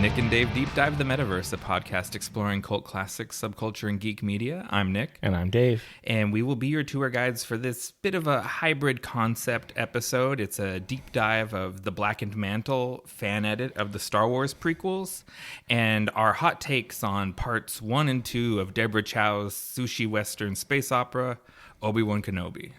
Nick and Dave Deep Dive the Metaverse, a podcast exploring cult classics, subculture, and geek media. I'm Nick. And I'm Dave. And we will be your tour guides for this bit of a hybrid concept episode. It's a deep dive of the Blackened Mantle fan edit of the Star Wars prequels and our hot takes on parts 1 and 2 of Deborah Chow's Sushi Western space opera, Obi-Wan Kenobi.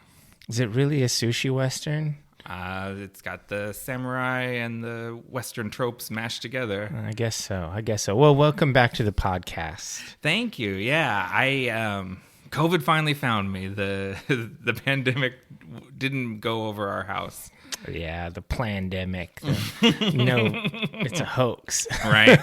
Is it really a sushi Western? It's got the samurai and the Western tropes mashed together. I guess so. Well, welcome back to the podcast. Thank you. Yeah, COVID finally found me. The pandemic didn't go over our house. Yeah, the plandemic. No, it's a hoax. Right.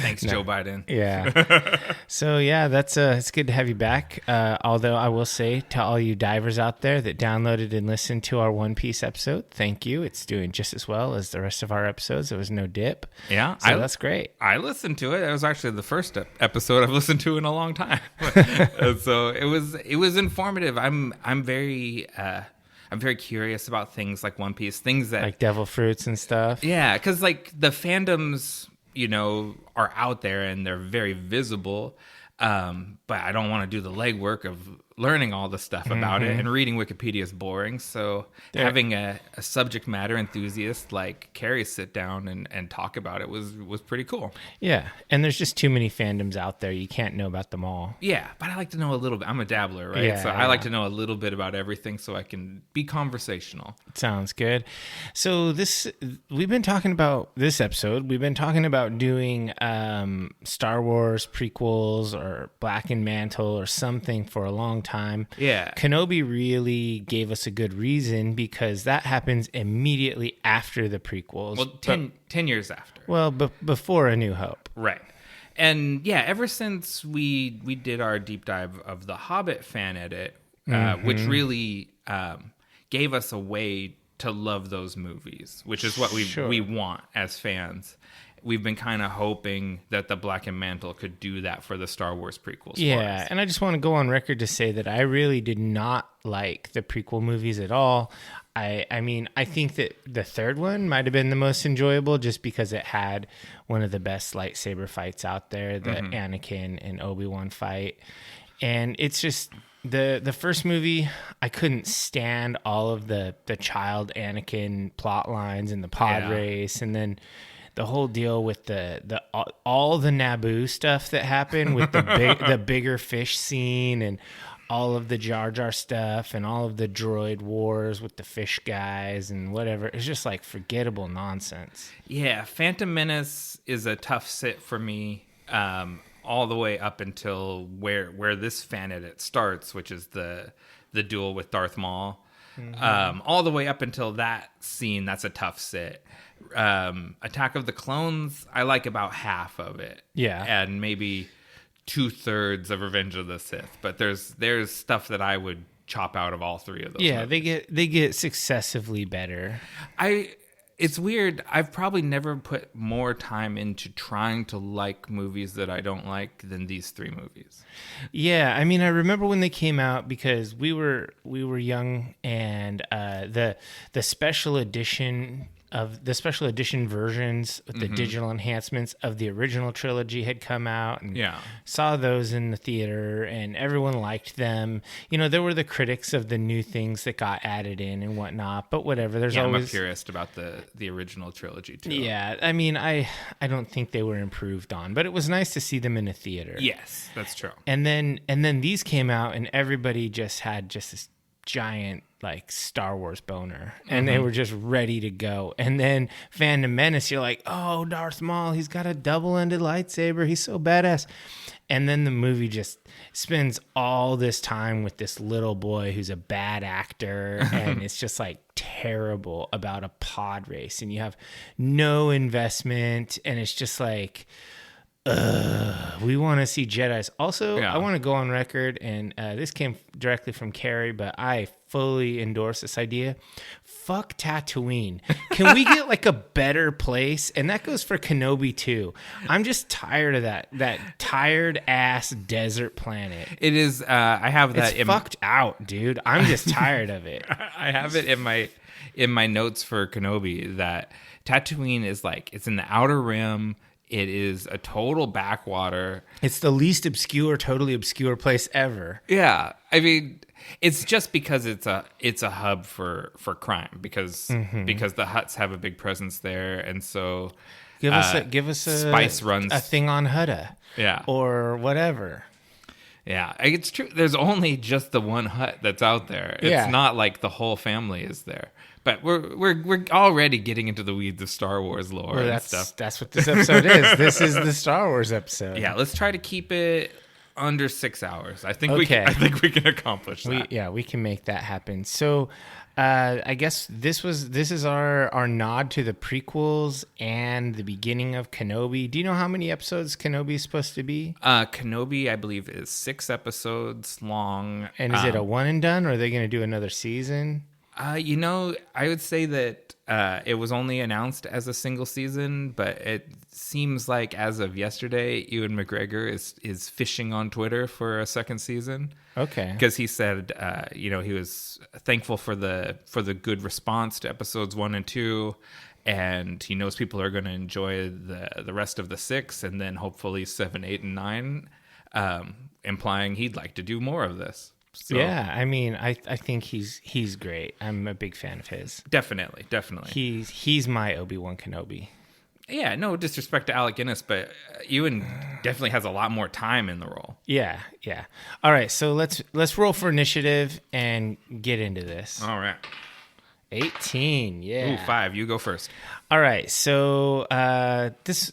Thanks, Joe Biden. Yeah. So yeah, it's good to have you back. Although I will say to all you divers out there that downloaded and listened to our One Piece episode, thank you. It's doing just as well as the rest of our episodes. There was no dip. Yeah. So that's great. I listened to it. It was actually the first episode I've listened to in a long time. So it was informative. I'm very curious about things like One Piece, things that... Like devil fruits and stuff? Yeah, because like the fandoms, are out there and they're very visible, but I don't want to do the legwork of learning all the stuff about it, and reading Wikipedia is boring, so having a subject matter enthusiast like Carrie sit down and talk about it was pretty cool. Yeah, and there's just too many fandoms out there. You can't know about them all. Yeah, but I like to know a little bit. I'm a dabbler, right? Yeah, so I like to know a little bit about everything so I can be conversational. Sounds good. So we've been talking about doing Star Wars prequels or Blackened Mantle or something for a long time. Yeah. Kenobi really gave us a good reason because that happens immediately after the prequels. Well, 10 years after. Well, before A New Hope. Right. And yeah, ever since we did our deep dive of the Hobbit fan edit, which really gave us a way to love those movies, which is what we want as fans. We've been kind of hoping that the Blackened Mantle could do that for the Star Wars prequels. Yeah, and I just want to go on record to say that I really did not like the prequel movies at all. I mean, I think that the third one might have been the most enjoyable just because it had one of the best lightsaber fights out there, the Anakin and Obi-Wan fight. And it's just... The first movie, I couldn't stand all of the child Anakin plot lines and the pod race, and then the whole deal with the all the Naboo stuff that happened with the bigger fish scene and all of the Jar Jar stuff and all of the droid wars with the fish guys and whatever. It's just like forgettable nonsense. Yeah, Phantom Menace is a tough sit for me. All the way up until where this fan edit starts, which is the duel with Darth Maul. All the way up until that scene, that's a tough sit. Attack of the Clones, I like about half of it. Yeah. And maybe 2/3 of Revenge of the Sith. But there's stuff that I would chop out of all three of those. Yeah, movies. they get successively better. It's weird. I've probably never put more time into trying to like movies that I don't like than these three movies. Yeah, I mean, I remember when they came out because we were young, and the special edition versions with the digital enhancements of the original trilogy had come out, and saw those in the theater, and everyone liked them. There were the critics of the new things that got added in and whatnot, but whatever. There's always... I'm a purist about the original trilogy too. Yeah, I mean, I don't think they were improved on, but it was nice to see them in a theater. Yes, that's true. And then these came out, and everybody just had this giant like Star Wars boner, and they were just ready to go. And then Phantom Menace, you're like, oh, Darth Maul, he's got a double-ended lightsaber, he's so badass. And then the movie just spends all this time with this little boy who's a bad actor, and it's just like terrible about a pod race, and you have no investment, and it's just like, we want to see Jedis. Also, I want to go on record, and this came directly from Carrie, but I fully endorse this idea. Fuck Tatooine. Can we get like a better place? And that goes for Kenobi too. I'm just tired of that tired ass desert planet. It is. I have that. It's fucked out, dude. I'm just tired of it. I have it in my notes for Kenobi that Tatooine is like, it's in the Outer Rim. It is a total backwater. It's the least obscure, totally obscure place ever. Yeah, I mean, it's just because it's a hub for crime because the Hutts have a big presence there, and so give us a Spice runs a thing on Hutta, yeah, or whatever. Yeah, it's true. There's only just the one Hutt that's out there. It's not like the whole family is there. But we're already getting into the weeds of Star Wars lore and stuff. That's what this episode is. This is the Star Wars episode. Yeah, let's try to keep it under 6 hours. I think we can accomplish that. We can make that happen. So, I guess this is our nod to the prequels and the beginning of Kenobi. Do you know how many episodes Kenobi is supposed to be? Kenobi, I believe, is 6 episodes long. And is it a one and done, or are they going to do another season? I would say that it was only announced as a single season, but it seems like as of yesterday, Ewan McGregor is fishing on Twitter for a second season. Okay, because he said, he was thankful for the good response to episodes 1 and 2, and he knows people are going to enjoy the rest of the 6, and then hopefully 7, 8, and 9, implying he'd like to do more of this. So, yeah, I mean, I think he's great. I'm a big fan of his. Definitely. He's my Obi-Wan Kenobi. Yeah, no disrespect to Alec Guinness, but Ewan definitely has a lot more time in the role. Yeah. All right, so let's roll for initiative and get into this. All right. 18, yeah. Ooh, 5. You go first. All right, so this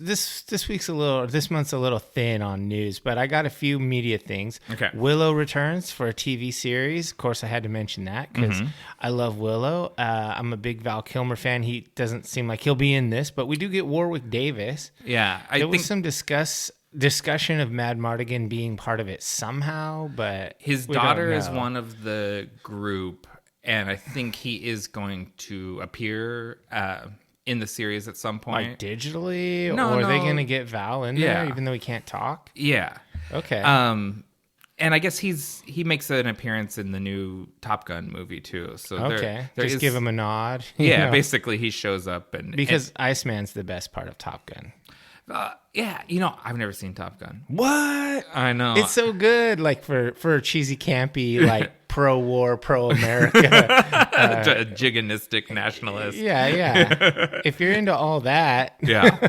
month's a little thin on news, but I got a few media things. Okay. Willow returns for a TV series. Of course, I had to mention that because I love Willow. I'm a big Val Kilmer fan. He doesn't seem like he'll be in this, but we do get Warwick Davis. Yeah, there was some discussion of Mad Mardigan being part of it somehow, but his daughter is one of the group. And I think he is going to appear in the series at some point. Like digitally? Or are they going to get Val in there even though he can't talk? Yeah. Okay. And I guess he makes an appearance in the new Top Gun movie too. So okay. Just give him a nod. Yeah, basically he shows up. Because Iceman's the best part of Top Gun. Yeah, I've never seen Top Gun. What? I know. It's so good, like for a cheesy, campy, like pro-war, pro-America. A jiganistic nationalist. Yeah. If you're into all that. Yeah.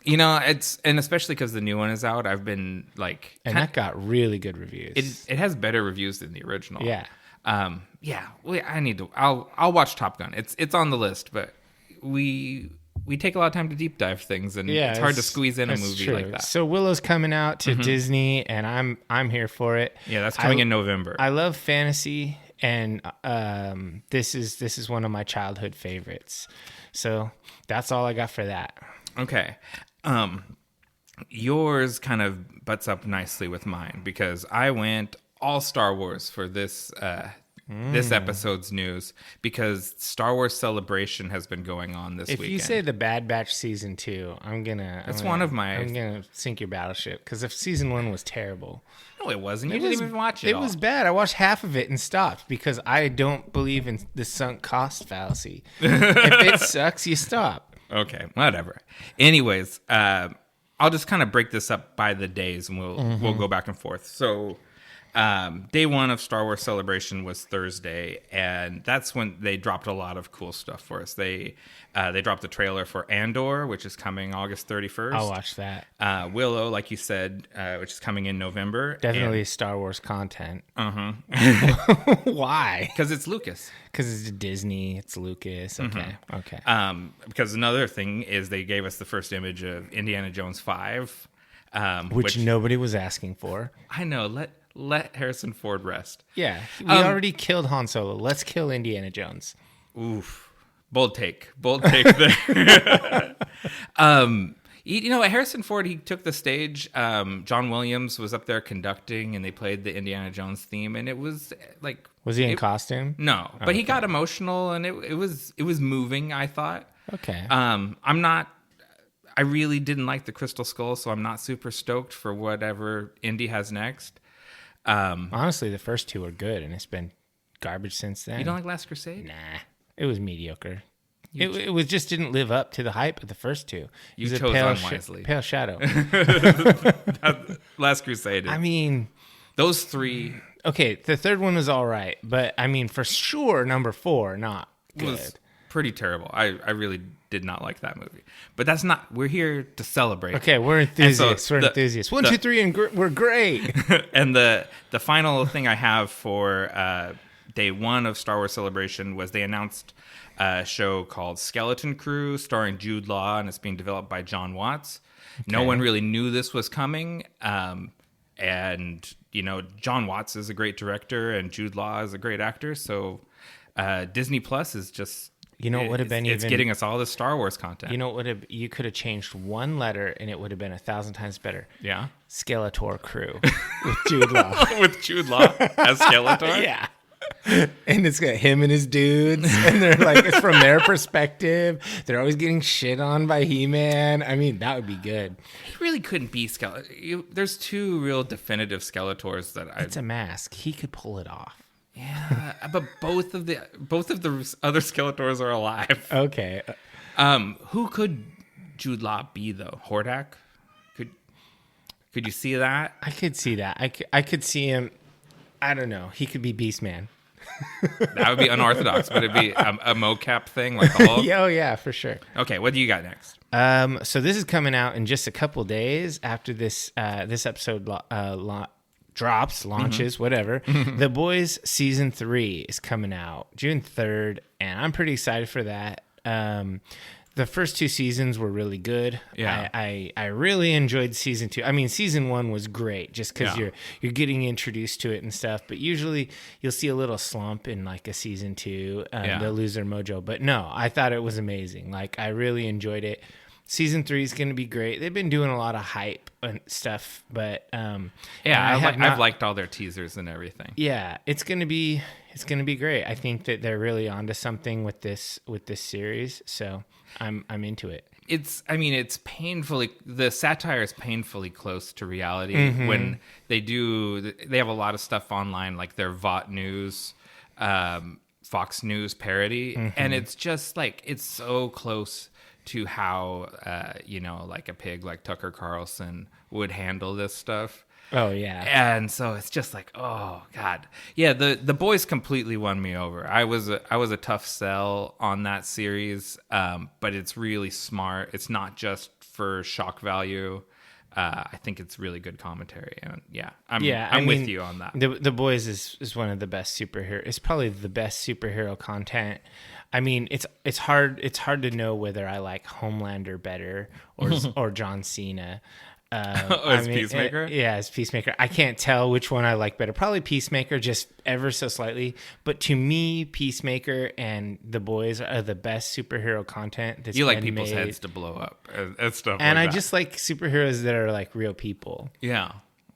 And especially because the new one is out, I've been like... And that got really good reviews. It has better reviews than the original. Yeah. I need to... I'll watch Top Gun. It's on the list, but we take a lot of time to deep dive things, and it's hard to squeeze in a movie like that. So Willow's coming out to Disney, and I'm here for it. Yeah, that's coming in November. I love fantasy, and this is one of my childhood favorites. So that's all I got for that. Okay. Yours kind of butts up nicely with mine because I went all Star Wars for this episode's news because Star Wars Celebration has been going on this weekend. If you say the Bad Batch season 2, I'm gonna sink your battleship because if season 1 was terrible. No, it wasn't. You didn't even watch it. It was bad. I watched half of it and stopped because I don't believe in the sunk cost fallacy. If it sucks, you stop. Okay, whatever. Anyways, I'll just kind of break this up by the days and we'll go back and forth. So. Day 1 of Star Wars Celebration was Thursday, and that's when they dropped a lot of cool stuff for us. They dropped the trailer for Andor, which is coming August 31st. I'll watch that. Willow, like you said, which is coming in November. Definitely Star Wars content. Why? Because it's Lucas. Because it's Disney, it's Lucas. Okay. Because another thing is they gave us the first image of Indiana Jones 5. Which nobody was asking for. I know. Let Harrison Ford rest. Yeah, we already killed Han Solo. Let's kill Indiana Jones. Oof. Bold take there. Harrison Ford, he took the stage. John Williams was up there conducting, and they played the Indiana Jones theme, and it was like... Was he in costume? No, but he got emotional, and it was moving, I thought. Okay. I really didn't like the Crystal Skull, so I'm not super stoked for whatever Indy has next. Honestly, the first 2 are good, and it's been garbage since then. You don't like Last Crusade? Nah, it was mediocre. It was just didn't live up to the hype of the first two. You chose unwisely. Pale Shadow. Last Crusade. I mean, those three. Okay, the third one was all right, but I mean, for sure, number 4 not good. Was pretty terrible. I really did not like that movie. But that's not. We're here to celebrate. Okay, we're enthusiasts. We're enthusiasts. 1, 2, 3, and we're great. And the final thing I have for day 1 of Star Wars Celebration was they announced a show called Skeleton Crew, starring Jude Law, and it's being developed by John Watts. Okay. No one really knew this was coming. And, John Watts is a great director and Jude Law is a great actor. So Disney Plus is just... what would have been it's getting us all this Star Wars content. You could have changed one letter and it would have been 1,000 times better. Yeah. Skeletor Crew with Jude Law. With Jude Law as Skeletor? Yeah. And it's got him and his dudes, and they're like, it's from their perspective. They're always getting shit on by He-Man. I mean, that would be good. He really couldn't be Skeletor. There's 2 real definitive Skeletors that It's a mask. He could pull it off. Yeah, but both of the other Skeletors are alive. Okay. Who could Jude Law be though? Hordak? Could you see that? I could see that. I could see him. I don't know. He could be Beastman. That would be unorthodox, but it'd be a mocap thing like Hulk. Oh yeah, for sure. Okay, what do you got next? So this is coming out in just a couple days after this episode launches, whatever. The Boys season 3 is coming out June 3rd, and I'm pretty excited for that. The first 2 seasons were really good. Yeah. I really enjoyed season 2. I mean, season 1 was great just because you're getting introduced to it and stuff. But usually you'll see a little slump in like a season 2. They'll lose their mojo. But no, I thought it was amazing. Like, I really enjoyed it. Season 3 is going to be great. They've been doing a lot of hype and stuff, but I've liked all their teasers and everything. Yeah, it's going to be great. I think that they're really onto something with this series, so I'm into it. It's painfully, the satire is painfully close to reality. When they have a lot of stuff online, like their VOT News, Fox News parody, and it's just like, it's so close to how, like a pig like Tucker Carlson would handle this stuff. Oh, yeah. And so it's just like, oh, God. Yeah, the Boys completely won me over. I was a tough sell on that series, but it's really smart. It's not just for shock value. I think it's really good commentary. And I'm with you on that. The Boys is one of the best superhero. It's probably the best superhero content. I mean, it's hard to know whether I like Homelander better or John Cena. As Peacemaker? As Peacemaker. I can't tell which one I like better. Probably Peacemaker, just ever so slightly. But to me, Peacemaker and The Boys are the best superhero content that's You like people's heads to blow up and stuff and like I just like superheroes that are like real people. Yeah.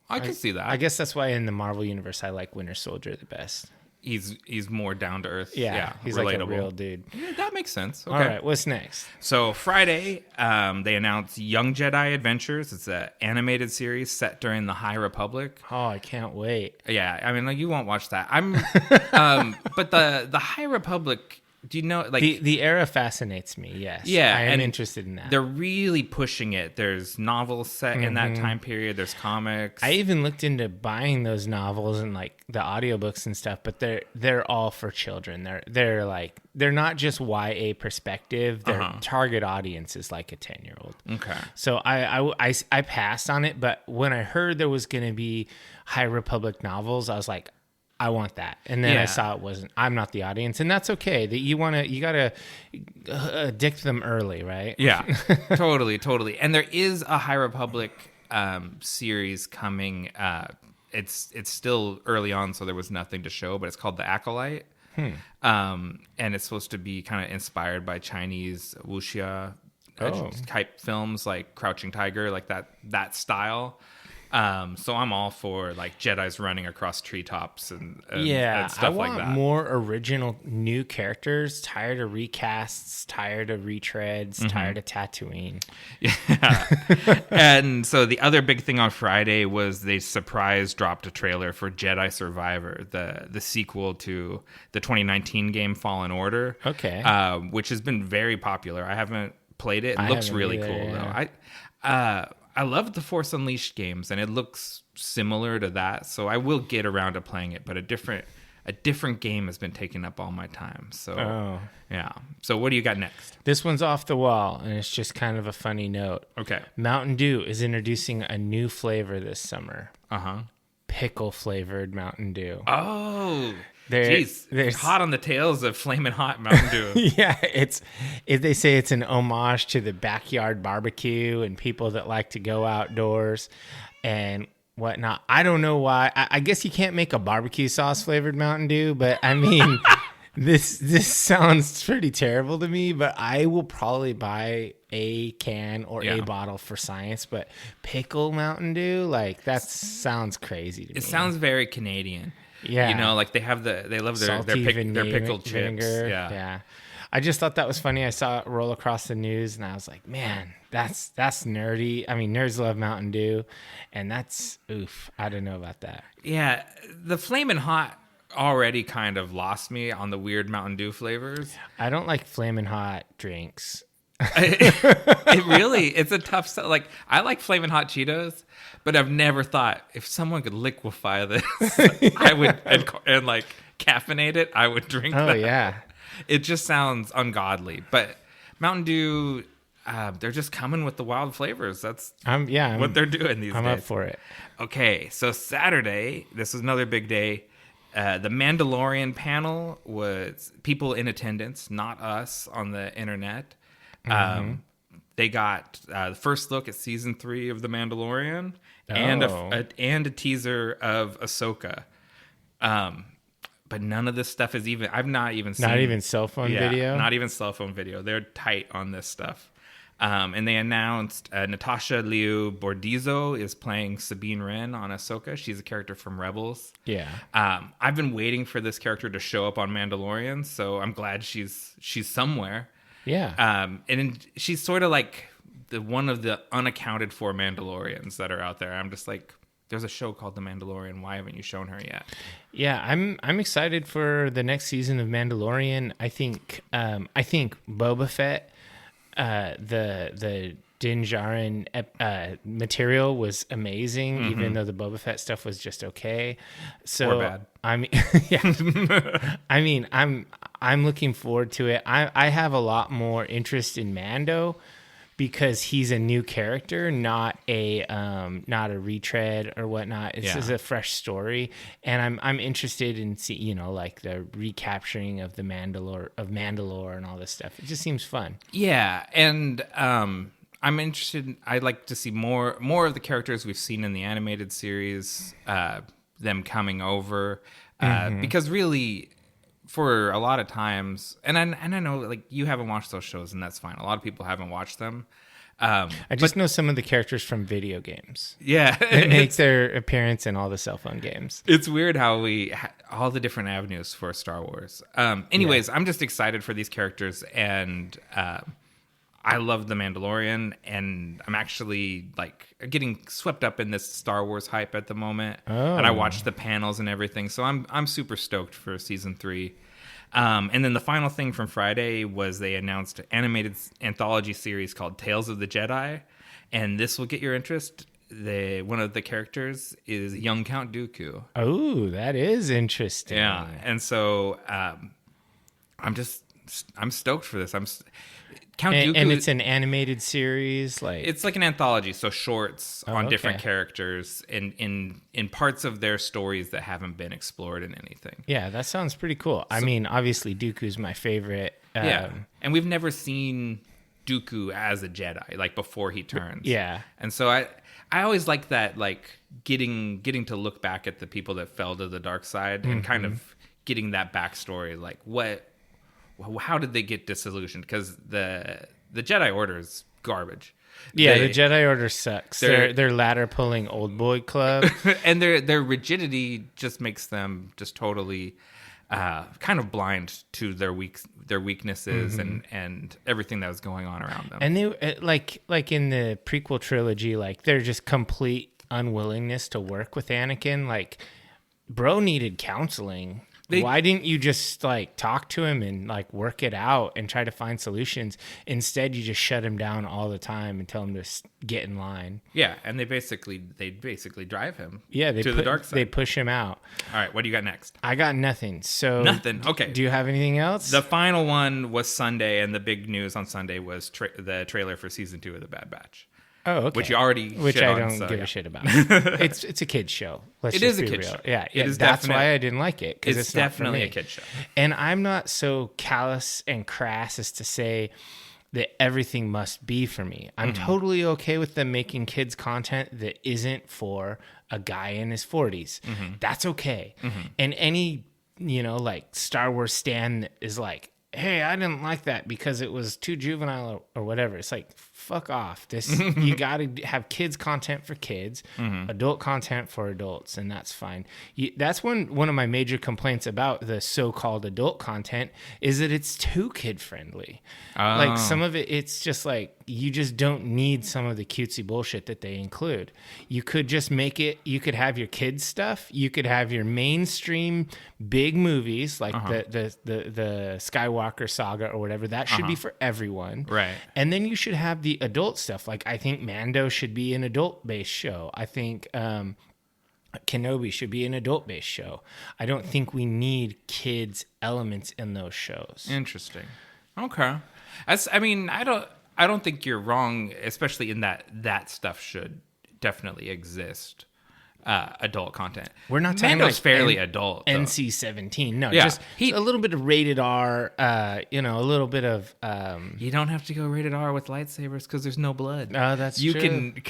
I can see that. I guess that's why in the Marvel universe I like Winter Soldier the best. He's more down to earth. Yeah, he's relatable. like a real dude. Yeah, that makes sense. Okay. All right, what's next? So Friday, they announced Young Jedi Adventures. It's an animated series set during the High Republic. Oh, I can't wait. Yeah, I mean, like, you won't watch that. But the High Republic. Do you know, like, the era fascinates me? Yes. Yeah, I am interested in that. They're really pushing it. There's novels set in that time period. There's comics. I even looked into buying those novels and like the audiobooks and stuff, but they're all for children. They're not just YA perspective. Their target audience is like a 10-year-old. Okay. So I passed on it, but when I heard there was going to be High Republic novels, I was like, I want that. And then I saw it wasn't. I'm not the audience, and that's okay. That you gotta addict them early, right? Yeah, totally. And there is a High Republic series coming. It's still early on, so there was nothing to show, but it's called The Acolyte. And it's supposed to be kind of inspired by Chinese wuxia type films, like Crouching Tiger, like that style. So I'm all for like Jedis running across treetops and stuff I like want that. more original new characters. Tired of recasts, tired of retreads, tired of Tatooine. Yeah. And so the other big thing on Friday was they surprise dropped a trailer for Jedi Survivor, the sequel to the 2019 game Fallen Order. Okay. Which has been very popular. I haven't played it. It I looks haven't really either, cool yeah. though. I love the Force Unleashed games, and it looks similar to that. So I will get around to playing it, but a different game has been taking up all my time. So yeah. So what do you got next? This one's off the wall, and it's just kind of a funny note. Okay. Mountain Dew is introducing a new flavor this summer. Pickle flavored Mountain Dew. Oh, There's hot on the tails of Flamin' Hot Mountain Dew. Yeah, they say it's an homage to the backyard barbecue and people that like to go outdoors and whatnot. I don't know why. I guess you can't make a barbecue sauce flavored Mountain Dew, but I mean, this sounds pretty terrible to me. But I will probably buy a can or a bottle for science. But pickle Mountain Dew, like that sounds crazy to me. It sounds very Canadian. Yeah, you know, like they love their pickled chips. Yeah. I just thought that was funny. I saw it roll across the news, and I was like, man, that's nerdy. I mean, nerds love Mountain Dew, and that's oof. I don't know about that. Yeah, the Flamin' Hot already kind of lost me on the weird Mountain Dew flavors. I don't like Flamin' Hot drinks. It's a tough sell. Like I like Flamin' Hot Cheetos, but I've never thought if someone could liquefy this, I would and like caffeinate it, I would drink that. Oh yeah. It just sounds ungodly. But Mountain Dew, they're just coming with the wild flavors. That's what they're doing these days. I'm up for it. Okay, so Saturday, this is another big day. The Mandalorian panel was people in attendance, not us on the internet. They got the first look at season 3 of The Mandalorian and a teaser of Ahsoka. But none of this stuff is even. I've not even seen. Not even cell phone video. Not even cell phone video. They're tight on this stuff. And they announced Natasha Liu Bordizzo is playing Sabine Wren on Ahsoka. She's a character from Rebels. Yeah. I've been waiting for this character to show up on Mandalorian, so I'm glad she's somewhere. Yeah. And she's sort of like one of the unaccounted for Mandalorians that are out there. I'm just like, there's a show called The Mandalorian. Why haven't you shown her yet? Yeah, I'm excited for the next season of Mandalorian. I think Boba Fett, the Din Djarin material was amazing, even though the Boba Fett stuff was just okay. So or bad. I mean, yeah. I mean, I'm looking forward to it. I have a lot more interest in Mando because he's a new character, not a retread or whatnot. It's just a fresh story, and I'm interested in like the recapturing of the Mandalore and all this stuff. It just seems fun. Yeah, and I'm interested. I'd like to see more of the characters we've seen in the animated series, them coming over, because really, for a lot of times, and I know like you haven't watched those shows, and that's fine. A lot of people haven't watched them. I just know some of the characters from video games. Yeah, that make their appearance in all the cell phone games. It's weird how we all the different avenues for Star Wars. Anyways, I'm just excited for these characters, and I love The Mandalorian, and I'm actually like getting swept up in this Star Wars hype at the moment. And I watched the panels and everything, so I'm super stoked for season 3. And then the final thing from Friday was they announced an animated anthology series called Tales of the Jedi, and this will get your interest. One of the characters is young Count Dooku. Oh, that is interesting. Yeah, and so I'm stoked for this. Count Dooku, and it's an animated series, like it's like an anthology, so shorts on different characters in parts of their stories that haven't been explored in anything. Yeah, that sounds pretty cool. I mean, obviously Dooku's my favorite. And we've never seen Dooku as a Jedi, like before he turns. Yeah, and so I always like that, like getting to look back at the people that fell to the dark side and kind of getting that backstory, like how did they get disillusioned? Because the Jedi Order is garbage. Yeah, the Jedi Order sucks. They're ladder pulling old boy club, and their rigidity just makes them just totally kind of blind to their weaknesses and everything that was going on around them. And they like in the prequel trilogy, like they're just complete unwillingness to work with Anakin. Like, bro needed counseling. Why didn't you just like talk to him and like work it out and try to find solutions? Instead, you just shut him down all the time and tell him to get in line. Yeah, and they basically drive him to the dark side. They push him out. All right, what do you got next? I got nothing. So nothing. Okay. Do you have anything else? The final one was Sunday, and the big news on Sunday was the trailer for season 2 of The Bad Batch. Oh, okay. Which you already Which I don't give a shit about. It's a kid's show. It is a kid's show. Yeah, that's why I didn't like it. Because it's definitely a kid's show. And I'm not so callous and crass as to say that everything must be for me. I'm totally okay with them making kids content that isn't for a guy in his 40s. That's okay. And any, like Star Wars stan that is like, hey, I didn't like that because it was too juvenile or whatever. It's like, fuck off. You got to have kids content for kids, adult content for adults, and that's fine. That's one of my major complaints about the so-called adult content is that it's too kid-friendly. Like some of it's just like, you just don't need some of the cutesy bullshit that they include. You could just make it, you could have your kids stuff, you could have your mainstream big movies like the Skywalker saga or whatever. That should be for everyone. Right. And then you should have the adult stuff. Like I think Mando should be an adult-based show. I think Kenobi should be an adult-based show. I don't think we need kids elements in those shows. Interesting. Okay. I don't think you're wrong, especially in that stuff should definitely exist. Adult content. We're not talking Mando's like fairly adult. Though. NC-17. No, yeah. just a little bit of rated R. A little bit of. You don't have to go rated R with lightsabers because there's no blood. Oh, that's you true. You can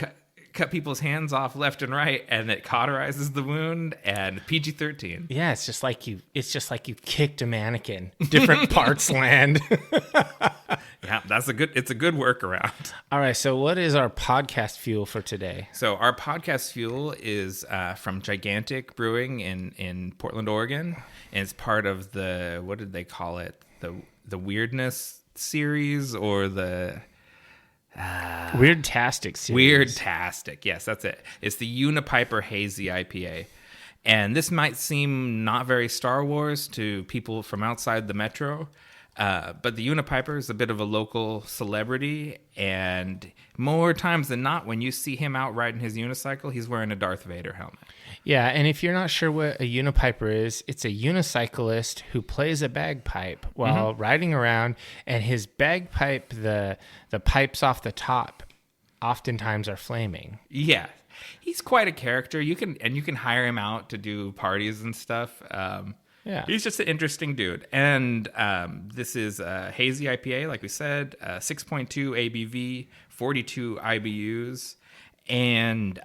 cut people's hands off left and right, and it cauterizes the wound. And PG-13. Yeah, it's just like you kicked a mannequin. Different parts land. Yeah, it's a good workaround. All right, so what is our podcast fuel for today? So our podcast fuel is from Gigantic Brewing in Portland, Oregon, and it's part of the, what did they call it? The Weirdness series or the Weirdtastic series. Weirdtastic, yes, that's it. It's the Unipiper Hazy IPA. And this might seem not very Star Wars to people from outside the metro, but the Unipiper is a bit of a local celebrity, and more times than not, when you see him out riding his unicycle, he's wearing a Darth Vader helmet. Yeah, and if you're not sure what a Unipiper is, it's a unicyclist who plays a bagpipe while riding around, and his bagpipe, the pipes off the top, oftentimes are flaming. Yeah, he's quite a character. You can hire him out to do parties and stuff. Yeah, he's just an interesting dude. And this is a hazy IPA, like we said, 6.2 ABV, 42 IBUs, and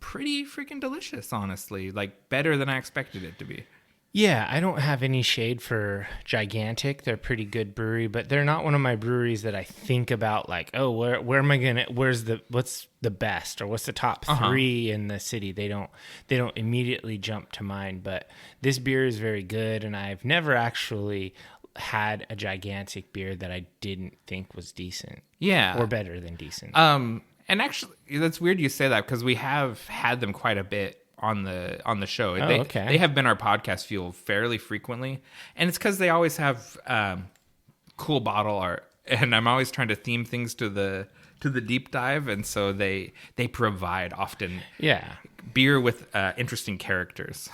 pretty freaking delicious, honestly. Like, better than I expected it to be. Yeah, I don't have any shade for Gigantic. They're a pretty good brewery, but they're not one of my breweries that I think about like, oh, where am I gonna? What's the best or what's the top 3 in the city? They don't immediately jump to mind. But this beer is very good, and I've never actually had a Gigantic beer that I didn't think was decent. Yeah, or better than decent. And actually, that's weird you say that because we have had them quite a bit on the show. Okay. They have been our podcast fuel fairly frequently, and it's because they always have cool bottle art, and I'm always trying to theme things to the deep dive, and so they provide often beer with interesting characters.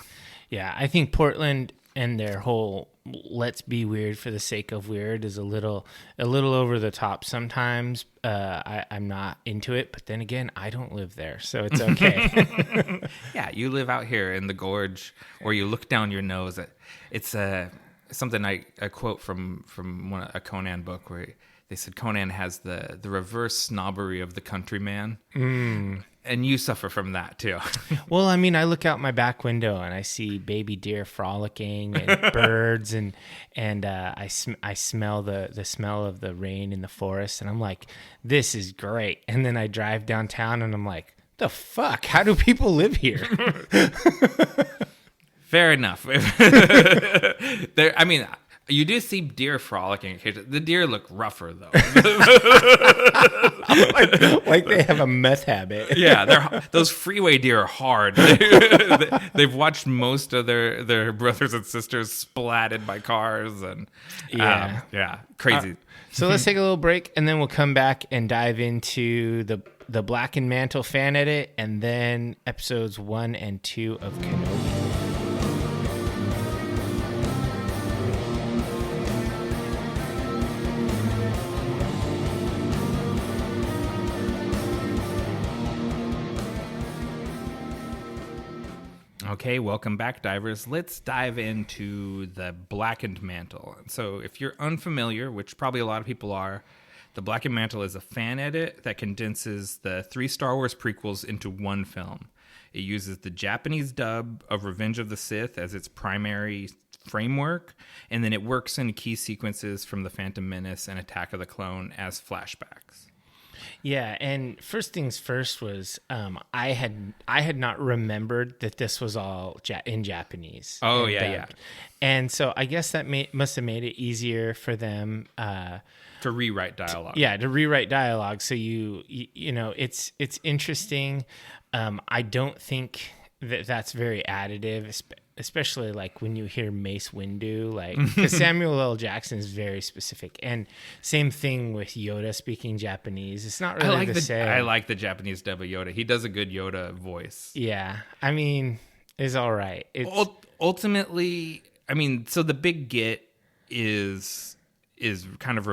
Yeah, I think Portland and their whole let's be weird for the sake of weird is a little over the top sometimes. I'm not into it, but then again, I don't live there, so it's okay. Yeah, you live out here in the gorge, or you look down your nose. It's something I quote from a Conan book where they said Conan has the reverse snobbery of the countryman. and you suffer from that too. Well, I mean, I look out my back window and I see baby deer frolicking and birds, and I smell the smell of the rain in the forest, and I'm like, this is great. And then I drive downtown and I'm like, the fuck? How do people live here? Fair enough. I mean, you do see deer frolicking occasionally. The deer look rougher, though. like they have a meth habit. Yeah, those freeway deer are hard. They've watched most of their brothers and sisters splatted by cars, and crazy. So let's take a little break, and then we'll come back and dive into the Blackened Mantle fan edit, and then episodes 1 and 2 of Kenobi. Okay, welcome back, divers. Let's dive into the Blackened Mantle. So if you're unfamiliar, which probably a lot of people are, the Blackened Mantle is a fan edit that condenses the 3 Star Wars prequels into one film. It uses the Japanese dub of Revenge of the Sith as its primary framework, and then it works in key sequences from The Phantom Menace and Attack of the Clone as flashbacks. Yeah, and first things first was I had not remembered that this was all in Japanese. Oh, yeah. And so I guess that must have made it easier for them to rewrite dialogue. Yeah, to rewrite dialogue. So you know, it's interesting. I don't think that's very additive, especially like when you hear Mace Windu, like, because Samuel L. Jackson is very specific, and same thing with Yoda speaking Japanese. It's not really the same. I like the Japanese dub of Yoda. He does a good Yoda voice. Yeah, I mean, it's all right. Ultimately, I mean, so the big get is kind of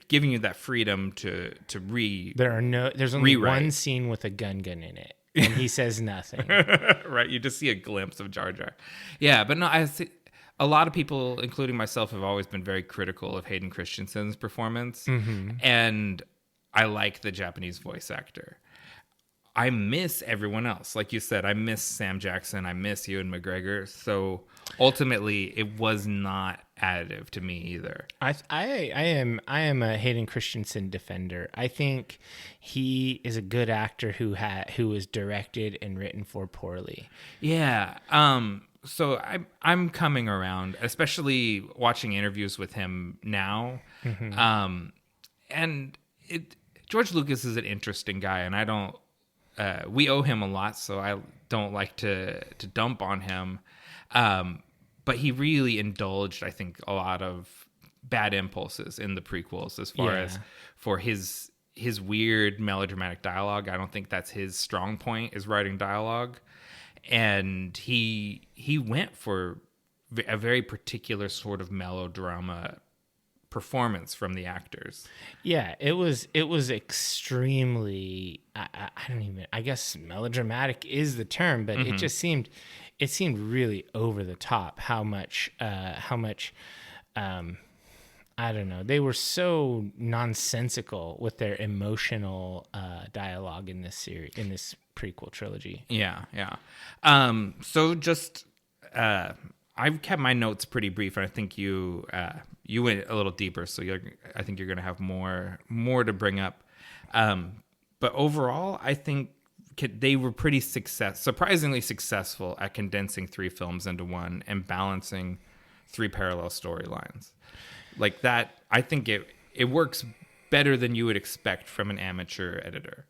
giving you that freedom to read. There's only one scene with a gun in it. And he says nothing. Right, you just see a glimpse of Jar Jar. Yeah, but no, I see a lot of people, including myself, have always been very critical of Hayden Christensen's performance, and I like the Japanese voice actor. I miss everyone else. Like you said, I miss Sam Jackson. I miss Ewan McGregor. So ultimately, it was not additive to me either. I am a Hayden Christensen defender. I think he is a good actor who was directed and written for poorly. Yeah. So I'm coming around, especially watching interviews with him now. And George Lucas is an interesting guy, and I don't. We owe him a lot, so I don't like to dump on him. But he really indulged, I think, a lot of bad impulses in the prequels as far as for his weird melodramatic dialogue. I don't think that's his strong point, is writing dialogue. And he went for a very particular sort of melodrama performance from the actors. Yeah, it was extremely I guess melodramatic is the term, but it seemed really over the top how much I don't know, they were so nonsensical with their emotional dialogue in this series, in this prequel trilogy. Yeah. So just I've kept my notes pretty brief, and I think you went a little deeper, so I think you're going to have more to bring up. But overall, I think they were surprisingly successful at condensing 3 films into one and balancing 3 parallel storylines. Like that, I think it works better than you would expect from an amateur editor.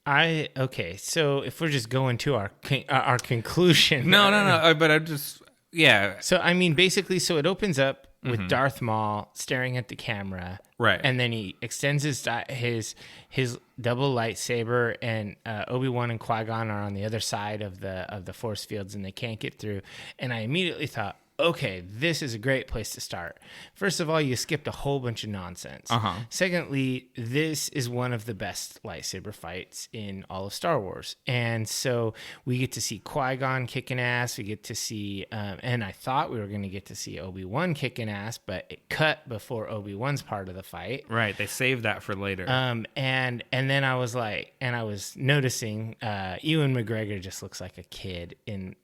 Okay, so if we're just going to our conclusion. No, but I'm just. Yeah. So, I mean, basically, so it opens up with Darth Maul staring at the camera. Right. And then he extends his double lightsaber, and Obi-Wan and Qui-Gon are on the other side of the force fields, and they can't get through. And I immediately thought, okay, this is a great place to start. First of all, you skipped a whole bunch of nonsense. Secondly, this is one of the best lightsaber fights in all of Star Wars. And so we get to see Qui-Gon kicking ass. We get to see, and I thought we were going to get to see Obi-Wan kicking ass, but it cut before Obi-Wan's part of the fight. Right. They saved that for later. And then I was like, and I was noticing Ewan McGregor just looks like a kid in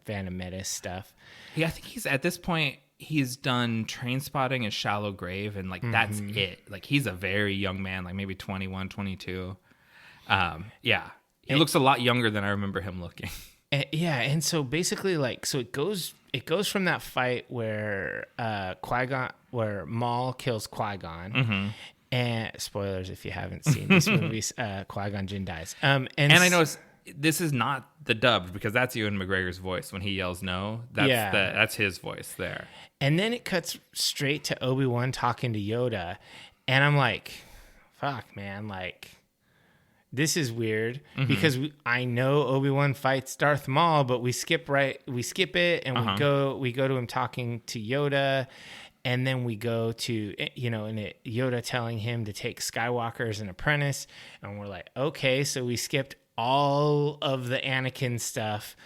Phantom Menace stuff. Yeah, I think he's at this point, he's done Trainspotting and Shallow Grave, and like that's it. Like he's a very young man, like maybe 21, 22. Yeah, he looks a lot younger than I remember him looking. And so basically, like, so it goes from that fight where Qui-Gon, where Maul kills Qui-Gon. And spoilers if you haven't seen these movies, Qui-Gon Jinn dies. And I noticed this is not the dubbed, because that's Ewan McGregor's voice when he yells no. That's his voice there. And then it cuts straight to Obi-Wan talking to Yoda, and I'm like, fuck, man, like this is weird because I know Obi-Wan fights Darth Maul, but we skip it and we go to him talking to Yoda. And then we go to, Yoda telling him to take Skywalker as an apprentice. And we're like, okay, so we skipped all of the Anakin stuff.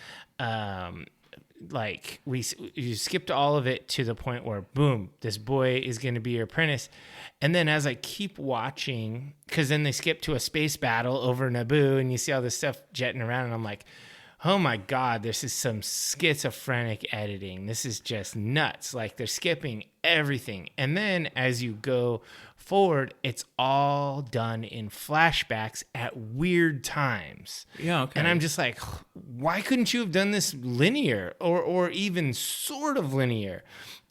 You skipped all of it to the point where, boom, this boy is going to be your apprentice. And then as I keep watching, because then they skip to a space battle over Naboo and you see all this stuff jetting around. And I'm like, oh my God, this is some schizophrenic editing. This is just nuts. Like they're skipping everything. And then as you go forward, it's all done in flashbacks at weird times. Yeah, okay. And I'm just like, why couldn't you have done this linear or even sort of linear?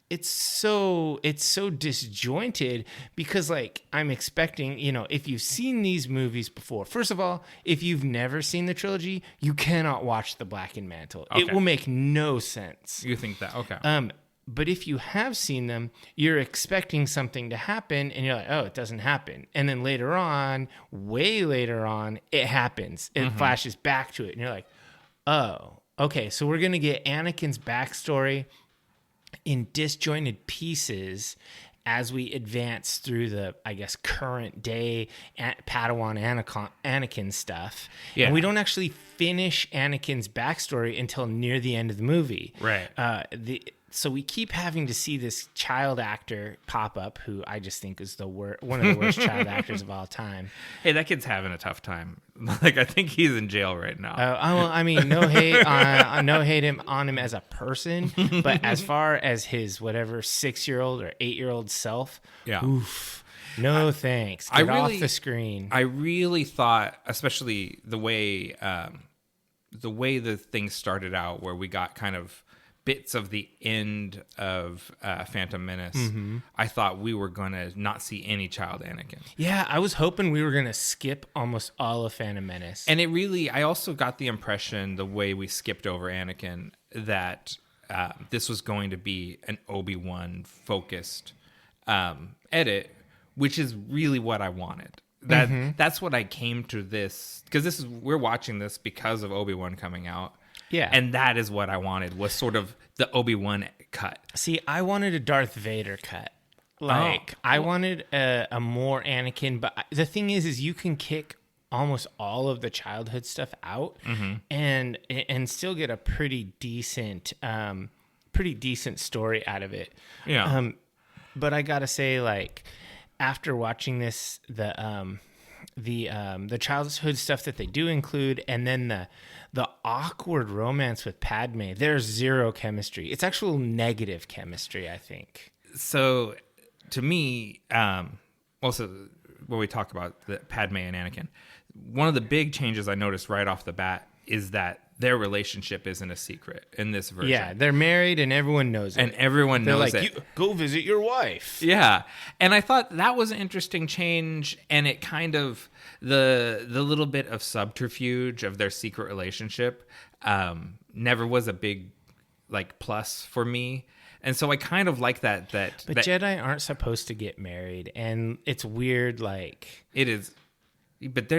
It's so disjointed because like I'm expecting, if you've seen these movies before, first of all, if you've never seen the trilogy, you cannot watch the Blackened Mantle. Okay. It will make no sense. You think that? Okay. But if you have seen them, you're expecting something to happen and you're like, oh, it doesn't happen. And then later on, way later on, it happens. It flashes back to it. And you're like, oh, okay. So we're going to get Anakin's backstory in disjointed pieces as we advance through the, I guess, current day Padawan Anakin stuff. Yeah. And we don't actually finish Anakin's backstory until near the end of the movie. Right. So we keep having to see this child actor pop up, who I just think is one of the worst child actors of all time. Hey, that kid's having a tough time. Like I think he's in jail right now. I mean, no hate on him as a person, but as far as his whatever 6-year-old or 8-year-old self, oof. No thanks. Get off the screen. I really thought, especially the way the thing started out, where we got kind of bits of the end of Phantom Menace, I thought we were going to not see any child Anakin. Yeah, I was hoping we were going to skip almost all of Phantom Menace. And I also got the impression, the way we skipped over Anakin, that this was going to be an Obi-Wan focused edit, which is really what I wanted. That's what I came to this, because we're watching this because of Obi-Wan coming out. Yeah. And that is what I wanted, was sort of the Obi-Wan cut. See, I wanted a Darth Vader cut. I wanted a more Anakin, but the thing is you can kick almost all of the childhood stuff out and still get a pretty decent story out of it. Yeah. But I got to say, like, after watching this, the childhood stuff that they do include, and then the awkward romance with Padme, there's zero chemistry. It's actual negative chemistry, I think. So, to me, also when we talk about the Padme and Anakin, one of the big changes I noticed right off the bat is that their relationship isn't a secret in this version. Yeah, they're married and everyone knows it. And everyone knows it. You, go visit your wife. Yeah. And I thought that was an interesting change, and it kind of, the little bit of subterfuge of their secret relationship never was a big plus for me. And so I kind of like that. But Jedi aren't supposed to get married, and it's weird. Like, it is, but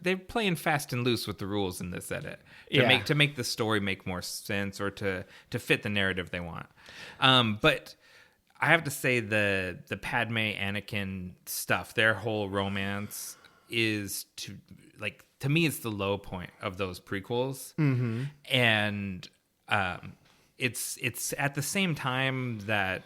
they're playing fast and loose with the rules in this edit to make the story make more sense or to fit the narrative they want. But I have to say the Padme Anakin stuff, their whole romance is to me it's the low point of those prequels. Mm-hmm. And it's at the same time that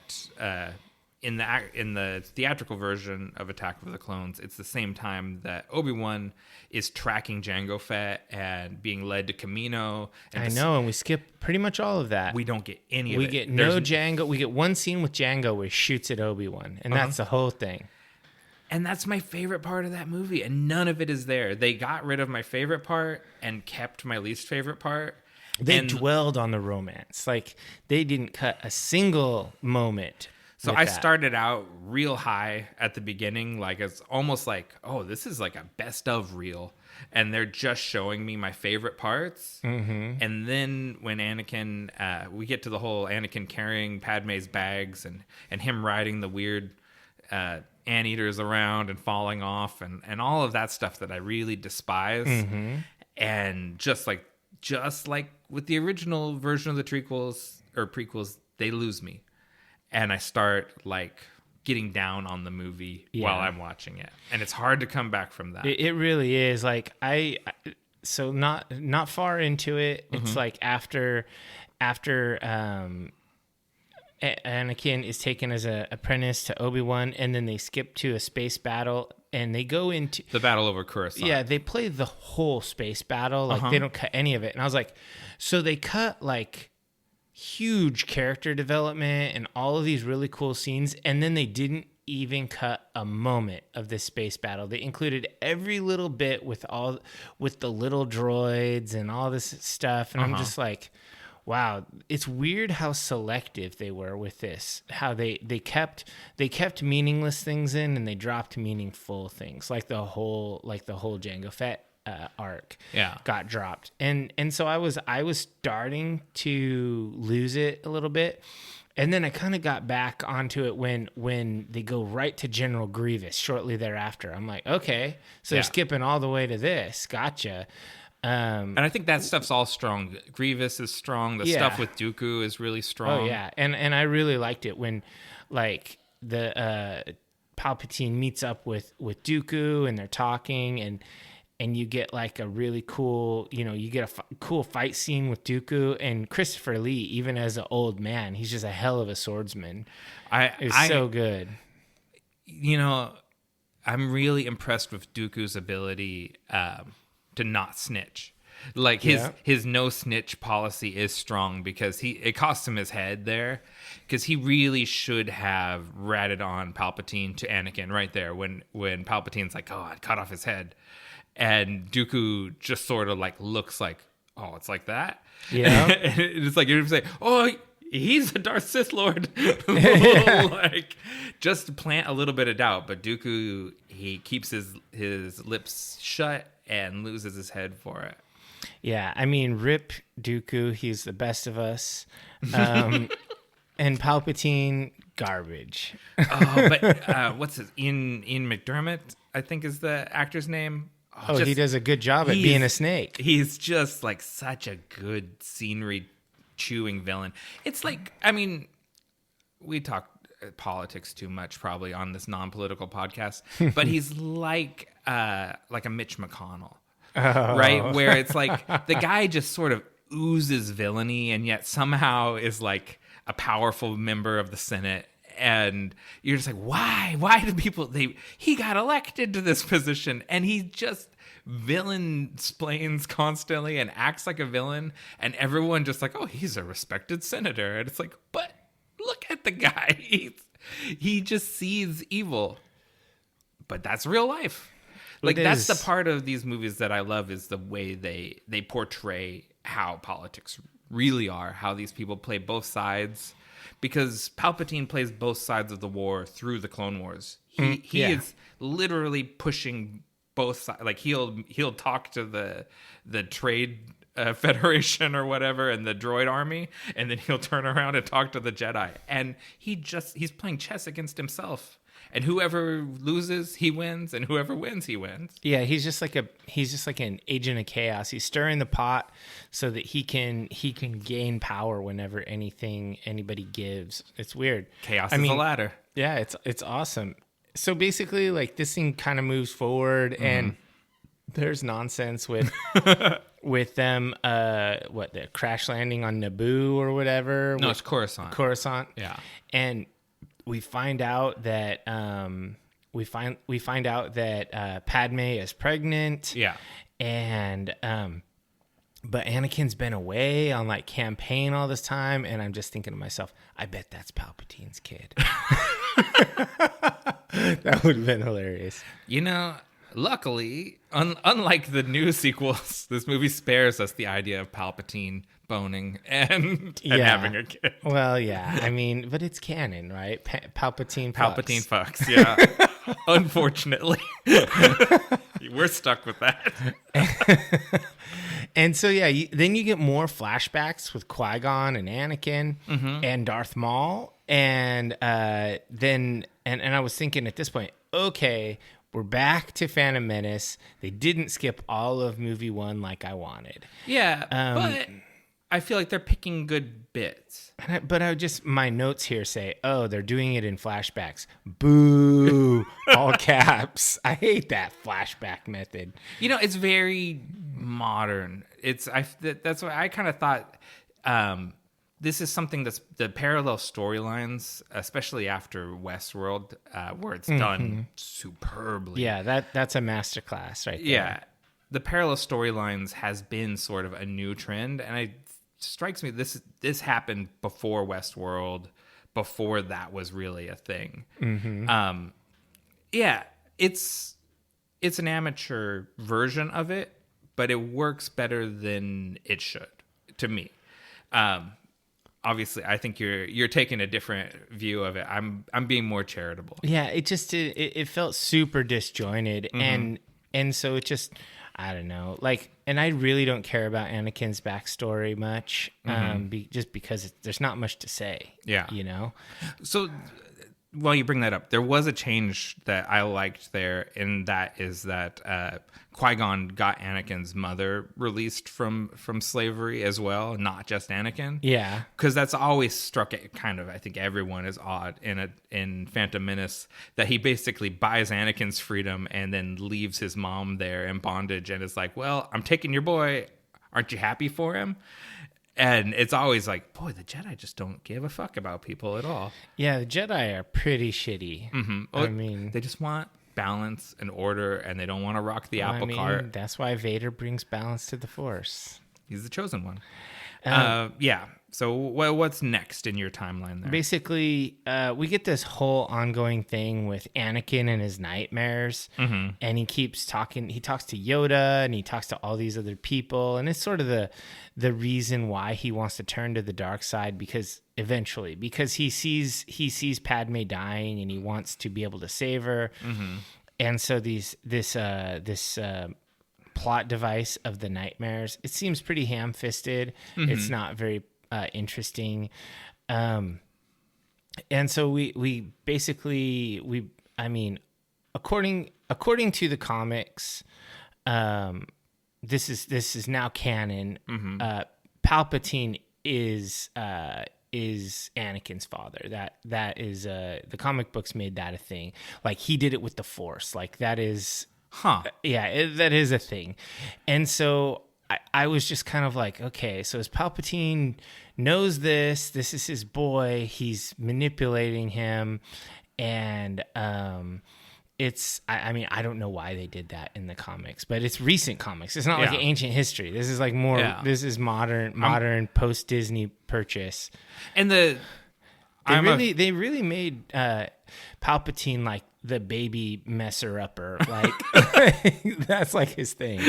in the theatrical version of Attack of the Clones, it's the same time that Obi-Wan is tracking Jango Fett and being led to Kamino. And and we skip pretty much all of that. We don't get any of it. We get no Jango. We get one scene with Jango where he shoots at Obi-Wan, and that's the whole thing. And that's my favorite part of that movie, and none of it is there. They got rid of my favorite part and kept my least favorite part. They dwelled on the romance. Like, they didn't cut a single moment. So I started out real high at the beginning, like it's almost like, oh, this is like a best of reel. And they're just showing me my favorite parts. Mm-hmm. And then when Anakin, we get to the whole Anakin carrying Padme's bags and him riding the weird anteaters around and falling off and all of that stuff that I really despise. Mm-hmm. And just like with the original version of the prequels, they lose me. And I start like getting down on the movie while I'm watching it. And it's hard to come back from that. It really is. Like so not far into it, it's like after Anakin is taken as an apprentice to Obi-Wan, and then they skip to a space battle, and they go into the battle over Coruscant. Yeah, they play the whole space battle. Like they don't cut any of it. And I was like, so they cut like huge character development and all of these really cool scenes, and then they didn't even cut a moment of this space battle. They included every little bit with the little droids and all this stuff, and I'm just like, wow, it's weird how selective they were with this. How they kept meaningless things in, and they dropped meaningful things, like the whole Jango Fett arc got dropped. And so I was starting to lose it a little bit. And then I kind of got back onto it when they go right to General Grievous shortly thereafter. I'm like, okay, so they're skipping all the way to this. Gotcha. And I think that stuff's all strong. Grievous is strong. The stuff with Dooku is really strong. Oh yeah, and I really liked it when, like, the Palpatine meets up with Dooku and they're talking, and you get like a really cool, you get a cool fight scene with Dooku and Christopher Lee. Even as an old man, he's just a hell of a swordsman. It's so good. I'm really impressed with Dooku's ability to not snitch. Like his no snitch policy is strong because it costs him his head there, because he really should have ratted on Palpatine to Anakin right there when Palpatine's like, oh, I cut off his head, and Dooku just sort of like looks like, oh, it's like that. Yeah. And it's like, you're say, oh, he's a Darth Sith Lord. Like, just to plant a little bit of doubt. But Dooku, he keeps his lips shut and loses his head for it. Yeah, I mean, rip Dooku, he's the best of us. And Palpatine, garbage. But what's his Ian McDermott, I think is the actor's name. He does a good job at being a snake. He's just like such a good scenery chewing villain. It's like, I mean, we talk politics too much probably on this non-political podcast, but he's like a Mitch McConnell, right? Where it's like the guy just sort of oozes villainy and yet somehow is like a powerful member of the Senate. And you're just like, why do people, he got elected to this position and he just villain-splains constantly and acts like a villain, and everyone just like, oh, he's a respected senator. And it's like, but look at the guy. He just sees evil. But that's real life. Like, that's the part of these movies that I love, is the way they portray how politics really are, how these people play both sides. Because Palpatine plays both sides of the war through the Clone Wars. He is literally pushing both sides. Like, he'll talk to the trade Federation or whatever and the droid army, and then he'll turn around and talk to the Jedi. And he's playing chess against himself. And whoever loses, he wins, and whoever wins, he wins. Yeah, he's just like an agent of chaos. He's stirring the pot so that he can gain power whenever anybody gives. It's weird. Chaos is a ladder. Yeah, it's awesome. So basically, like, this thing kind of moves forward, and there's nonsense with with them. The crash landing on Naboo or whatever. No, it's Coruscant. Coruscant. Yeah, and we find out that Padme is pregnant. Yeah, and but Anakin's been away on like campaign all this time, and I'm just thinking to myself, I bet that's Palpatine's kid. That would have been hilarious. You know, luckily, unlike the new sequels, this movie spares us the idea of Palpatine boning and having a kid. Well, yeah. I mean, but it's canon, right? Palpatine fucks, yeah. Unfortunately. We're stuck with that. And so, yeah, then you get more flashbacks with Qui-Gon and Anakin and Darth Maul. And then I was thinking at this point, okay, we're back to Phantom Menace. They didn't skip all of movie 1 like I wanted. Yeah, but I feel like they're picking good bits. But my notes here say, oh, they're doing it in flashbacks. Boo! All caps. I hate that flashback method. You know, it's very modern. That's why I kind of thought this is something that's the parallel storylines, especially after Westworld, where it's done superbly. Yeah, that's a masterclass right there. Yeah, the parallel storylines has been sort of a new trend, and it strikes me this happened before Westworld, before that was really a thing. Yeah, it's an amateur version of it, but it works better than it should to me. Obviously, I think you're taking a different view of it. I'm being more charitable. Yeah, it felt super disjointed, and so it just, I don't know, like, and I really don't care about Anakin's backstory much, just because there's not much to say. Yeah, you know. So, while you bring that up, there was a change that I liked there, and that is that Qui-Gon got Anakin's mother released from slavery as well, not just Anakin. Yeah, because that's always struck it kind of, I think everyone is odd in Phantom Menace, that he basically buys Anakin's freedom and then leaves his mom there in bondage and is like, well, I'm taking your boy. Aren't you happy for him? And it's always like, boy, the Jedi just don't give a fuck about people at all. Yeah, the Jedi are pretty shitty. Well, I mean, they just want balance and order, and they don't want to rock the apple cart. That's why Vader brings balance to the Force. He's the chosen one. Yeah. So what's next in your timeline there? Basically, we get this whole ongoing thing with Anakin and his nightmares, and he keeps talking. He talks to Yoda, and he talks to all these other people, and it's sort of the reason why he wants to turn to the dark side, because he sees Padme dying, and he wants to be able to save her, and so this plot device of the nightmares, it seems pretty ham-fisted. It's not very interesting, and so we basically according to the comics, this is now canon. Palpatine is Anakin's father. That is the comic books made that a thing. Like, he did it with the Force. Like, that is that is a thing. And so I was just kind of like, okay, so as Palpatine knows this is his boy, he's manipulating him, and it's, I don't know why they did that in the comics, but it's recent comics. It's not like ancient history. This is like more, this is modern post-Disney purchase. And they really made Palpatine like the baby messer-upper. Like, that's like his thing.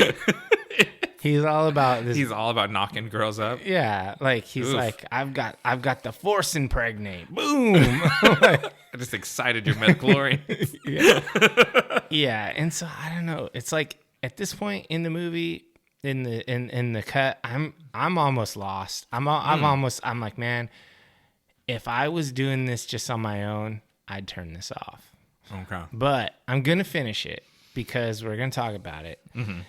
He's all about this. He's all about knocking girls up. Yeah, like he's like, I've got the Force impregnate. Boom. I just excited your midichlorian. Yeah, and so I don't know. It's like at this point in the movie, in the cut, I'm almost lost. I'm like, man, if I was doing this just on my own, I'd turn this off. Okay. But I'm going to finish it because we're going to talk about it. Mm-hmm.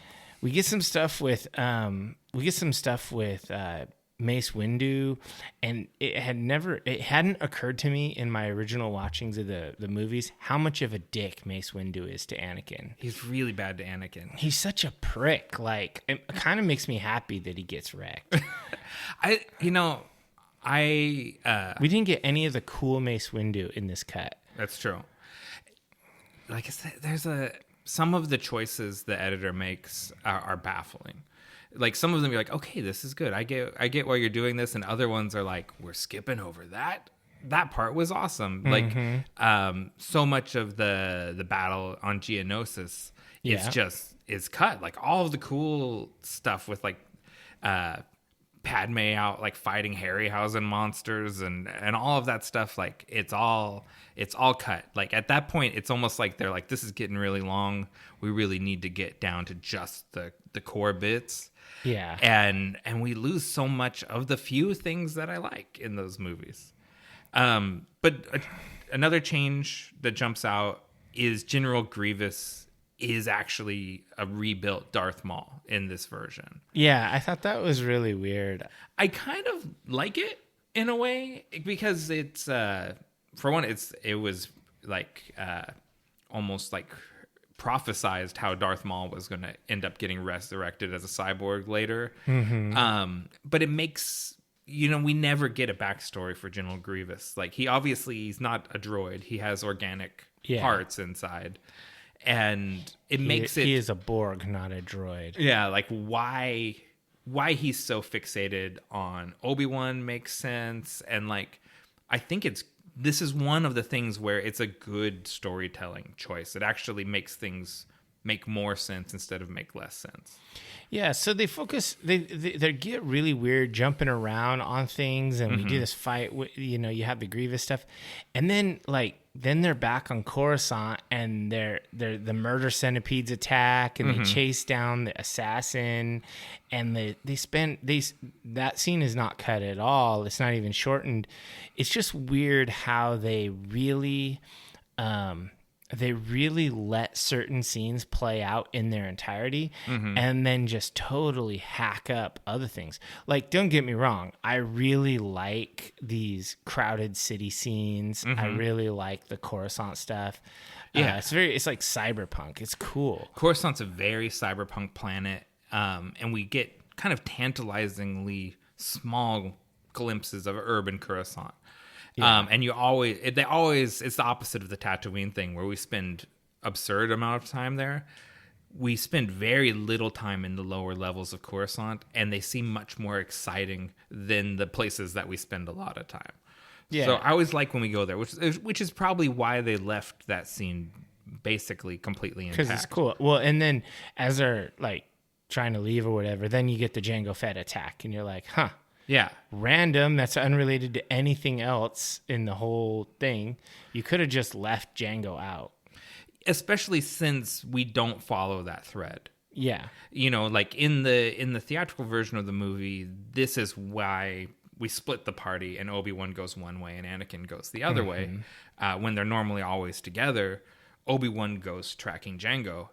We get some stuff with Mace Windu, and it hadn't occurred to me in my original watchings of the movies how much of a dick Mace Windu is to Anakin. He's really bad to Anakin. He's such a prick. Like, it kind of makes me happy that he gets wrecked. We didn't get any of the cool Mace Windu in this cut. That's true. Like I said, there's some of the choices the editor makes are baffling. Like some of them, you're like, okay, this is good. I get why you're doing this, and other ones are like, we're skipping over that. That part was awesome. Mm-hmm. Like, so much of the battle on Geonosis is cut. Like all of the cool stuff with like Padme out like fighting Harryhausen monsters and all of that stuff. Like it's all cut. Like at that point, it's almost like they're like, this is getting really long. We really need to get down to just the core bits. Yeah. And we lose so much of the few things that I like in those movies. But another change that jumps out is General Grievous is actually a rebuilt Darth Maul in this version. Yeah, I thought that was really weird. I kind of like it in a way because it's for one, it was like almost like prophesized how Darth Maul was going to end up getting resurrected as a cyborg later. Mm-hmm. But it makes, we never get a backstory for General Grievous. Like he's not a droid. He has organic parts inside. And he is a Borg, not a droid. Yeah, like why he's so fixated on Obi-Wan makes sense. And like, I think this is one of the things where it's a good storytelling choice. It actually makes things make more sense instead of make less sense. Yeah, so they get really weird jumping around on things, and we do this fight. You have the Grievous stuff, and then they're back on Coruscant, and the murder centipedes attack, and they chase down the assassin, and that scene is not cut at all. It's not even shortened. It's just weird how they really let certain scenes play out in their entirety and then just totally hack up other things. Like, don't get me wrong. I really like these crowded city scenes. I really like the Coruscant stuff. Yeah. It's like cyberpunk. It's cool. Coruscant's a very cyberpunk planet. And we get kind of tantalizingly small glimpses of urban Coruscant. Yeah. And it's the opposite of the Tatooine thing where we spend absurd amount of time there. We spend very little time in the lower levels of Coruscant, and they seem much more exciting than the places that we spend a lot of time. Yeah. So I always like when we go there, which is probably why they left that scene basically completely intact. Because it's cool. Well, and then as they're like trying to leave or whatever, then you get the Jango Fett attack, and you're like, huh. Yeah. Random. That's unrelated to anything else in the whole thing. You could have just left Jango out. Especially since we don't follow that thread. Yeah. Like in the theatrical version of the movie, this is why we split the party and Obi-Wan goes one way and Anakin goes the other way. When they're normally always together, Obi-Wan goes tracking Jango.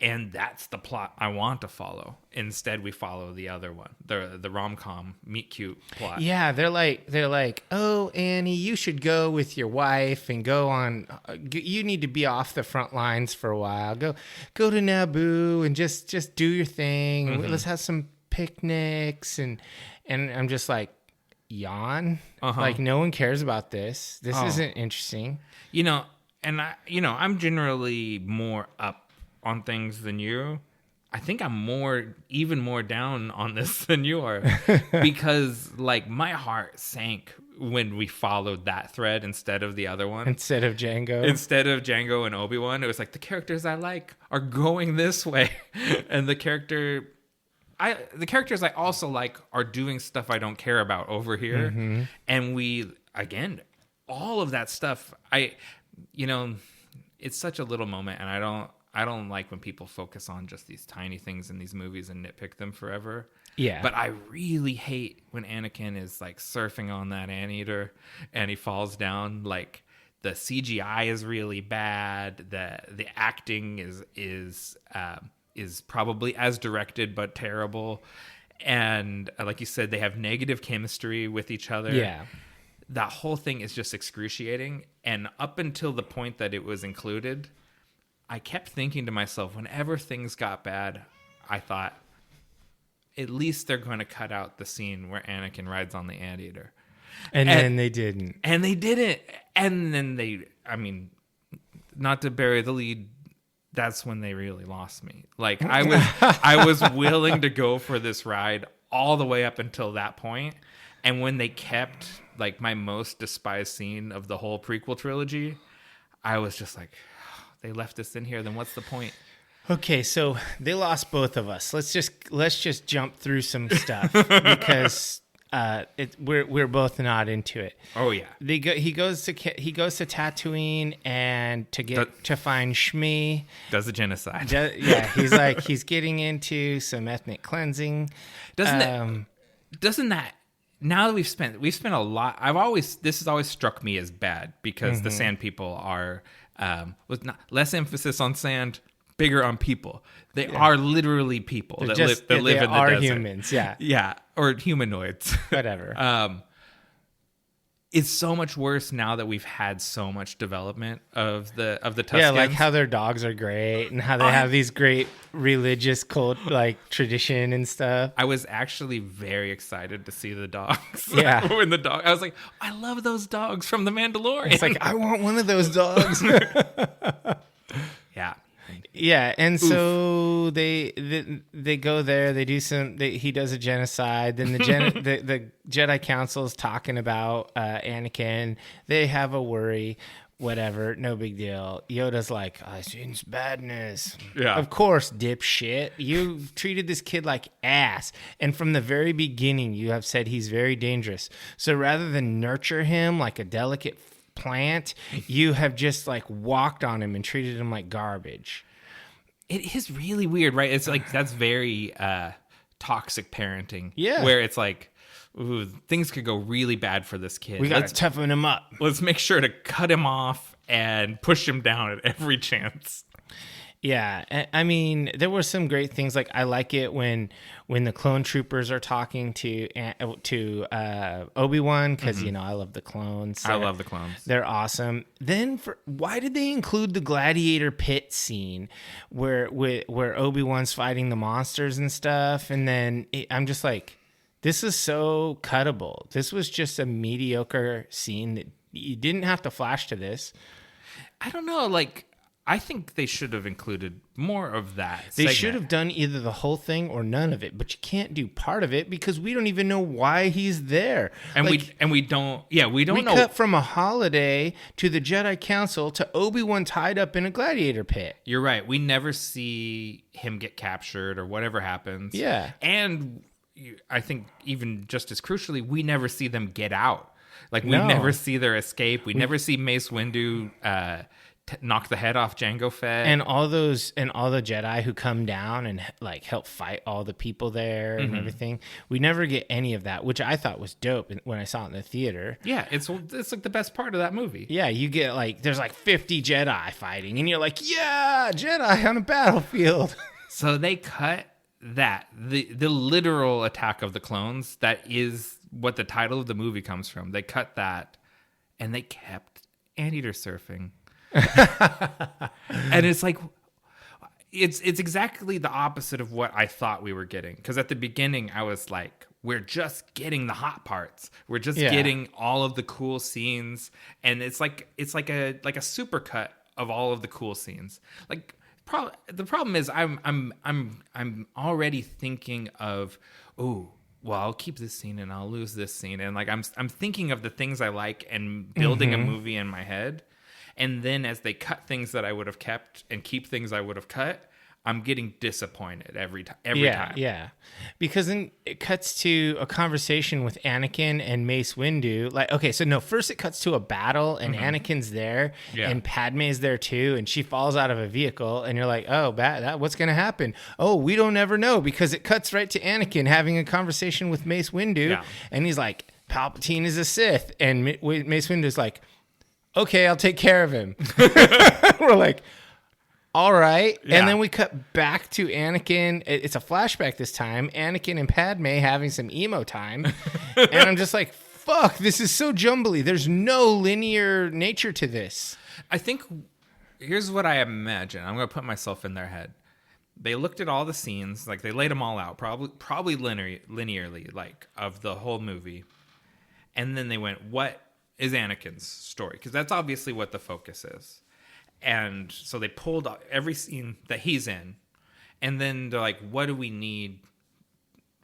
And that's the plot I want to follow. Instead, we follow the other one, the rom-com meet cute plot. Yeah, they're like, oh, Annie, you should go with your wife and go on. You need to be off the front lines for a while. Go to Naboo and just do your thing. Let's have some picnics and I'm just like, yawn. Like no one cares about this. This isn't interesting. And I'm generally more up on things than you. I think I'm even more down on this than you are because like my heart sank when we followed that thread instead of the other one. Instead of Jango and Obi-Wan, it was like the characters I like are going this way and the characters I also like are doing stuff I don't care about over here. And we, again, all of that stuff, it's such a little moment and I don't like when people focus on just these tiny things in these movies and nitpick them forever. Yeah. But I really hate when Anakin is like surfing on that anteater and he falls down. Like the CGI is really bad. The acting is probably as directed but terrible. And like you said, they have negative chemistry with each other. Yeah. That whole thing is just excruciating. And up until the point that it was included, I kept thinking to myself, whenever things got bad, I thought, at least they're going to cut out the scene where Anakin rides on the anteater. And then they didn't. And they didn't. And then not to bury the lead, that's when they really lost me. Like, I was willing to go for this ride all the way up until that point. And when they kept, like, my most despised scene of the whole prequel trilogy, I was just like, oh, they left this in here, then what's the point? Okay, so they lost both of us. Let's just jump through some stuff because we're both not into it. Oh yeah. He goes to Tatooine and to find Shmi. Does a genocide. He's getting into some ethnic cleansing. Doesn't that now that we've spent a lot, this has always struck me as bad because the Sand People are with less emphasis on sand, bigger on people. They are literally people that live in the desert. They are humans, yeah. Yeah, or humanoids. Whatever. It's so much worse now that we've had so much development of the Tuskens. Yeah, like how their dogs are great and how they have these great religious tradition and stuff. I was actually very excited to see the dogs. Yeah. I was like, I love those dogs from The Mandalorian. It's like, I want one of those dogs. Yeah. Yeah, and so they go there. They do he does a genocide. Then the Jedi Council is talking about Anakin. They have a worry. Whatever, no big deal. Yoda's like, I sense badness. Yeah, of course, dipshit. You treated this kid like ass, and from the very beginning, you have said he's very dangerous. So rather than nurture him like a delicate plant, you have just like walked on him and treated him like garbage. It is really weird, right? It's like that's very toxic parenting. Yeah, where it's like, ooh, things could go really bad for this kid. We got to toughen him up. Let's make sure to cut him off and push him down at every chance. Yeah, I mean, there were some great things. Like, I like it when the clone troopers are talking to Obi-Wan because I love the clones. I love the clones. They're awesome. Then why did they include the gladiator pit scene where Obi-Wan's fighting the monsters and stuff? And then I'm just like, this is so cuttable. This was just a mediocre scene that you didn't have to flash to this. I don't know, like, I think they should have included more of that. They should have done either the whole thing or none of it, but you can't do part of it because we don't even know why he's there. And we don't know. We cut from a holiday to the Jedi Council to Obi-Wan tied up in a gladiator pit. You're right. We never see him get captured or whatever happens. Yeah. And I think even just as crucially, we never see them get out. Like, we never see their escape. We never see Mace Windu knock the head off Jango Fett, and all the Jedi who come down and like help fight all the people there and everything. We never get any of that, which I thought was dope when I saw it in the theater. Yeah, it's like the best part of that movie. Yeah, you get like there's like 50 Jedi fighting, and you're like, yeah, Jedi on a battlefield. So they cut that the literal attack of the clones. That is what the title of the movie comes from. They cut that, and they kept anteater surfing. And it's like it's exactly the opposite of what I thought we were getting, because at the beginning I was like, we're just getting the hot parts, we're just getting all of the cool scenes, and it's like a supercut of all of the cool scenes. Like, the problem is I'm already thinking of, oh, well, I'll keep this scene and I'll lose this scene, and like I'm thinking of the things I like and building a movie in my head. And then as they cut things that I would have kept and keep things I would have cut, I'm getting disappointed every time. Yeah. Because then it cuts to a conversation with Anakin and Mace Windu. Like, okay, so no, first it cuts to a battle and Anakin's there and Padme's there too, and she falls out of a vehicle, and you're like, oh, what's going to happen? Oh, we don't ever know, because it cuts right to Anakin having a conversation with Mace Windu, and he's like, Palpatine is a Sith, and Mace Windu's like, okay, I'll take care of him. We're like, all right. Yeah. And then we cut back to Anakin. It's a flashback this time. Anakin and Padme having some emo time. And I'm just like, fuck, this is so jumbly. There's no linear nature to this. I think here's what I imagine. I'm going to put myself in their head. They looked at all the scenes, like they laid them all out, probably linearly, like of the whole movie. And then they went, what is Anakin's story? Because that's obviously what the focus is. And so they pulled every scene that he's in. And then they're like, what do we need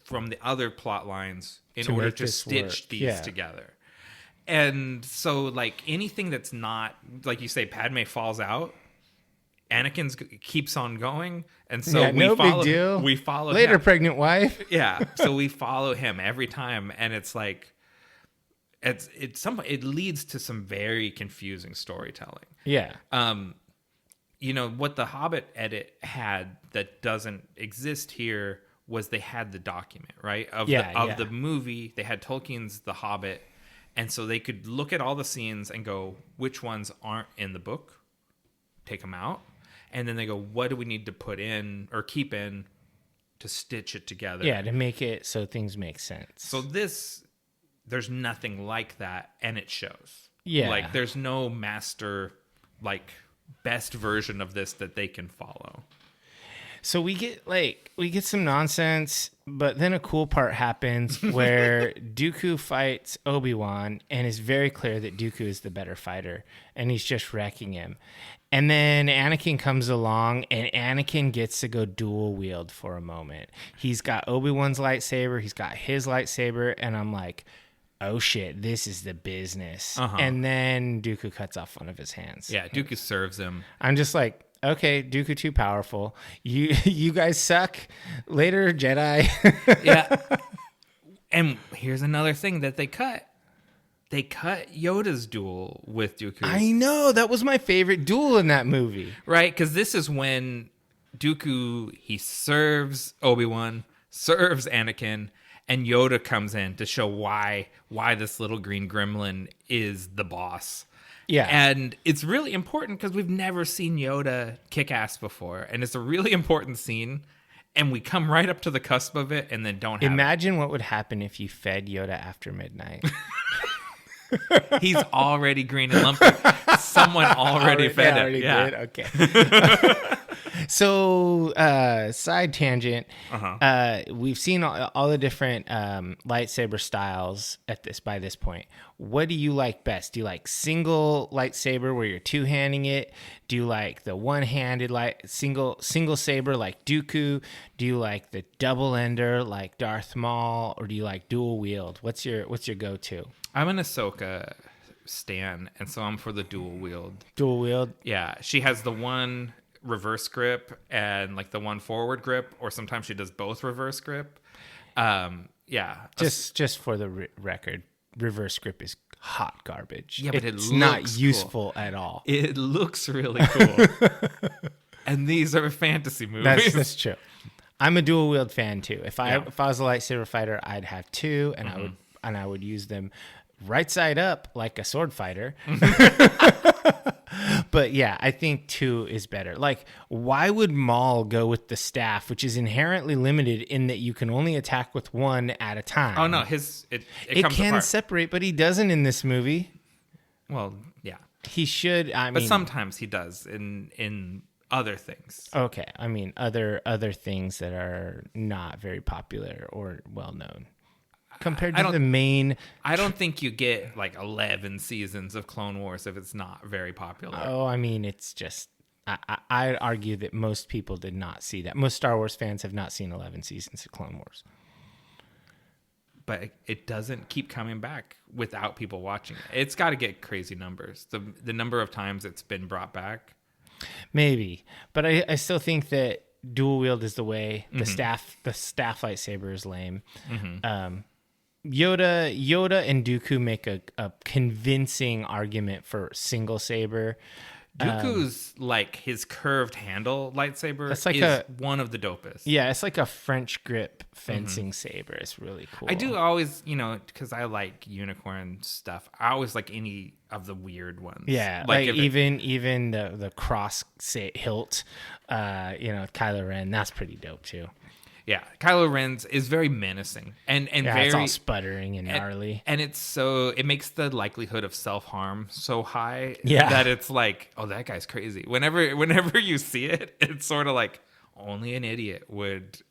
from the other plot lines in order to stitch these together? And so, like, anything that's not, like you say, Padme falls out, Anakin keeps on going. And so we follow later him. Pregnant wife. Yeah. So we follow him every time. And it's like, it leads to some very confusing storytelling. Yeah. You know, what the Hobbit edit had that doesn't exist here was they had the document, right? Of the movie. They had Tolkien's The Hobbit. And so they could look at all the scenes and go, which ones aren't in the book? Take them out. And then they go, what do we need to put in or keep in to stitch it together? Yeah, to make it so things make sense. So there's nothing like that, and it shows. Yeah. Like, there's no master, like, best version of this that they can follow. So we get some nonsense, but then a cool part happens where Dooku fights Obi-Wan, and it's very clear that Dooku is the better fighter, and he's just wrecking him. And then Anakin comes along, and Anakin gets to go dual wield for a moment. He's got Obi-Wan's lightsaber, he's got his lightsaber, and I'm like, oh shit, this is the business. And then Dooku cuts off one of his hands. Yeah, Dooku serves him. I'm just like, okay, Dooku too powerful. You guys suck. Later, Jedi. Yeah. And here's another thing that they cut. They cut Yoda's duel with Dooku. I know. That was my favorite duel in that movie. Right? Because this is when Dooku, he serves Obi-Wan, serves Anakin, and Yoda comes in to show why this little green gremlin is the boss. Yeah. And it's really important because we've never seen Yoda kick ass before. And it's a really important scene. And we come right up to the cusp of it and then don't have Imagine what would happen if you fed Yoda after midnight. He's already green and lumpy. Someone already fed him. Yeah. Did? Okay. So, side tangent. We've seen all the different lightsaber styles by this point. What do you like best? Do you like single lightsaber where you're two-handing it? Do you like the one-handed single saber like Dooku? Do you like the double ender like Darth Maul, or do you like dual wield? What's your go-to? I'm an Ahsoka stan, and so I'm for the dual wield. Dual wield? Yeah, she has the one reverse grip and like the one forward grip, or sometimes she does both reverse grip. Yeah. Just for the record, reverse grip is hot garbage. Yeah, but it's it looks not useful at all. It looks really cool. And these are fantasy movies. That's true. I'm a dual wield fan too. If I was a lightsaber fighter, I'd have two, and I would use them right side up like a sword fighter. But yeah, I think two is better. Like, why would Maul go with the staff, which is inherently limited in that you can only attack with one at a time? Oh no, it comes can apart. separate, but he doesn't in this movie. Well, yeah, he should. But sometimes he does in other things. Okay, I mean other things that are not very popular or well known. Compared to the main... I don't think you get like 11 seasons of Clone Wars if it's not very popular. Oh, I mean, it's just... I'd argue that most people did not see that. Most Star Wars fans have not seen 11 seasons of Clone Wars. But it doesn't keep coming back without people watching it. It's got to get crazy numbers. The number of times it's been brought back. Maybe. But I still think that dual wield is the way. The staff lightsaber is lame. Yoda and Dooku make a convincing argument for single saber. Dooku's like his curved handle lightsaber That's like is one of the dopest. Yeah, it's like a French grip fencing saber. It's really cool. I do always, because I like unicorn stuff. I always like any of the weird ones. Yeah, like even the cross hilt, Kylo Ren. That's pretty dope too. Yeah, Kylo Ren's is very menacing and very it's all sputtering and gnarly, and it makes the likelihood of self-harm so high that it's like, oh, that guy's crazy. Whenever you see it, it's sort of like only an idiot would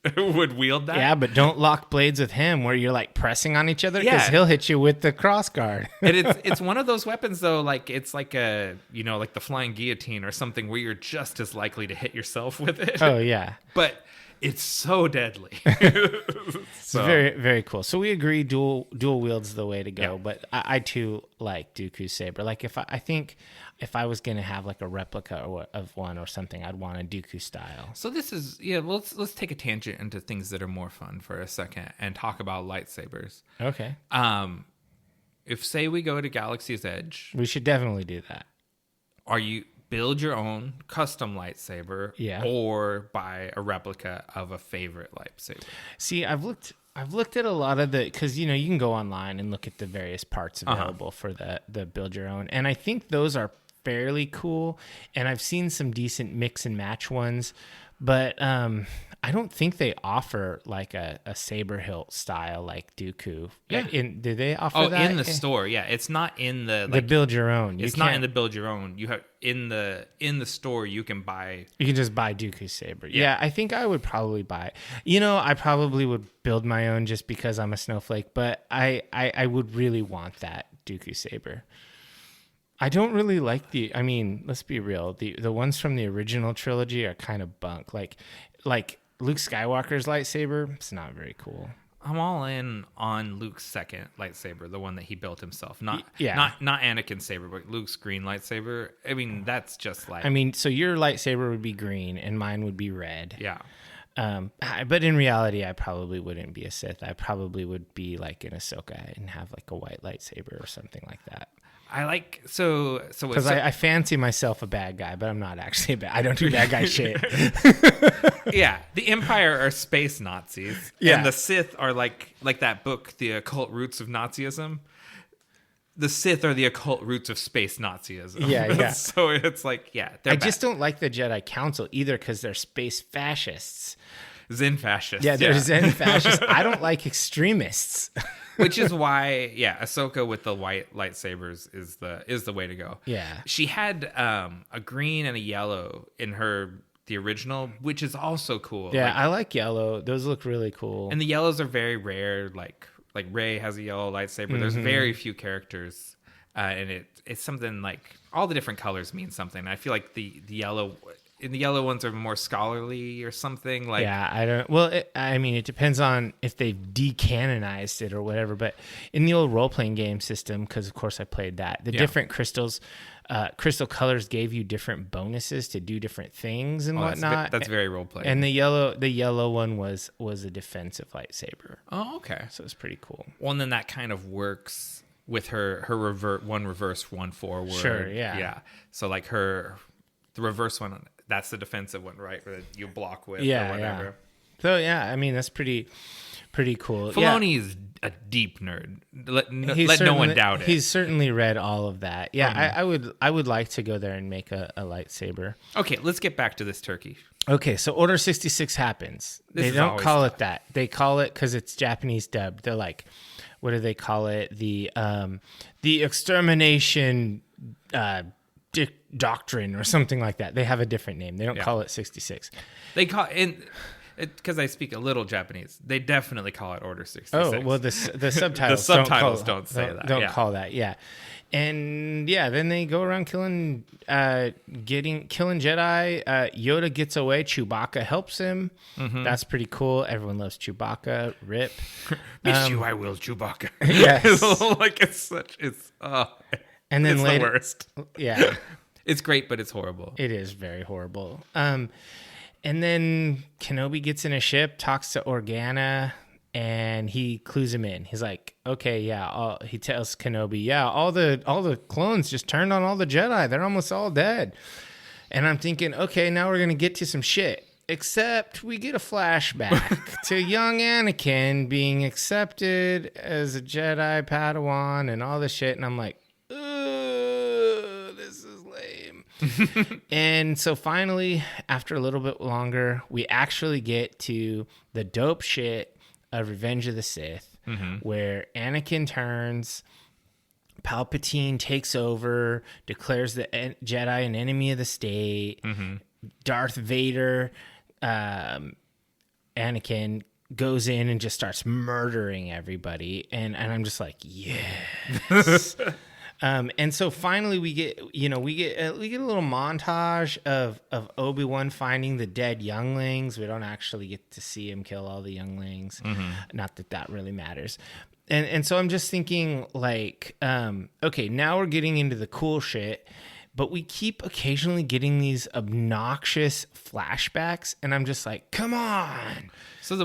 wield that. Yeah, but don't lock blades with him where you're like pressing on each other because he'll hit you with the cross guard. And it's one of those weapons though, like it's like like the flying guillotine or something where you're just as likely to hit yourself with it. Oh yeah, but it's so deadly. So. Very, very cool. So we agree dual wield's the way to go. Yeah. But I too like Dooku's saber. Like if I was gonna have like a replica of one or something, I'd want a Dooku style. So this is let's take a tangent into things that are more fun for a second and talk about lightsabers. Okay. If say we go to Galaxy's Edge, we should definitely do that. Are you build your own custom lightsaber, or buy a replica of a favorite lightsaber? See, I've looked at a lot of because you can go online and look at the various parts available for the build your own, and I think those are fairly cool. And I've seen some decent mix and match ones, but I don't think they offer like a saber hilt style like Dooku. Yeah. Do they offer that? In the store? Yeah, it's not in the build your own. It's not in the build your own. You have in the store you can buy. You can just buy Dooku's saber. Yeah, I think I would probably buy. I probably would build my own just because I'm a snowflake. But I would really want that Dooku saber. I don't really like let's be real. The ones from the original trilogy are kind of bunk. Like Luke Skywalker's lightsaber, it's not very cool. I'm all in on Luke's second lightsaber, the one that he built himself. Not Anakin's saber, but Luke's green lightsaber. I mean, that's just like... so your lightsaber would be green and mine would be red. Yeah. But in reality, I probably wouldn't be a Sith. I probably would be like an Ahsoka and have like a white lightsaber or something like that. I like because I fancy myself a bad guy, but I'm not actually a bad. I don't do bad guy shit. Yeah, the Empire are space Nazis, and the Sith are like that book, The Occult Roots of Nazism. The Sith are the occult roots of space Nazism. Yeah. So it's like, I just don't like the Jedi Council either because they're space fascists. Zen fascists. Yeah, they're Zen fascists. I don't like extremists. Which is why, Ahsoka with the white lightsabers is the way to go. Yeah. She had a green and a yellow in the original, which is also cool. Yeah, I like yellow. Those look really cool. And the yellows are very rare. Like Rey has a yellow lightsaber. Mm-hmm. There's very few characters, and it's something like all the different colors mean something. I feel like the yellow. And the yellow ones are more scholarly or something like. Yeah, I don't. Well, it depends on if they've decanonized it or whatever. But in the old role-playing game system, because of course I played that, the different crystal colors gave you different bonuses to do different things and whatnot. That's very role-playing. And the yellow one was a defensive lightsaber. Oh, okay. So it's pretty cool. Well, and then that kind of works with her one reverse, one forward. Sure. Yeah. Yeah. So like the reverse one. That's the defensive one, right? Where you block with or whatever. Yeah. So, that's pretty cool. Filoni is a deep nerd. Let no one doubt it. He's certainly read all of that. Yeah, I would like to go there and make a lightsaber. Okay, let's get back to this turkey. Okay, so Order 66 happens. They don't call it that. They call it, because it's Japanese dubbed, they're like, what do they call it? The extermination... doctrine or something like that. They have a different name. They don't call it 66. They call because I speak a little Japanese. They definitely call it Order 66. Oh well, the subtitles don't say that. Don't call that. Yeah, and then they go around killing Jedi. Yoda gets away. Chewbacca helps him. Mm-hmm. That's pretty cool. Everyone loves Chewbacca. Rip. Miss you, I will, Chewbacca. Yes. And then it's later, the worst. Yeah. It's great, but it's horrible. It is very horrible. And then Kenobi gets in a ship, talks to Organa, and he clues him in. He's like, okay, yeah. He tells Kenobi, yeah, all the clones just turned on all the Jedi. They're almost all dead. And I'm thinking, okay, now we're going to get to some shit. Except we get a flashback to young Anakin being accepted as a Jedi Padawan and all this shit. And I'm like, this is lame. And so finally, after a little bit longer, we actually get to the dope shit of Revenge of the Sith, where Anakin turns, Palpatine takes over, declares the Jedi an enemy of the state, Darth Vader... Anakin goes in and just starts murdering everybody, and I'm just like, yes. And so finally we get a little montage of Obi-Wan finding the dead younglings. We don't actually get to see him kill all the younglings. Not that really matters. And so I'm just thinking, like, okay, now we're getting into the cool shit. But we keep occasionally getting these obnoxious flashbacks, and I'm just like, come on. So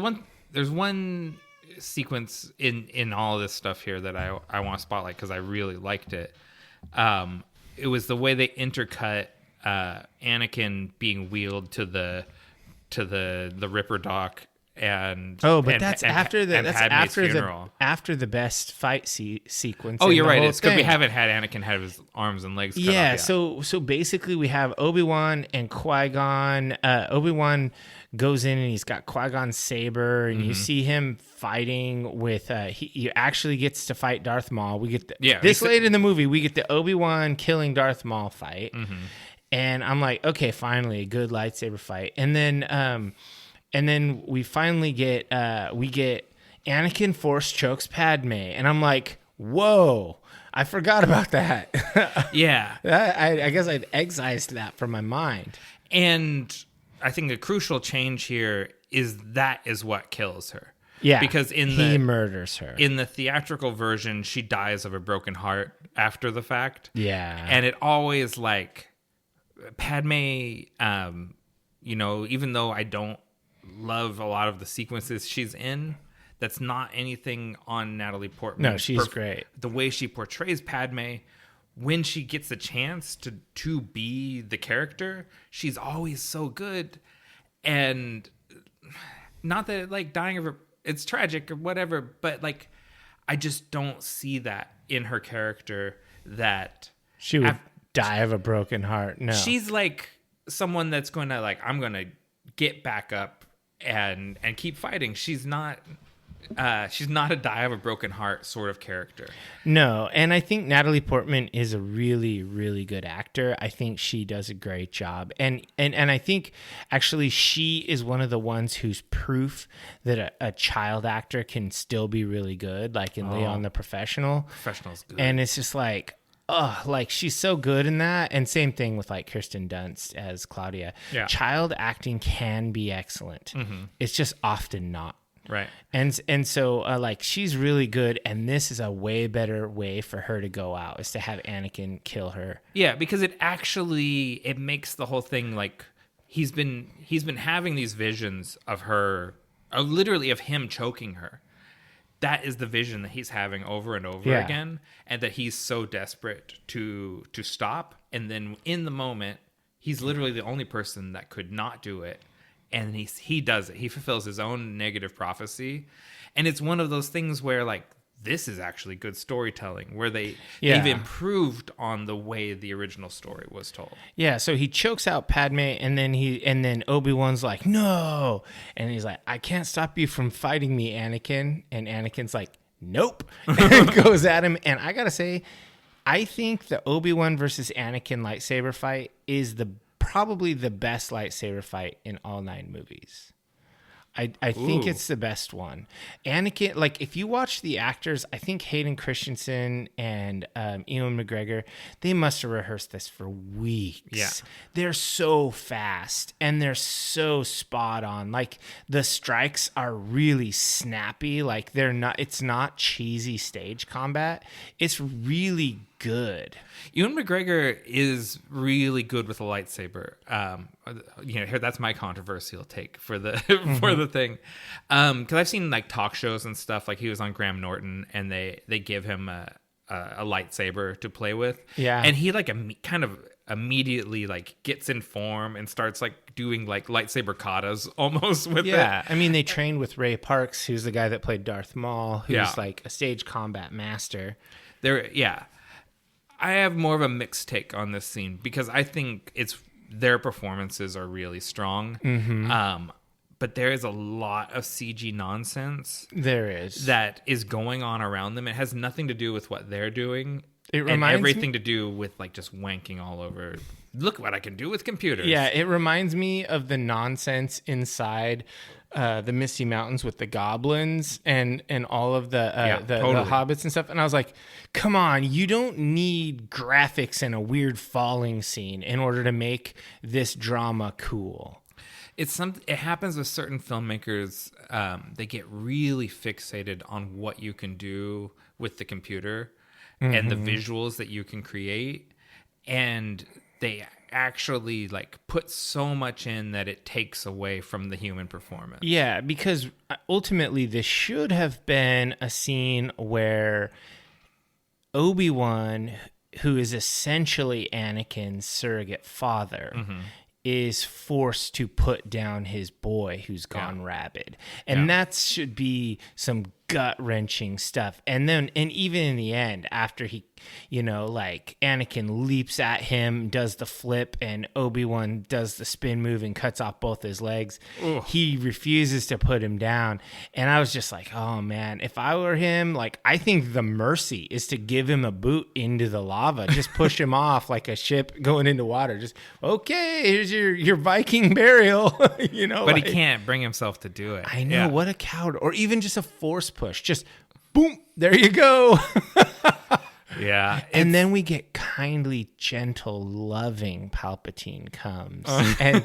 there's one sequence in all of this stuff here that I want to spotlight because I really liked it. It was the way they intercut Anakin being wheeled to the Ripper dock. That's after the best fight sequence. Oh, you're right. It's because we haven't had Anakin have his arms and legs cut off yet. So basically we have Obi-Wan and Qui-Gon. Obi-Wan goes in and he's got Qui-Gon's saber, and you see him fighting with. He actually gets to fight Darth Maul. We get this late in the movie. We get the Obi-Wan killing Darth Maul fight, and I'm like, okay, finally a good lightsaber fight, and then we finally get Anakin force chokes Padme, and I'm like, whoa, I forgot about that. Yeah. I guess I'd excised that from my mind. And I think a crucial change here is what kills her. Yeah, because he murders her. In the theatrical version, she dies of a broken heart after the fact. Yeah. And it always, like, Padme, even though I don't love a lot of the sequences she's in, that's not anything on Natalie Portman. No, she's great. The way she portrays Padme, when she gets the chance to be the character, she's always so good. And not that, like, dying of her, it's tragic or whatever, but, like, I just don't see that in her character, that she would die of a broken heart. No, she's like someone that's going to, like, I'm going to get back up and keep fighting. She's not a die of a broken heart sort of character. No, and I think Natalie Portman is a really, really good actor. I think she does a great job. And I think actually she is one of the ones who's proof that a child actor can still be really good, like in Leon the Professional. Professional's good. And it's just like, like she's so good in that. And same thing with like Kirsten Dunst as Claudia. Yeah. Child acting can be excellent. It's just often not. Right. And so like she's really good, and this is a way better way for her to go out, is to have Anakin kill her. Yeah, because it makes the whole thing, like, he's been having these visions of her, literally of him choking her. That is the vision that he's having over and over again, and that he's so desperate to stop. And then in the moment, he's literally the only person that could not do it. And he does it. He fulfills his own negative prophecy. And it's one of those things where, like, this is actually good storytelling, where they've improved on the way the original story was told. Yeah, so he chokes out Padme, and then Obi-Wan's like, no. And he's like, I can't stop you from fighting me, Anakin. And Anakin's like, nope. And goes at him. And I gotta say, I think the Obi-Wan versus Anakin lightsaber fight is probably the best lightsaber fight in all 9 movies. I think it's the best one. Anakin, like, if you watch the actors, I think Hayden Christensen and Ewan McGregor, they must have rehearsed this for weeks. Yeah. They're so fast and they're so spot on. Like, the strikes are really snappy. Like, it's not cheesy stage combat. It's really good. Ewan McGregor is really good with a lightsaber. Here that's my controversial take for the for the thing, because I've seen like talk shows and stuff. Like he was on Graham Norton, and they give him a lightsaber to play with. Yeah, and he like kind of immediately like gets in form and starts like doing like lightsaber katas almost with it. Yeah, I mean they trained with Ray Parks, who's the guy that played Darth Maul, who's like a stage combat master. I have more of a mixed take on this scene because I think their performances are really strong. But there is a lot of CG nonsense. There is. That is going on around them. It has nothing to do with what they're doing. It reminds and everything to do with like just wanking all over. Look what I can do with computers. Yeah, it reminds me of the nonsense inside the Misty Mountains with the goblins and all of the hobbits and stuff. And I was like, come on, you don't need graphics and a weird falling scene in order to make this drama cool. It happens with certain filmmakers. They get really fixated on what you can do with the computer and the visuals that you can create, and they actually like put so much in that it takes away from the human performance. Yeah, because ultimately this should have been a scene where Obi-Wan, who is essentially Anakin's surrogate father, is forced to put down his boy who's gone rabid. And that should be some gut-wrenching stuff. And even in the end, after he, like Anakin leaps at him, does the flip, and Obi-Wan does the spin move and cuts off both his legs, he refuses to put him down. And I was just like, oh man, if I were him, like, I think the mercy is to give him a boot into the lava. Just push him off like a ship going into water. Just, okay, here's your Viking burial. But he can't bring himself to do it. I know, what a coward. Or even just a force push. Just boom, there you go. Yeah. And then we get kindly, gentle, loving Palpatine comes. And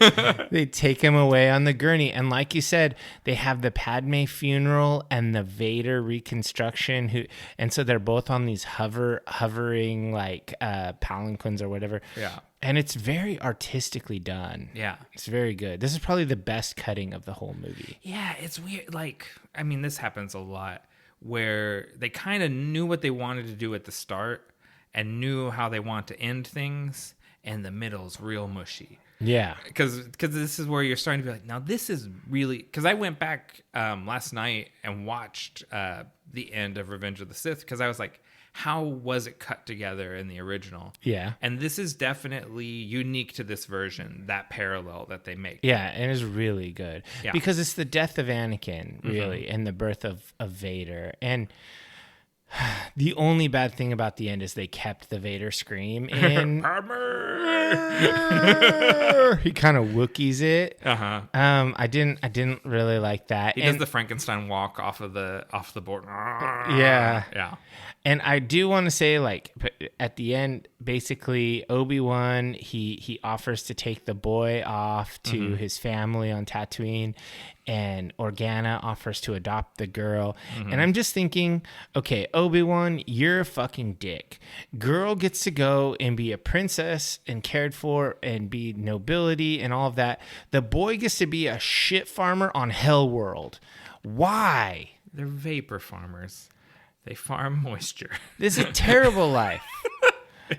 they take him away on the gurney. And like you said, they have the Padme funeral and the Vader reconstruction. And so they're both on these hovering like palanquins or whatever. Yeah. And it's very artistically done. Yeah. It's very good. This is probably the best cutting of the whole movie. Yeah, it's weird. Like, I mean, this happens a lot where they kind of knew what they wanted to do at the start and knew how they want to end things, and the middle's real mushy. Yeah. Because this is where you're starting to be like, now this is really... Because I went back last night and watched the end of Revenge of the Sith, because I was like, how was it cut together in the original? Yeah. And this is definitely unique to this version, that parallel that they make. Yeah, and it's really good. Yeah. Because it's the death of Anakin, really, and the birth of Vader. And the only bad thing about the end is they kept the Vader scream in. He kind of Wookiees it. I didn't really like that. He does the Frankenstein walk off the board. Yeah. And I do want to say, like, at the end, basically, Obi-Wan, he offers to take the boy off to his family on Tatooine, and Organa offers to adopt the girl. And I'm just thinking, okay, Obi-Wan, you're a fucking dick. Girl gets to go and be a princess and cared for and be nobility and all of that. The boy gets to be a shit farmer on Hell World. Why? They're vapor farmers. They farm moisture. This is a terrible life.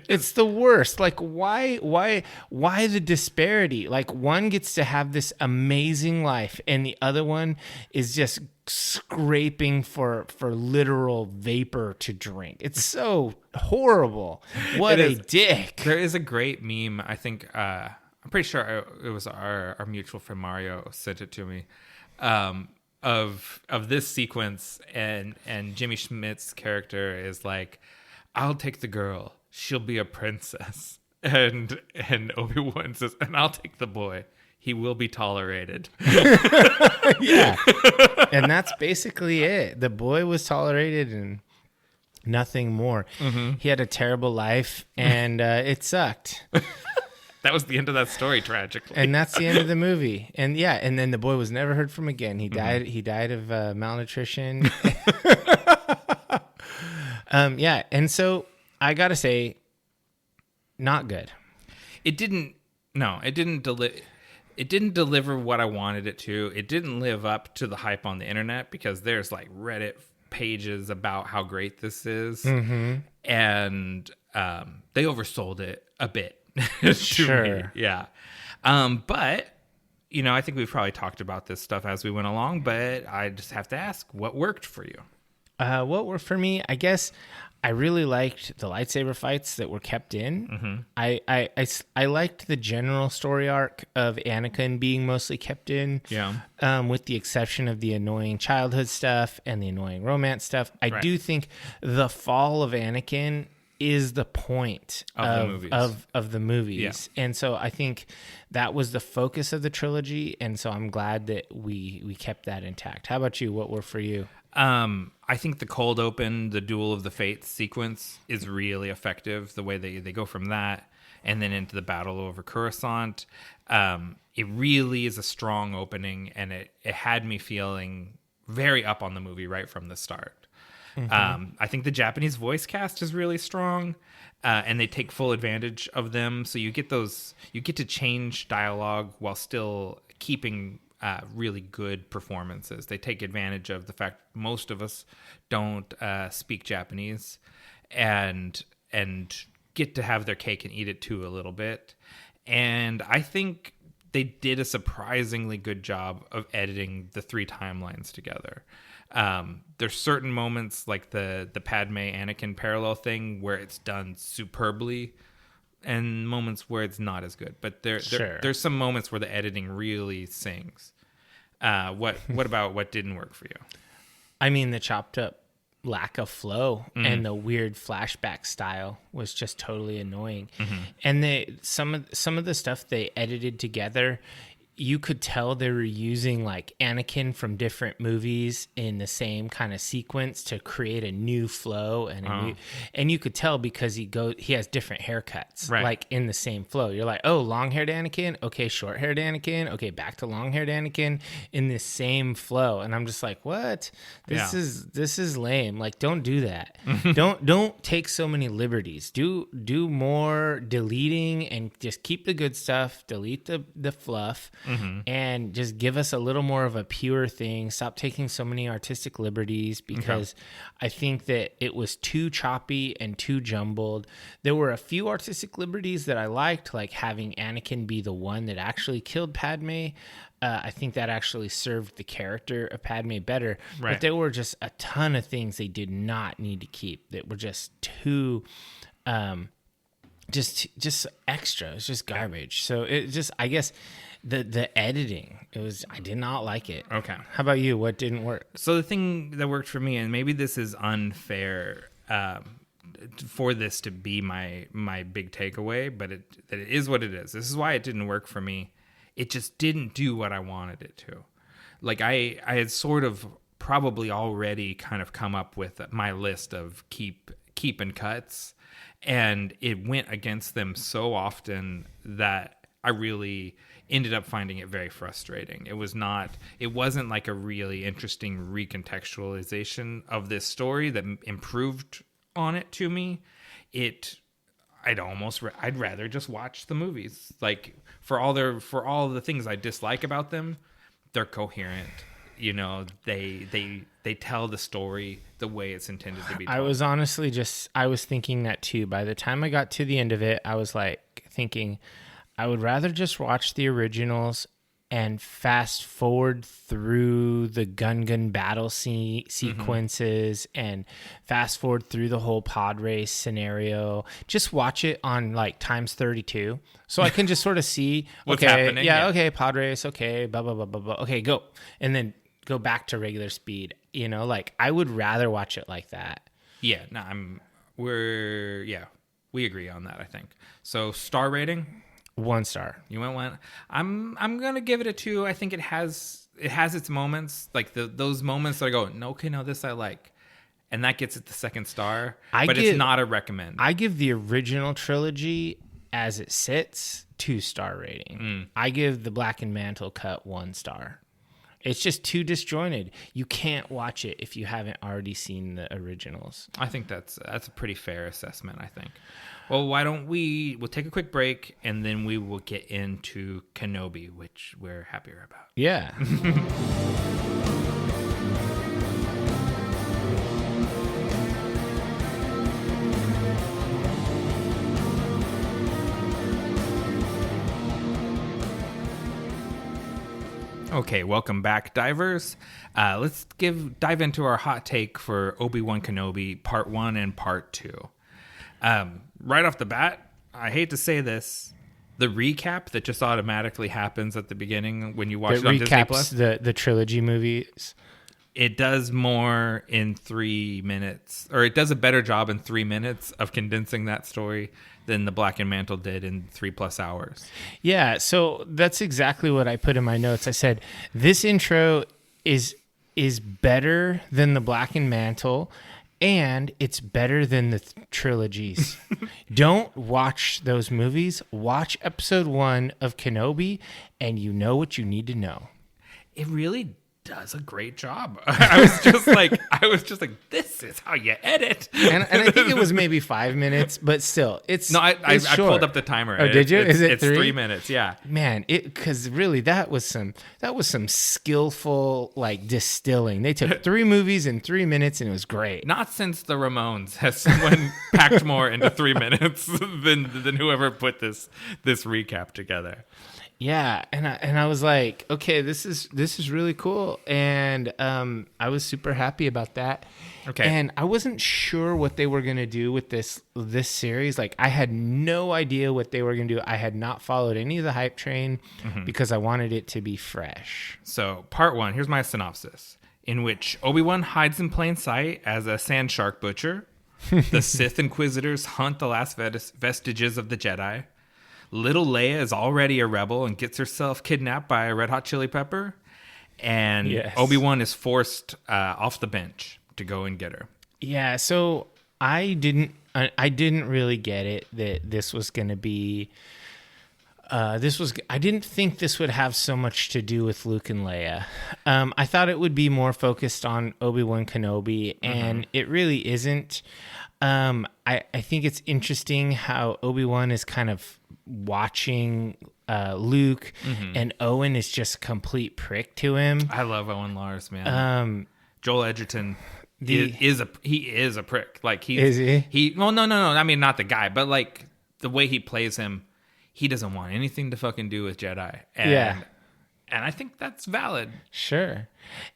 It's the worst. Like, why the disparity? Like, one gets to have this amazing life, and the other one is just scraping for literal vapor to drink. It's so horrible. What a dick. There is a great meme. I think I'm pretty sure it was our mutual friend Mario sent it to me. Of this sequence, and Jimmy Schmidt's character is like, I'll take the girl, she'll be a princess, and Obi-Wan says, and I'll take the boy, he will be tolerated. Yeah. And that's basically it. The boy was tolerated and nothing more. He had a terrible life, and it sucked. That was the end of that story, tragically. And that's the end of the movie. And yeah, and then the boy was never heard from again. He died. He died of malnutrition. Yeah, and so I gotta say, not good. It didn't. No, it didn't deliver. It didn't deliver what I wanted it to. It didn't live up to the hype on the internet because there's like Reddit pages about how great this is, and they oversold it a bit. Sure. Me. Yeah. But you know, I think we've probably talked about this stuff as we went along. But I just have to ask, what worked for you? What were for me? I guess I really liked the lightsaber fights that were kept in. I liked the general story arc of Anakin being mostly kept in. Yeah. With the exception of the annoying childhood stuff and the annoying romance stuff. I do think the fall of Anakin is the point of the movies. Yeah. And so I think that was the focus of the trilogy. And so I'm glad that we kept that intact. How about you? What were for you? I think the cold open, the Duel of the Fates sequence is really effective. The way they go from that and then into the battle over Coruscant. It really is a strong opening, and it had me feeling very up on the movie right from the start. I think the Japanese voice cast is really strong, and they take full advantage of them. So you get to change dialogue while still keeping really good performances. They take advantage of the fact most of us don't speak Japanese, and get to have their cake and eat it too a little bit. And I think they did a surprisingly good job of editing the three timelines together. There's certain moments like the Padme Anakin parallel thing where it's done superbly, and moments where it's not as good. But there's some moments where the editing really sings. What about what didn't work for you? I mean, the chopped up lack of flow and the weird flashback style was just totally annoying. And some of the stuff they edited together, you could tell they were using like Anakin from different movies in the same kind of sequence to create a new flow and you could tell because he has different haircuts, like in the same flow. You're like, oh, long-haired Anakin, okay, short-haired Anakin, okay, back to long-haired Anakin in the same flow. And I'm just like, what? This is lame. Like, don't do that. Don't take so many liberties. Do more deleting and just keep the good stuff, delete the fluff. And just give us a little more of a pure thing. Stop taking so many artistic liberties, because I think that it was too choppy and too jumbled. There were a few artistic liberties that I liked, like having Anakin be the one that actually killed Padme. I think that actually served the character of Padme better. But there were just a ton of things they did not need to keep that were just too... just extra. It's just garbage. So it just, I guess the editing, I did not like it. Okay. How about you? What didn't work? So the thing that worked for me, and maybe this is unfair for this to be my big takeaway, but it is what it is. This is why it didn't work for me. It just didn't do what I wanted it to. Like I had sort of probably already kind of come up with my list of keep and cuts, and it went against them so often that I really ended up finding it very frustrating. It wasn't like a really interesting recontextualization of this story that improved on it to me. I'd rather just watch the movies. Like for all the things I dislike about them, they're coherent. You know, they tell the story the way it's intended to be told. I was honestly I was thinking that too. By the time I got to the end of it, I was like thinking I would rather just watch the originals and fast forward through the gun battle sequences and fast forward through the whole pod race scenario. Just watch it on like times 32. So I can just sort of see, what's happening. Yeah, okay, pod race, okay, blah, blah, blah, blah, blah. Okay, go. And then go back to regular speed. You know, like I would rather watch it like that. Yeah, no, we agree on that, I think. So star rating? 1 star. You went 1. I'm gonna give it a 2. I think it has its moments, like those moments that I go, no, okay, no, this I like, and that gets it the 2nd star. It's not a recommend. I give the original trilogy as it sits 2-star rating. I give the Blackened Mantle cut 1 star. It's just too disjointed. You can't watch it if you haven't already seen the originals. I think that's a pretty fair assessment, I think. Well, why don't we'll take a quick break, and then we will get into Kenobi, which we're happier about. Yeah. Okay, welcome back, divers. Let's dive into our hot take for Obi-Wan Kenobi Part 1 and Part 2. Right off the bat, I hate to say this, the recap that just automatically happens at the beginning when you watch it on Disney Plus. The trilogy movies. It does more in 3 minutes, or it does a better job in 3 minutes of condensing that story than the Blackened Mantle did in 3+ hours. Yeah, so that's exactly what I put in my notes. I said, this intro is better than the Blackened Mantle, and it's better than the trilogies. Don't watch those movies. Watch episode 1 of Kenobi, and you know what you need to know. It really does a great job. I was just like, this is how you edit. And I think it was maybe 5 minutes, but still, it's no. I pulled up the timer. Oh, did you? Is it it's 3 minutes? Yeah. Man, because really that was some skillful like distilling. They took 3 movies in 3 minutes, and it was great. Not since the Ramones has someone packed more into 3 minutes than whoever put this recap together. Yeah, and I was like, okay, this is really cool, and I was super happy about that. Okay, and I wasn't sure what they were gonna do with this series. Like, I had no idea what they were gonna do. I had not followed any of the hype train because I wanted it to be fresh. So, Part 1. Here's my synopsis: in which Obi-Wan hides in plain sight as a sand shark butcher. The Sith Inquisitors hunt the last vestiges of the Jedi. Little Leia is already a rebel and gets herself kidnapped by a Red Hot Chili Pepper. And yes. Obi-Wan is forced off the bench to go and get her. Yeah, so I didn't really get it that this was going to be... I didn't think this would have so much to do with Luke and Leia. I thought it would be more focused on Obi-Wan Kenobi, and it really isn't. I think it's interesting how Obi-Wan is kind of watching Luke, and Owen is just a complete prick to him. I love Owen Lars, man. Joel Edgerton is a prick. Like is he? Well, no. I mean, not the guy, but like the way he plays him, he doesn't want anything to fucking do with Jedi. And I think that's valid. Sure.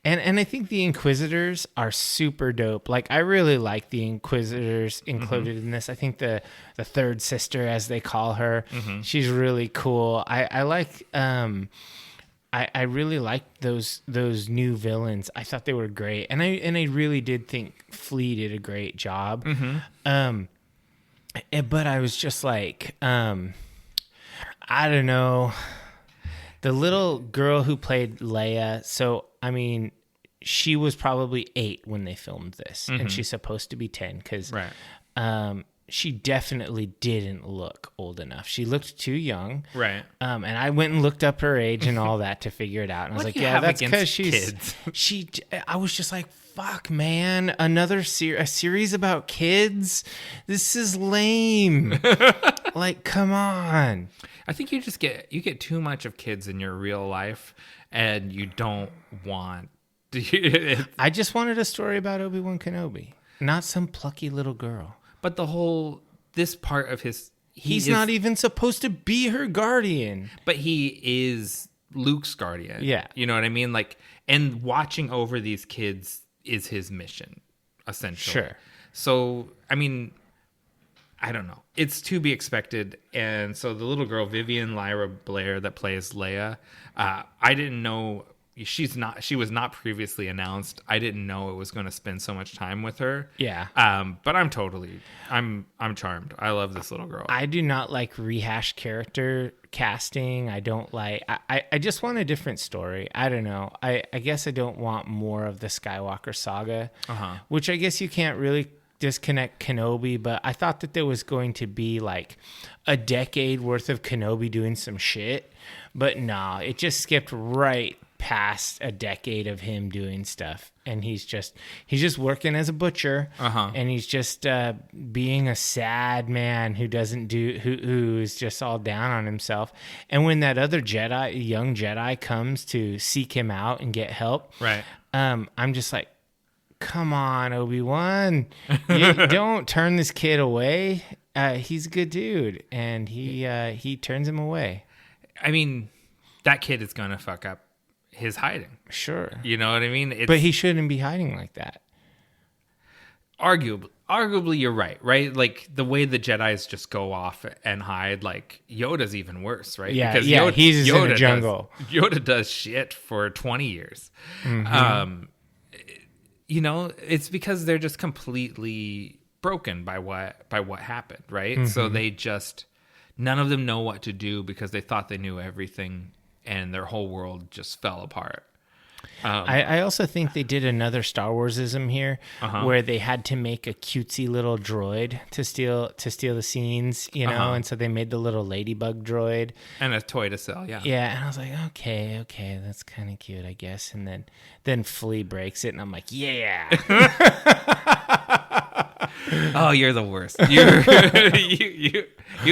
And I think the Inquisitors are super dope. Like, I really like the Inquisitors included in this. I think the third sister, as they call her, she's really cool. I like I really liked those new villains. I thought they were great. And I really did think Flea did a great job. But I was just like, I don't know. The little girl who played Leia, so, I mean, she was probably 8 when they filmed this, and she's supposed to be 10, because she definitely didn't look old enough. She looked too young. Right. And I went and looked up her age and all that to figure it out. And I was like, yeah, that's because she's... I was just like, fuck, man, another a series about kids? This is lame. Like, come on. I think you get too much of kids in your real life, and you don't want. I just wanted a story about Obi-Wan Kenobi, not some plucky little girl. But this part of he's not even supposed to be her guardian. But he is Luke's guardian. Yeah, you know what I mean. Like, and watching over these kids is his mission, essentially. Sure. So, I mean, I don't know. It's to be expected. And so the little girl, Vivian Lyra Blair, that plays Leia, I didn't know she was not previously announced. I didn't know it was going to spend so much time with her. Yeah. But I'm charmed. I love this little girl. I do not like rehashed character casting. I don't like, I just want a different story. I don't know. I guess I don't want more of the Skywalker saga, which I guess you can't really disconnect Kenobi, but I thought that there was going to be like a decade worth of Kenobi doing some shit, but no, it just skipped right past a decade of him doing stuff, and he's just working as a butcher, and he's just being a sad man who is just all down on himself. And when that other young Jedi comes to seek him out and get help, right? I'm just like, come on, Obi-Wan, you don't turn this kid away. He's a good dude, and he turns him away. I mean, that kid is gonna fuck up his hiding. Sure. You know what I mean? But he shouldn't be hiding like that. Arguably, you're right? Like, the way the Jedis just go off and hide, like, Yoda's even worse, right? Yeah, because he's Yoda in the jungle. Yoda does shit for 20 years. It's because they're just completely broken by what happened, right? So they just, none of them know what to do because they thought they knew everything, and their whole world just fell apart. I also think they did another Star Warsism here, where they had to make a cutesy little droid to steal the scenes, and so they made the little ladybug droid and a toy to sell. Yeah, and I was like, okay, that's kind of cute, I guess. And then Flea breaks it, and I'm like, yeah. Oh, you're the worst. You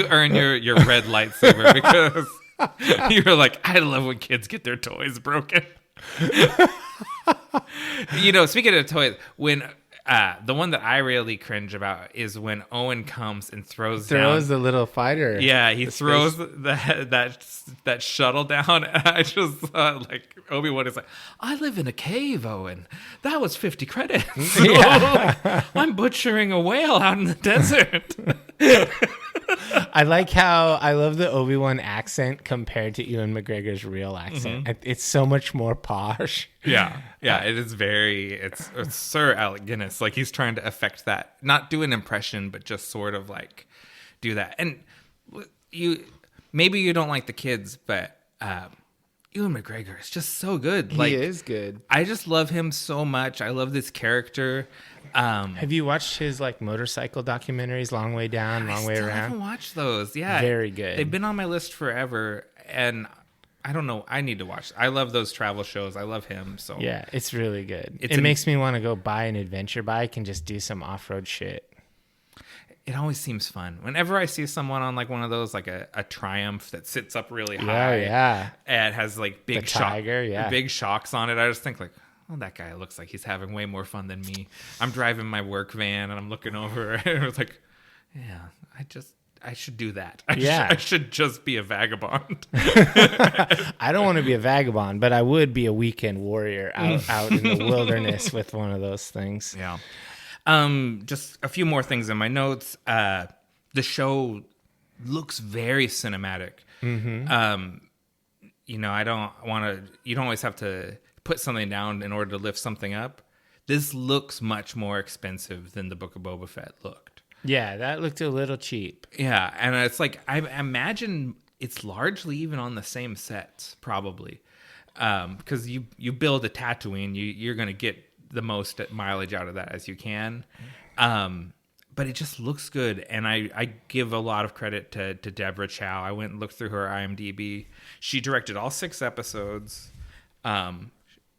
earn your red lightsaber because you're like, I love when kids get their toys broken. Speaking of toys, when the one that I really cringe about is when Owen comes and throws down the little fighter. Yeah, he throws that shuttle down. And I just like Obi-Wan is like, I live in a cave, Owen. That was 50 credits. Yeah. I'm butchering a whale out in the desert. I love the Obi-Wan accent compared to Ewan McGregor's real accent. It's so much more posh. Yeah, it is it's Sir Alec Guinness. Like, he's trying to affect that, not do an impression, but just sort of like do that. And maybe you don't like the kids, but Ewan McGregor is just so good. Like, he is good. I just love him so much. I love this character. Have you watched his motorcycle documentaries, Long Way Down, Long Way Around? I haven't watched those. Yeah, very good. They've been on my list forever, and I don't know. I need to watch. I love those travel shows. I love him. So yeah, it's really good. It makes me want to go buy an adventure bike and just do some off-road shit. It always seems fun. Whenever I see someone on one of those, a Triumph that sits up really high, and has big big shocks on it, I just think oh, that guy looks like he's having way more fun than me. I'm driving my work van and I'm looking over and it's like, yeah, I should do that. I should just be a vagabond. I don't want to be a vagabond, but I would be a weekend warrior out in the wilderness with one of those things. Yeah. Just a few more things in my notes. The show looks very cinematic. You don't always have to put something down in order to lift something up. This looks much more expensive than the Book of Boba Fett looked. Yeah, that looked a little cheap. Yeah, and it's I imagine it's largely even on the same sets, probably. Because you build a Tatooine, you're going to get the most mileage out of that as you can. But it just looks good, and I give a lot of credit to Deborah Chow. I went and looked through her IMDb. She directed all 6 episodes.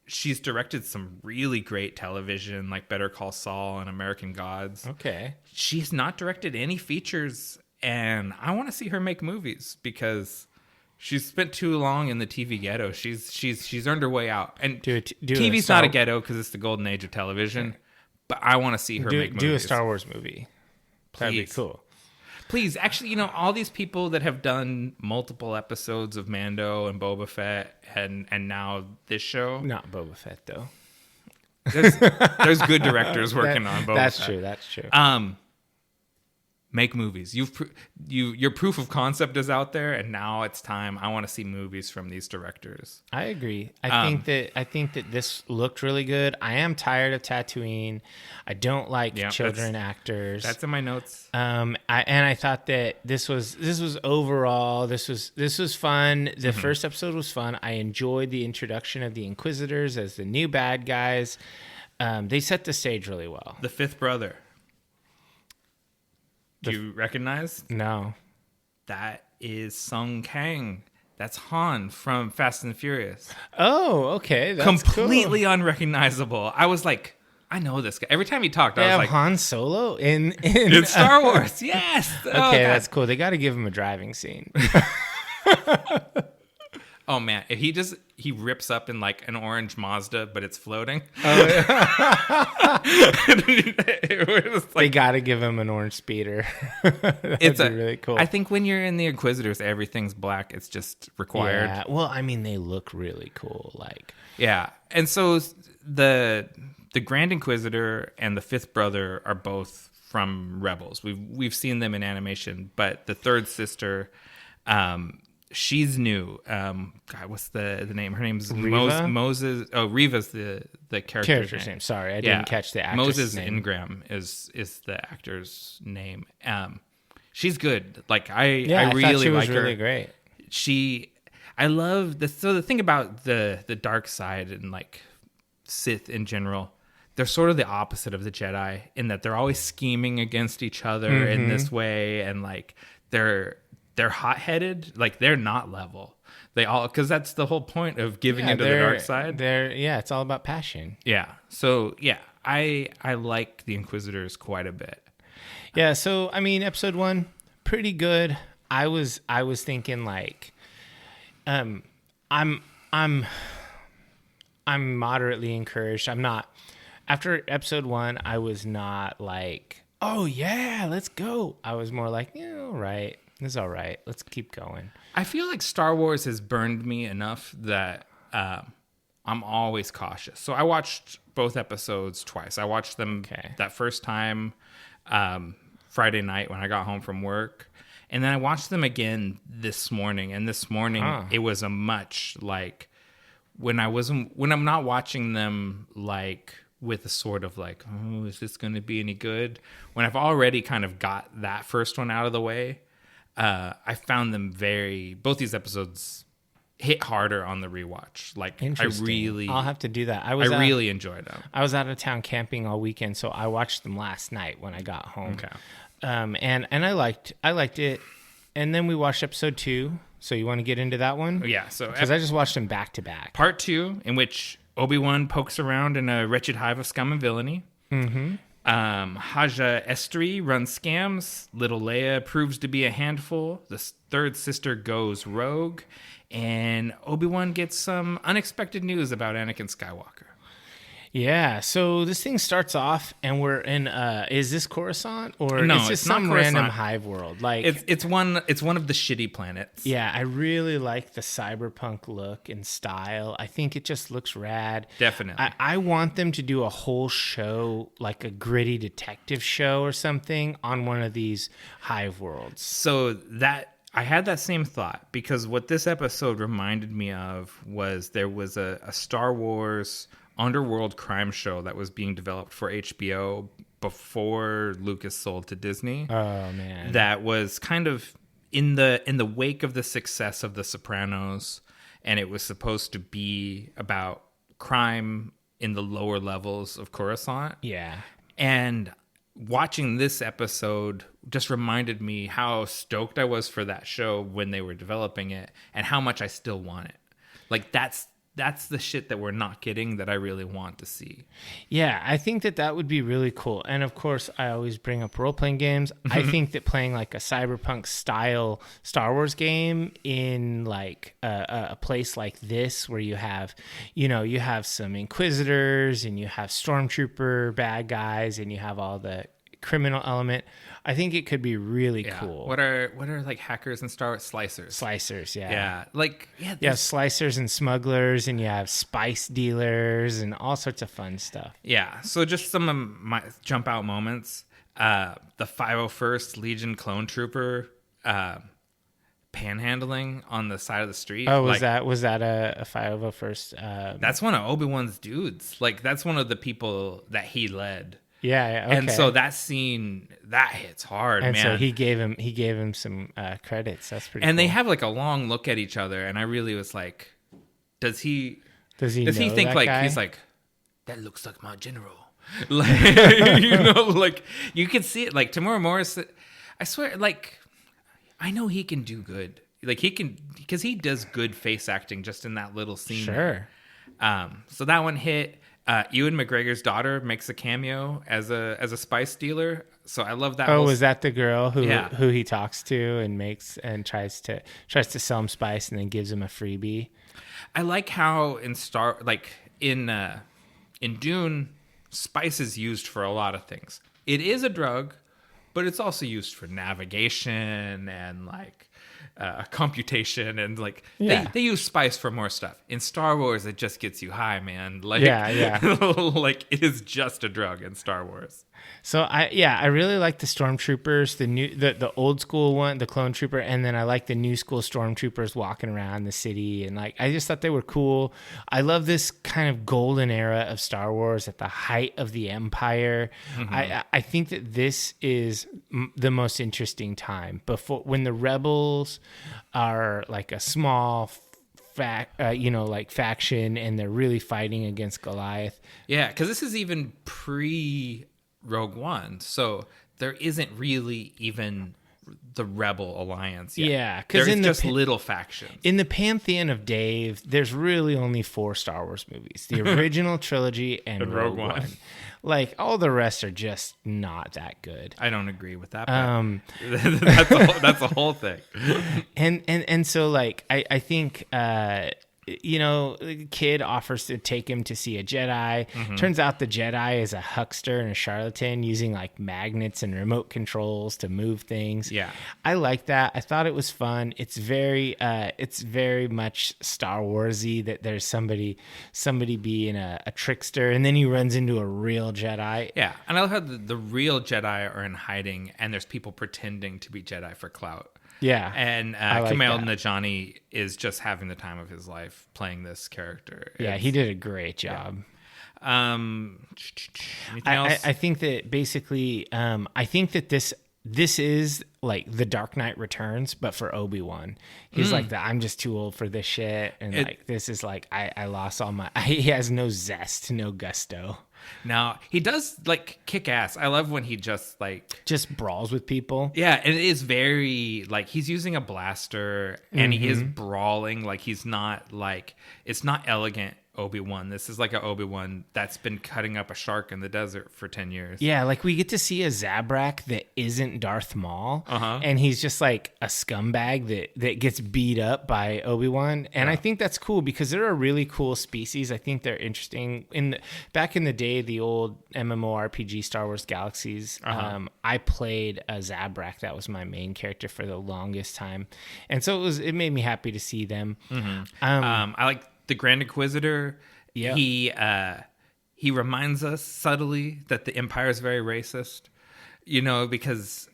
She's directed some really great television, like Better Call Saul and American Gods. Okay. She's not directed any features, and I want to see her make movies because she's spent too long in the TV ghetto. She's earned her way out. And TV's not a ghetto because it's the golden age of television, but I want to see her make movies. Do a Star Wars movie. Please. That'd be cool. Please, actually, all these people that have done multiple episodes of Mando and Boba Fett and now this show. Not Boba Fett, though. There's good directors working on Boba Fett. That's true. Make movies. Your proof of concept is out there, and now it's time. I want to see movies from these directors. I agree. I think that this looked really good. I am tired of Tatooine. I don't like children actors. That's in my notes. I thought that this was overall this was fun. The first episode was fun. I enjoyed the introduction of the Inquisitors as the new bad guys. They set the stage really well. The fifth brother. Do you recognize? No. That is Sung Kang. That's Han from Fast and Furious. Oh, okay. That's Completely cool. unrecognizable. I was like, I know this guy. Every time he talked, I was like, Han Solo in Star Wars. Yes. Okay, that's cool. They got to give him a driving scene. Oh man, if he rips up in like an orange Mazda, but it's floating. Oh, yeah. It was like, they got to give him an orange speeder. It's really cool. I think when you're in the Inquisitors, everything's black. It's just required. Yeah. Well, I mean, they look really cool. Like, yeah, and so the Grand Inquisitor and the fifth brother are both from Rebels. We've seen them in animation, but the third sister, she's new. God, what's the name? Her name's Reva? Moses. Oh, Reva's the character's name. Sorry, I didn't catch the actress Moses name. Ingram is the actor's name. She's good. Like I really thought she was like her. really great. I love the thing about the dark side and like Sith in general. They're sort of the opposite of the Jedi in that they're always scheming against each other in this way, and like they're hot-headed, like they're not level. They all, because that's the whole point of giving into the dark side. It's all about passion. Yeah. So yeah, I like the Inquisitors quite a bit. Yeah. So I mean, episode 1, pretty good. I was thinking like, I'm moderately encouraged. I'm not. After episode 1, I was not like, oh yeah, let's go. I was more like, yeah, all right. It's all right. Let's keep going. I feel like Star Wars has burned me enough that I'm always cautious. So I watched both episodes twice. I watched them that first time Friday night when I got home from work. And then I watched them again this morning. And this morning it was a much like when I'm not watching them like with a sort of like, oh, is this going to be any good? When I've already kind of got that first one out of the way, I found them both these episodes hit harder on the rewatch. Like I'll have to do that. I really enjoyed them. I was out of town camping all weekend, so I watched them last night when I got home. Okay. And I liked it. And then we watched episode 2. So you want to get into that one? Yeah. So because I just watched them back to back. Part 2, in which Obi-Wan pokes around in a wretched hive of scum and villainy. Mm-hmm. Haja Estri runs scams. Little Leia proves to be a handful. The third sister goes rogue. And Obi-Wan gets some unexpected news about Anakin Skywalker. Yeah, so this thing starts off, and we're in. Is this Coruscant or no? It's just some not random hive world. Like it's one of the shitty planets. Yeah, I really like the cyberpunk look and style. I think it just looks rad. Definitely. I want them to do a whole show, like a gritty detective show or something, on one of these hive worlds. So that. I had that same thought because what this episode reminded me of was there was a Star Wars underworld crime show that was being developed for HBO before Lucas sold to Disney. Oh man. That was kind of in the wake of the success of The Sopranos, and it was supposed to be about crime in the lower levels of Coruscant. Yeah. And watching this episode just reminded me how stoked I was for that show when they were developing it and how much I still want it. Like that's the shit that we're not getting that I really want to see. Yeah, I think that would be really cool. And of course, I always bring up role-playing games. I think that playing like a cyberpunk style Star Wars game in like a place like this where you have some Inquisitors and you have Stormtrooper bad guys and you have all the criminal element. I think it could be really cool. What are like hackers and Star Wars? Slicers, yeah. Yeah. Like you have slicers and smugglers and you have spice dealers and all sorts of fun stuff. Yeah. So just some of my jump out moments. The 501st Legion clone trooper panhandling on the side of the street. Oh, was that a 501st? That's one of Obi-Wan's dudes. Like that's one of the people that he led. Yeah, okay. And so that scene that hits hard, and man. So he gave him some credits. That's pretty. And cool. they have like a long look at each other, and I really was like, does he think like guy? He's like, that looks like my general, like like you can see it. Like Tamora Morris, I swear, like I know he can do good like he can, because he does good face acting just in that little scene. Sure. So that one hit. Ewan McGregor's daughter makes a cameo as a spice dealer. So I love that. Oh, was that the girl who Yeah. who he talks to and makes and tries to sell him spice and then gives him a freebie? I like how in Dune, spice is used for a lot of things. It is a drug, but it's also used for navigation and like computation and like they use spice for more stuff. In Star Wars, it just gets you high, man. Like, like it is just a drug in Star Wars. So I really like the stormtroopers, the old school one, the clone trooper, and then I like the new school stormtroopers walking around the city, and like I just thought they were cool. I love this kind of golden era of Star Wars at the height of the Empire. Mm-hmm. I think that this is the most interesting time before when the rebels are like a small faction and they're really fighting against Goliath. Yeah, because this is even pre Rogue One, so there isn't really even the Rebel Alliance yet. Yeah, because there's just little factions. In the pantheon of Dave, there's really only 4 Star Wars movies: the original trilogy and Rogue One. Like all the rest are just not that good. I don't agree with that. That's a whole thing. And so like I think. The kid offers to take him to see a Jedi. Mm-hmm. Turns out the Jedi is a huckster and a charlatan using like magnets and remote controls to move things. Yeah. I like that. I thought it was fun. It's very much Star Warsy that there's somebody being a trickster and then he runs into a real Jedi. Yeah. And I love how the real Jedi are in hiding and there's people pretending to be Jedi for clout. Yeah. And Kumail Nanjiani is just having the time of his life playing this character. Yeah, he did a great job. Yeah. Anything else? I think that basically, I think that this is like The Dark Knight Returns, but for Obi-Wan. He's like, I'm just too old for this shit. And like, this is like, I lost all my, he has no zest, no gusto. Now, he does like kick ass. I love when he just brawls with people. Yeah, and it is very like he's using a blaster and he is brawling. Like he's not like, it's not elegant Obi-Wan. This is like an Obi-Wan that's been cutting up a shark in the desert for 10 years. Yeah, like we get to see a Zabrak that isn't Darth Maul, and he's just like a scumbag that gets beat up by Obi-Wan. And I think that's cool because they're a really cool species. I think they're interesting. Back in the day, the old MMORPG Star Wars Galaxies, I played a Zabrak. That was my main character for the longest time. And so it made me happy to see them. I like the Grand Inquisitor. Yeah. He reminds us subtly that the Empire is very racist, because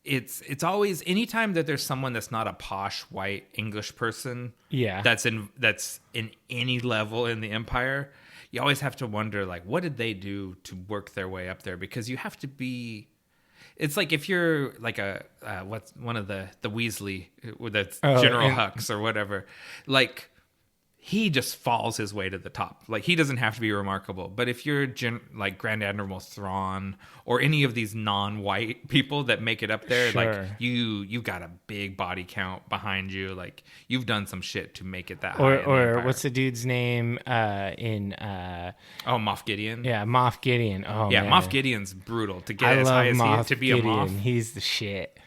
it's always anytime that there's someone that's not a posh white English person, that's in any level in the Empire, you always have to wonder like what did they do to work their way up there, because you have to be. It's like if you're like what's one of the Weasley, that's General Hux or whatever, like. He just falls his way to the top. Like, he doesn't have to be remarkable. But if you're like Grand Admiral Thrawn or any of these non-white people that make it up there, like you've got a big body count behind you. Like, you've done some shit to make it that high. Or what's the dude's name in Moff Gideon? Yeah, Moff Gideon. Oh yeah, man. Moff Gideon's brutal to get as high as he is to be Gideon. a Moff. He's the shit.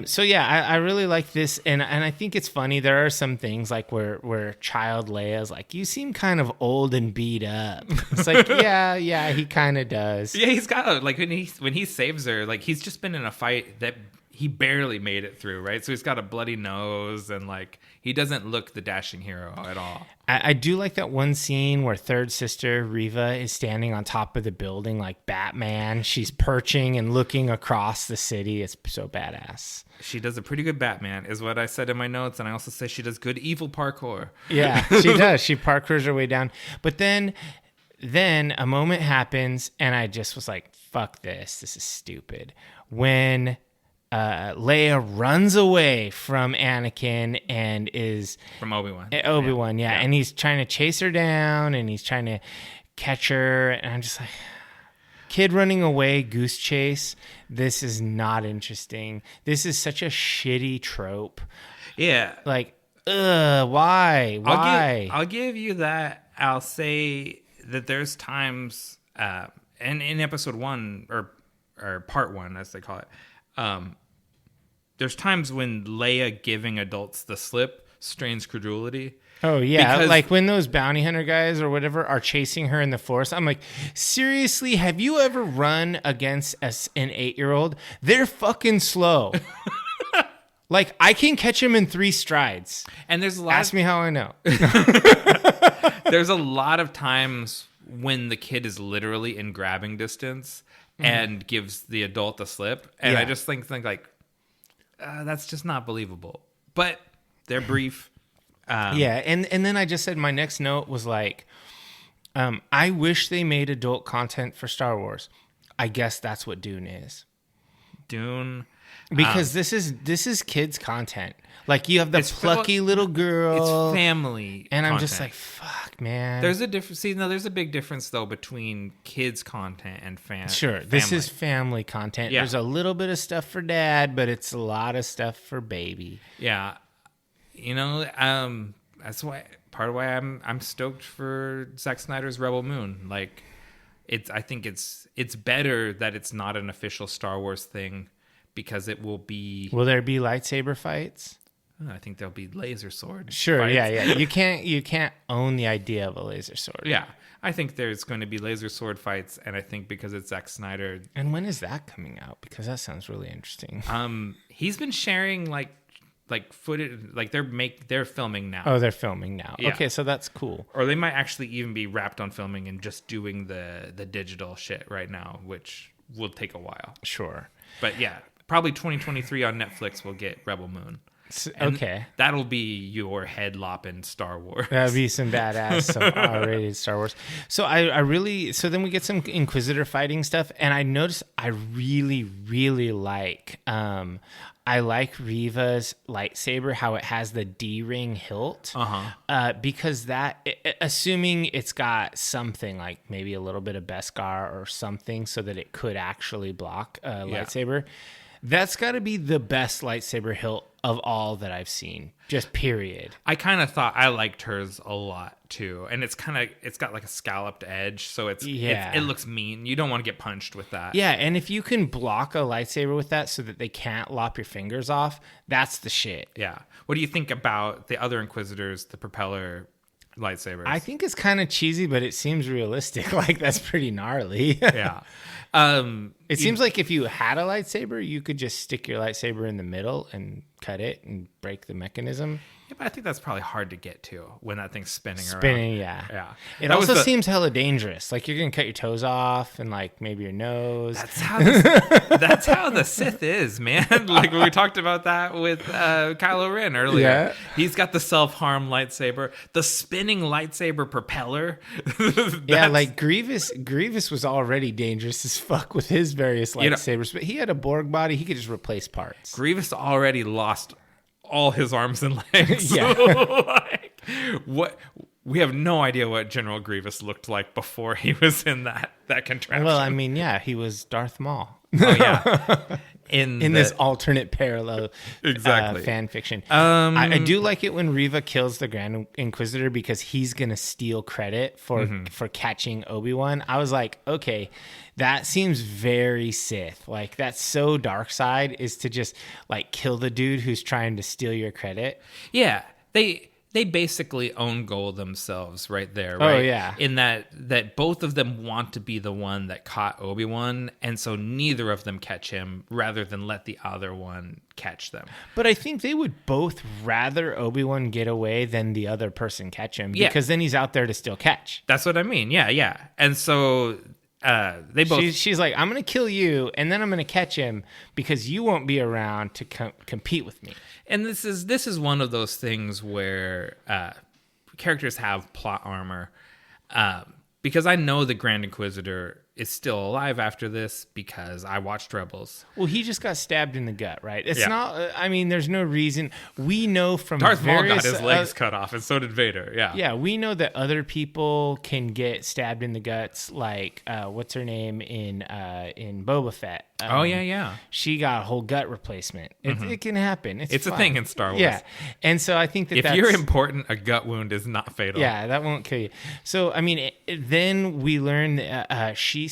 So yeah, I really like this, and I think it's funny. There are some things like where Child Leia's like, you seem kind of old and beat up. It's like, yeah, he kind of does. Yeah, he's got like when he saves her, like he's just been in a fight that he barely made it through, right? So he's got a bloody nose and like he doesn't look the dashing hero at all. I do like that one scene where third sister Reva is standing on top of the building like Batman. She's perching and looking across the city. It's so badass. She does a pretty good Batman, is what I said in my notes. And I also say she does good evil parkour. Yeah, she does. She parkours her way down. But then a moment happens and I just was like, fuck this. This is stupid. When Leia runs away from Anakin and is from Obi-Wan. Yeah, and he's trying to chase her down and he's trying to catch her, and I'm just like, Kid running away, goose chase. This is not interesting. This is such a shitty trope. Yeah. Like, why? I'll give you that. I'll say that there's times, and in episode 1 or part 1, as they call it, there's times when Leia giving adults the slip strains credulity. Oh, yeah. Because, like when those bounty hunter guys or whatever are chasing her in the forest. I'm like, seriously, have you ever run against an 8-year-old? They're fucking slow. Like, I can catch him in 3 strides. And there's a lot. Ask me how I know. There's a lot of times when the kid is literally in grabbing distance and gives the adult a slip. And I just think like, that's just not believable. But they're brief. And then I just said my next note was like, I wish they made adult content for Star Wars. I guess that's what Dune is. Dune. Because this is kids content. Like you have the plucky little girl. It's family and I'm content. just like, fuck, man. There's a difference. See, no, there's a big difference though between kids content and Sure, this is family content. Yeah. There's a little bit of stuff for dad, but it's a lot of stuff for baby. Yeah. You know, that's why part of why I'm stoked for Zack Snyder's Rebel Moon. Like, I think it's better that it's not an official Star Wars thing because it will be. Will there be lightsaber fights? I think there'll be laser sword. Sure, fights. yeah. You can't own the idea of a laser sword. Yeah, I think there's going to be laser sword fights, and I think because it's Zack Snyder. And when is that coming out? Because that sounds really interesting. He's been sharing like footage, like they're filming now. Oh, they're filming now. Yeah. Okay, so that's cool. Or they might actually even be wrapped on filming and just doing the digital shit right now, which will take a while. Sure. But yeah, probably 2023 on Netflix we'll get Rebel Moon. Okay. That'll be your head lopping Star Wars. That'd be some badass, some R-rated Star Wars. So so then we get some Inquisitor fighting stuff, and I noticed I really, really like Reva's lightsaber, how it has the D-ring hilt. Because that, assuming it's got something like maybe a little bit of Beskar or something so that it could actually block a lightsaber, that's got to be the best lightsaber hilt of all that I've seen. Just period. I kind of thought I liked hers a lot too, and it's got like a scalloped edge, so it looks mean. You don't want to get punched with that. Yeah, and if you can block a lightsaber with that so that they can't lop your fingers off, that's the shit. Yeah. What do you think about the other Inquisitors, the propeller lightsabers? I think it's kind of cheesy, but it seems realistic. Like that's pretty gnarly. Yeah. It seems like if you had a lightsaber, you could just stick your lightsaber in the middle and cut it and break the mechanism. Yeah, but I think that's probably hard to get to when that thing's spinning around. Yeah. It also seems hella dangerous. Like you're gonna cut your toes off and like maybe your nose. That's how the Sith is, man. Like we talked about that with Kylo Ren earlier. Yeah. He's got the self-harm lightsaber, the spinning lightsaber propeller. Yeah, like Grievous was already dangerous as fuck with his various lightsabers, but he had a Borg body. He could just replace parts. Grievous already lost all his arms and legs. Yeah. Like, what? We have no idea what General Grievous looked like before he was in that contraption. Well, I mean, yeah, he was Darth Maul. Oh yeah. In this alternate parallel fan fiction. I do like it when Reva kills the Grand Inquisitor because he's going to steal credit for catching Obi-Wan. I was like, okay, that seems very Sith. Like that's so dark side is to just like kill the dude who's trying to steal your credit. Yeah. They basically own goal themselves right there, right? Oh, yeah. In that both of them want to be the one that caught Obi-Wan, and so neither of them catch him rather than let the other one catch them. But I think they would both rather Obi-Wan get away than the other person catch him because then he's out there to still catch. That's what I mean. Yeah. And so they both... She's like, I'm going to kill you, and then I'm going to catch him because you won't be around to compete with me. And this is one of those things where characters have plot armor, because I know the Grand Inquisitor is still alive after this because I watched Rebels. Well, he just got stabbed in the gut, right? It's Yeah. not. I mean, there's no reason. We know from Darth Maul various, got his legs cut off, and so did Vader. Yeah. Yeah, we know that other people can get stabbed in the guts. Like, what's her name in Boba Fett? Oh yeah. She got a whole gut replacement. It can happen. It's a fine. thing in Star Wars. Yeah, and so I think if you're important, a gut wound is not fatal. Yeah, that won't kill you. So I mean, then we learn that she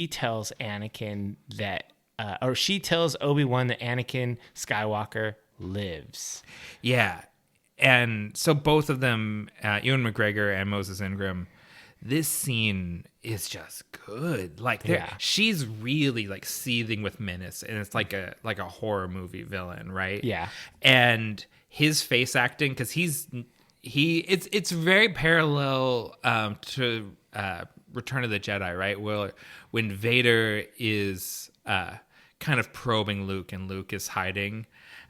tells Anakin that, or she tells Obi-Wan that Anakin Skywalker lives. Yeah, and so both of them, Ewan McGregor and Moses Ingram, this scene is just good. Like, she's really like seething with menace, and it's like a horror movie villain, right? Yeah, and his face acting, because it's very parallel to Return of the Jedi, right? Where when Vader is kind of probing Luke, and Luke is hiding,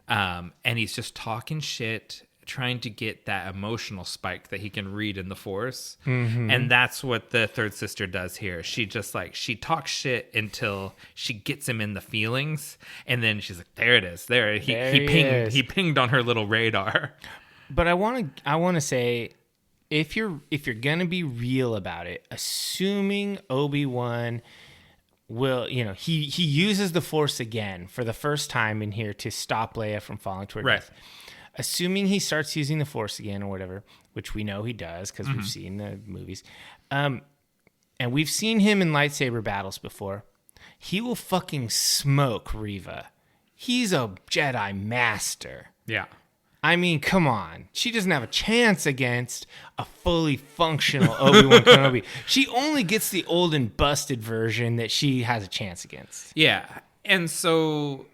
and he's just talking shit, trying to get that emotional spike that he can read in the Force. And that's what the third sister does here. She just she talks shit until she gets him in the feelings, and then she's like, there it is. He pinged on her little radar. But I want to say, if you're gonna be real about it, assuming Obi-Wan will, he uses the Force again for the first time in here to stop Leia from falling to her death. Assuming he starts using the Force again or whatever, which we know he does because we've seen the movies, and we've seen him in lightsaber battles before, he will fucking smoke Reva. He's a Jedi master. Yeah. I mean, come on. She doesn't have a chance against a fully functional Obi-Wan Kenobi. She only gets the old and busted version that she has a chance against. Yeah. And so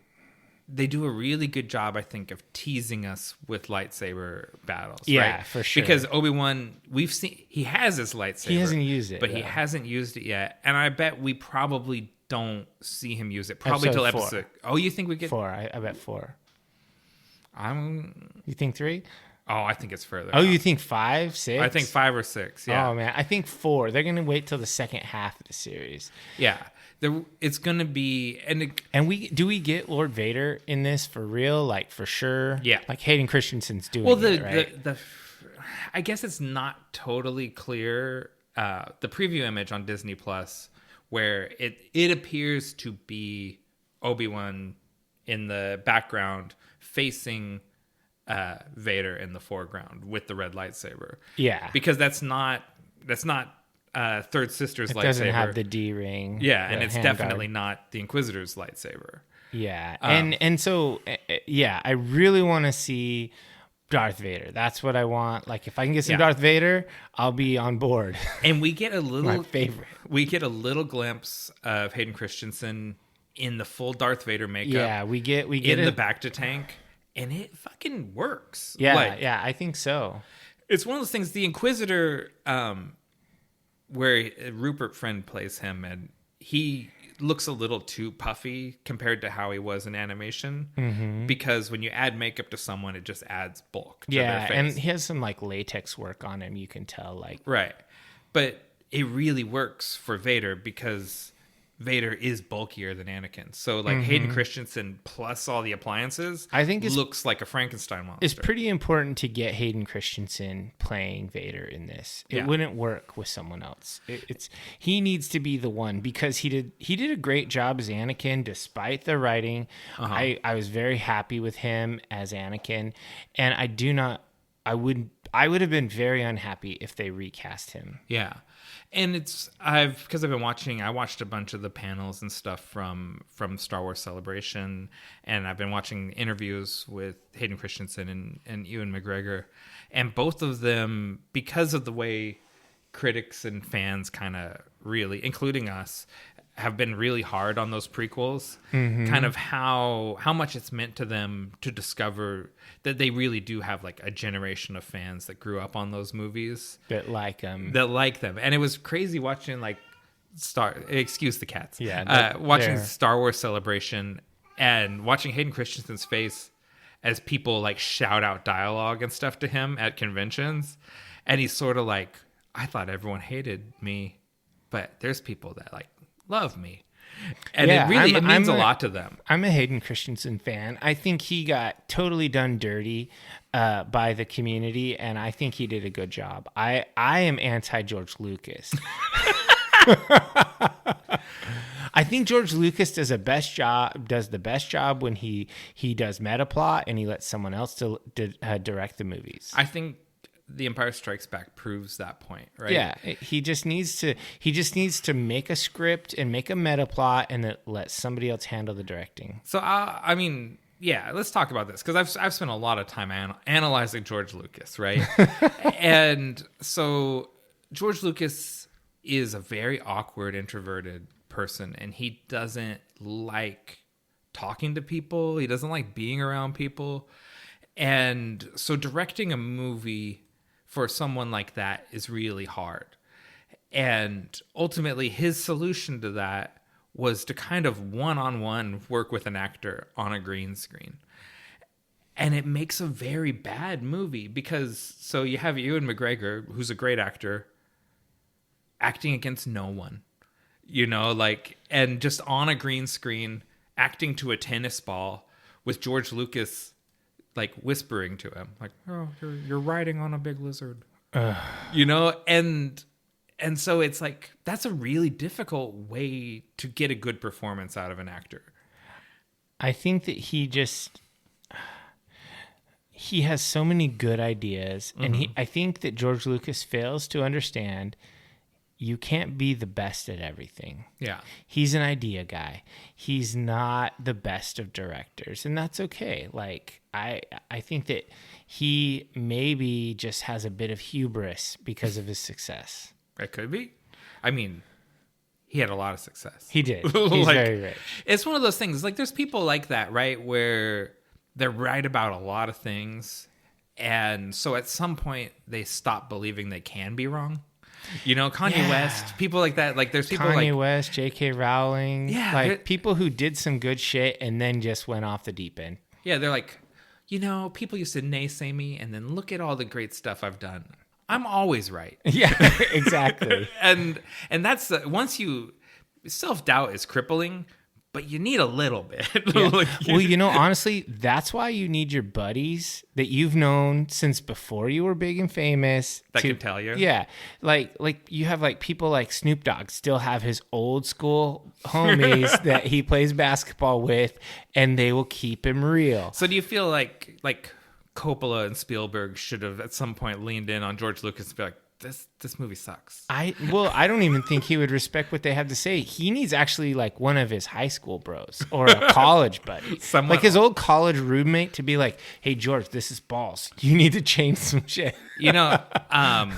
they do a really good job, I think, of teasing us with lightsaber battles. Yeah, right? for sure. Because Obi-Wan, we've seen, he has his lightsaber. He hasn't used it. But he hasn't used it yet. And I bet we probably don't see him use it. Probably till episode 4. Oh, you think we get 4? I bet 4. You think 3? Oh, I think it's further. Oh, you think 5, 6? I think 5 or 6. Yeah. Oh man, I think 4. They're gonna wait till the second half of the series. Yeah, it's gonna be and we get Lord Vader in this for real, like for sure. Yeah, like Hayden Christensen's doing. Well, it, right? I guess it's not totally clear. The preview image on Disney Plus, where it appears to be Obi-Wan in the background facing Vader in the foreground with the red lightsaber. Yeah, because that's not Third Sister's lightsaber. It doesn't have the D ring. Yeah, and it's definitely not the Inquisitor's lightsaber. Yeah, and so I really want to see Darth Vader. That's what I want. Like, if I can get some Darth Vader, I'll be on board. And we get a little my favorite. We get a little glimpse of Hayden Christensen in the full Darth Vader makeup. Yeah, we get in the Bacta tank, and it fucking works. Yeah, I think so. It's one of those things. The Inquisitor, where Rupert Friend plays him, and he looks a little too puffy compared to how he was in animation, because when you add makeup to someone, it just adds bulk to their face. And he has some like latex work on him, you can tell. Like, right, but it really works for Vader because Vader is bulkier than Anakin. So like Hayden Christensen plus all the appliances, I think looks like a Frankenstein monster. It's pretty important to get Hayden Christensen playing Vader in this. It wouldn't work with someone else. He needs to be the one, because he did a great job as Anakin despite the writing. I was very happy with him as Anakin, and I would have been very unhappy if they recast him. Yeah. And I watched a bunch of the panels and stuff from Star Wars Celebration, and I've been watching interviews with Hayden Christensen and Ewan McGregor, and both of them, because of the way critics and fans kind of really, including us, have been really hard on those prequels, kind of how much it's meant to them to discover that they really do have like a generation of fans that grew up on those movies that like them. And it was crazy watching excuse the cats. Yeah, watching Star Wars Celebration and watching Hayden Christensen's face as people like shout out dialogue and stuff to him at conventions, and he's sort of like, I thought everyone hated me. but there's people that like love me. And it means a lot to them. I'm a Hayden Christensen fan. I think he got totally done dirty by the community, and I think he did a good job. I am anti-George Lucas. I think George Lucas does the best job when he does meta plot and he lets someone else direct the movies. I think The Empire Strikes Back proves that point, right? Yeah, he just needs to make a script and make a meta plot and then let somebody else handle the directing. So I mean, yeah, let's talk about this because I've spent a lot of time analyzing George Lucas, right? And so George Lucas is a very awkward, introverted person, and he doesn't like talking to people. He doesn't like being around people. And so directing a movie for someone like that is really hard. And ultimately his solution to that was to kind of one-on-one work with an actor on a green screen. And it makes a very bad movie because so you have Ewan McGregor, who's a great actor, acting against no one, and just on a green screen, acting to a tennis ball with George Lucas like whispering to him, like, "Oh, you're riding on a big lizard," and so it's like that's a really difficult way to get a good performance out of an actor. I think that he has so many good ideas, and I think that George Lucas fails to understand you can't be the best at everything. Yeah. He's an idea guy. He's not the best of directors, and that's okay. Like, I think that he maybe just has a bit of hubris because of his success. It could be. I mean, he had a lot of success. He did. He's very rich. It's one of those things. Like, there's people like that, right? Where they're right about a lot of things. And so at some point, they stop believing they can be wrong. Kanye West, people like that. Like, there's people Kanye West, J.K. Rowling. Yeah. Like, people who did some good shit and then just went off the deep end. Yeah, they're like, people used to naysay me, and then look at all the great stuff I've done. I'm always right. Yeah, exactly. and that's once you self-doubt is crippling, but you need a little bit. Yeah. Well, honestly, that's why you need your buddies that you've known since before you were big and famous. That can tell you. Yeah. Like you have like people like Snoop Dogg still have his old school homies that he plays basketball with, and they will keep him real. So do you feel like Coppola and Spielberg should have at some point leaned in on George Lucas to be like, this movie sucks? I don't even think he would respect what they have to say. He needs actually like one of his high school bros or a college buddy, like his old college roommate, to be like, "Hey George, this is balls. You need to change some shit." God,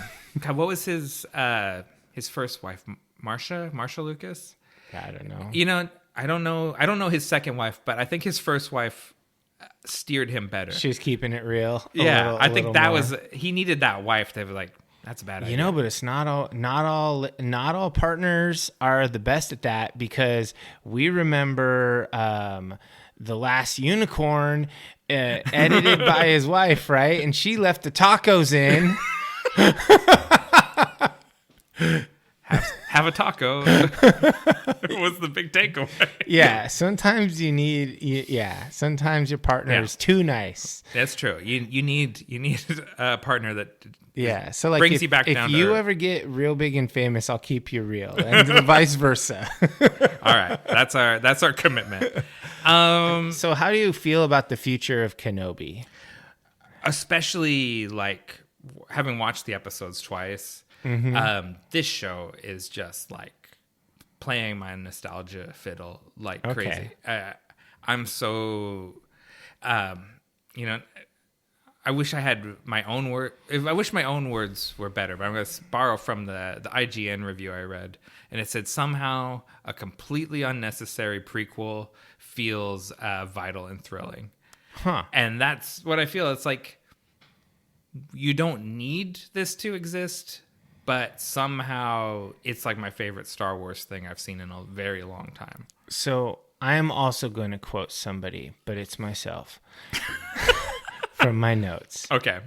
what was his first wife, Marsha Lucas? I don't know. I don't know his second wife, but I think his first wife steered him better. She was keeping it real. I think that was, he needed that wife to be like, that's a bad idea. But it's not all partners are the best at that, because we remember The Last Unicorn, edited by his wife, right? And she left the tacos in. Have a taco was the big takeaway. Yeah, sometimes you need. Sometimes your partner is too nice. That's true. You need a partner that so like brings you back down. If you ever get real big and famous, I'll keep you real, and vice versa. All right, that's our commitment. So how do you feel about the future of Kenobi? Especially like having watched the episodes twice. Mm-hmm. This show is just like playing my nostalgia fiddle like crazy. I'm so, I wish I had my own word. I wish my own words were better, but I'm going to borrow from the IGN review I read, and it said somehow a completely unnecessary prequel feels vital and thrilling. Huh. And that's what I feel. It's like you don't need this to exist, but somehow it's like my favorite Star Wars thing I've seen in a very long time. So I am also going to quote somebody, but it's myself from my notes. Okay.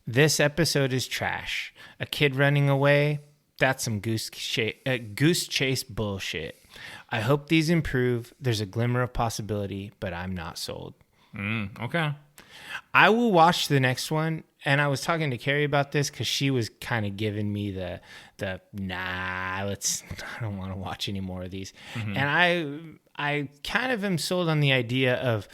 This episode is trash. A kid running away, That's some goose chase bullshit. I hope these improve. There's a glimmer of possibility, but I'm not sold. Okay. I will watch the next one. And I was talking to Carrie about this because she was kind of giving me the I don't want to watch any more of these. Mm-hmm. And I kind of am sold on the idea of,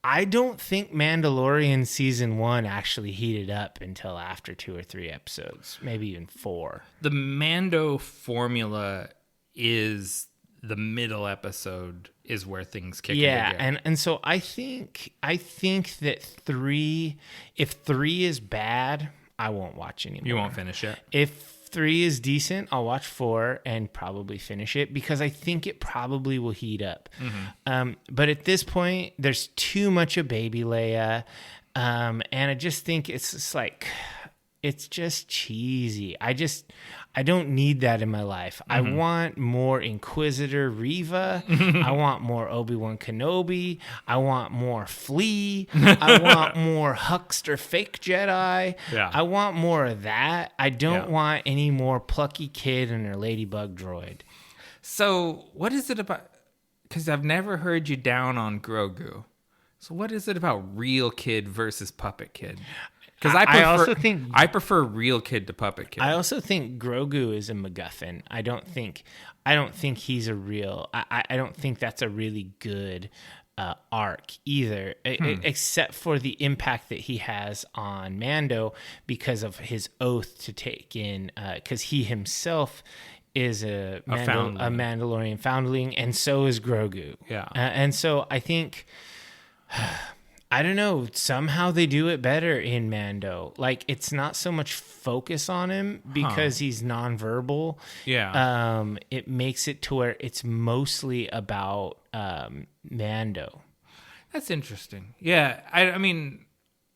I don't think Mandalorian season 1 actually heated up until after 2 or 3 episodes, maybe even 4. The Mando formula is the middle episode is where things kick into gear. And so I think that 3, if 3 is bad, I won't watch anymore. You won't finish it. If 3 is decent, I'll watch 4 and probably finish it because I think it probably will heat up. Mm-hmm. But at this point, there's too much of Baby Leia, and I just think it's just like, it's just cheesy. I don't need that in my life. Mm-hmm. I want more Inquisitor Reva. I want more Obi-Wan Kenobi. I want more Flea. I want more Huckster fake Jedi. Yeah. I want more of that. I don't want any more plucky kid and her ladybug droid. So what is it about? Because I've never heard you down on Grogu. So what is it about real kid versus puppet kid? Because I prefer real kid to puppet kid. I also think Grogu is a MacGuffin. I don't think he's a real. I don't think that's a really good arc either, except for the impact that he has on Mando because of his oath to take in. Because he himself is a Mandalorian foundling, and so is Grogu. Yeah, and so I think. I don't know. Somehow they do it better in Mando. Like, it's not so much focus on him because he's nonverbal. Yeah. It makes it to where it's mostly about Mando. That's interesting. Yeah. I mean,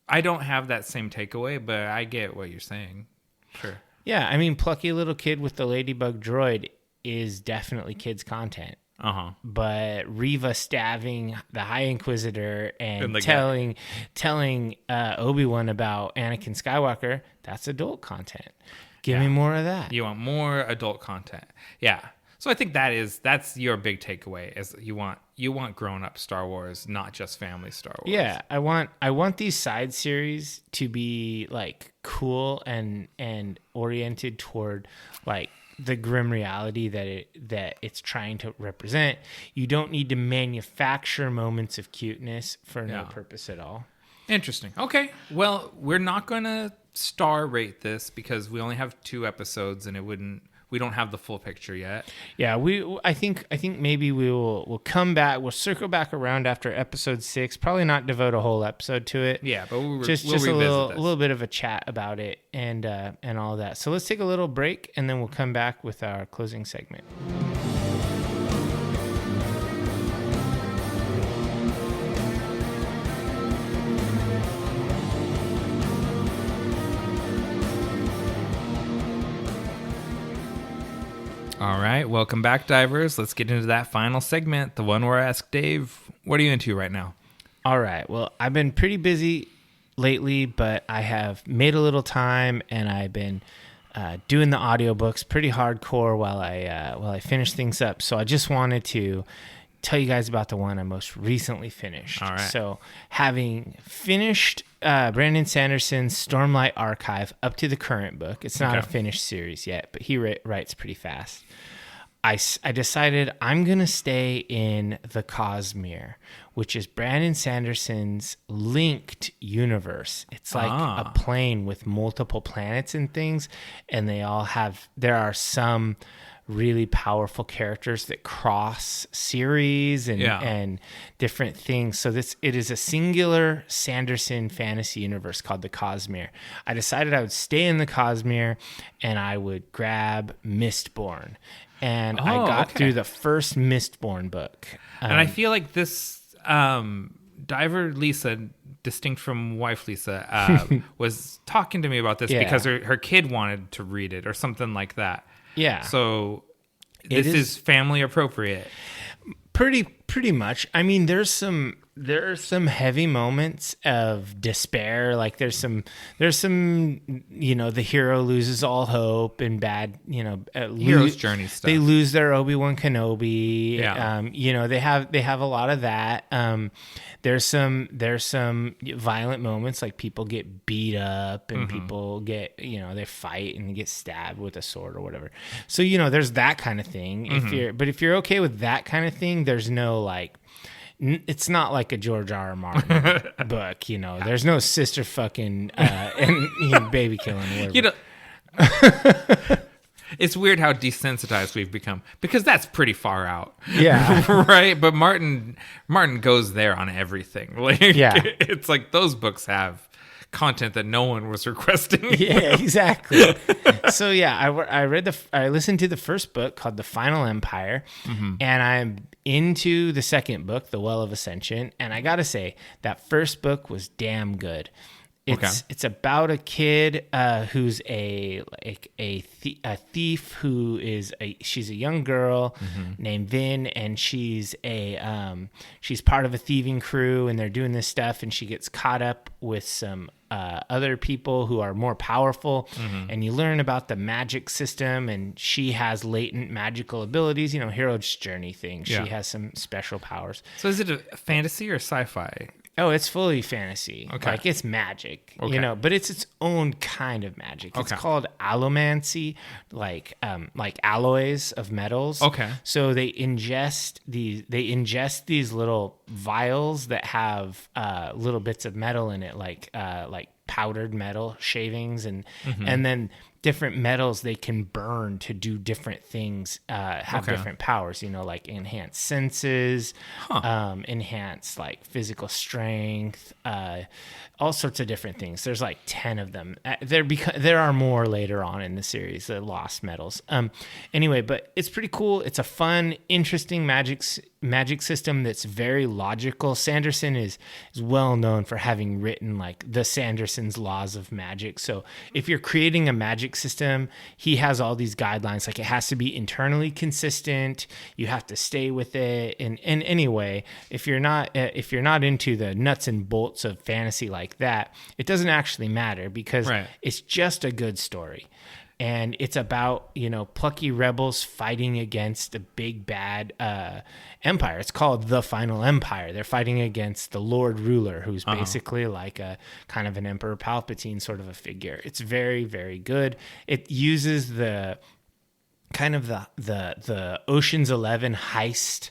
I don't have that same takeaway, but I get what you're saying. Sure. Yeah. I mean, plucky little kid with the ladybug droid is definitely kids' content. But Reva stabbing the High Inquisitor and telling Obi-Wan about Anakin Skywalker, that's adult content. Give me more of that. You want more adult content. Yeah. So I think that's your big takeaway is you want grown-up Star Wars, not just family Star Wars. Yeah, I want these side series to be like cool and oriented toward like the grim reality that it's trying to represent. You don't need to manufacture moments of cuteness for no purpose at all. Interesting. Okay. Well, we're not going to star rate this because we only have 2 episodes and we don't have the full picture yet. Yeah, I think maybe we'll come back. We'll circle back around after episode 6. Probably not devote a whole episode to it. Yeah, but we'll just a little bit of a chat about it and all that. So let's take a little break and then we'll come back with our closing segment. All right, welcome back, divers. Let's get into that final segment, the one where I ask Dave, what are you into right now? All right, well, I've been pretty busy lately, but I have made a little time, and I've been doing the audiobooks pretty hardcore while I finish things up. So I just wanted to tell you guys about the one I most recently finished. All right. So having finished Brandon Sanderson's Stormlight Archive up to the current book, it's not a finished series yet, but he writes pretty fast. I decided I'm going to stay in the Cosmere, which is Brandon Sanderson's linked universe. It's like a plane with multiple planets and things, and there are some really powerful characters that cross series and different things. So it is a singular Sanderson fantasy universe called the Cosmere. I decided I would stay in the Cosmere and I would grab Mistborn. And I got through the first Mistborn book. And I feel like this diver Lisa, distinct from wife Lisa, was talking to me about this because her kid wanted to read it or something like that. Yeah. So this is family appropriate. Pretty Pretty much. I mean, there are some heavy moments of despair. Like there's some, the hero loses all hope and bad, hero's journey stuff. They lose their Obi-Wan Kenobi. Yeah. They have a lot of that. There's some violent moments, like people get beat up and people get, they fight and get stabbed with a sword or whatever. So, there's that kind of thing. If you're okay with that kind of thing, there's no like, it's not like a George R. Martin book, There's no sister fucking and baby killing. It's weird how desensitized we've become because that's pretty far out. Yeah. Right. But Martin goes there on everything. Like, it's like those books have content that no one was requesting. Yeah, exactly. So yeah, I listened to the first book called The Final Empire, and I'm into the second book, The Well of Ascension, and I gotta say that first book was damn good. It's about a kid who's a thief she's a young girl named Vin, and she's part of a thieving crew, and they're doing this stuff, and she gets caught up with some other people who are more powerful, and you learn about the magic system, and she has latent magical abilities, hero's journey thing. She has some special powers. So is it a fantasy or sci-fi? Oh, it's fully fantasy. Okay. Like it's magic, but it's its own kind of magic. It's called allomancy, like alloys of metals. Okay. So they ingest these little vials that have little bits of metal in it, like powdered metal shavings, and then different metals they can burn to do different things, have different powers, like enhance senses, enhance like physical strength, all sorts of different things. There's like 10 of them. There are more later on in the series, the lost metals. Anyway, but it's pretty cool. It's a fun, interesting magic system that's very logical. Sanderson is well known for having written like the Sanderson's laws of magic. So if you're creating a magic system, he has all these guidelines. Like it has to be internally consistent. You have to stay with it. And anyway, if you're not into the nuts and bolts of fantasy like that, it doesn't actually matter because it's just a good story. And it's about, plucky rebels fighting against a big bad empire. It's called The Final Empire. They're fighting against the Lord Ruler, who's basically like a kind of an Emperor Palpatine sort of a figure. It's very, very good. It uses the kind of the Ocean's 11 heist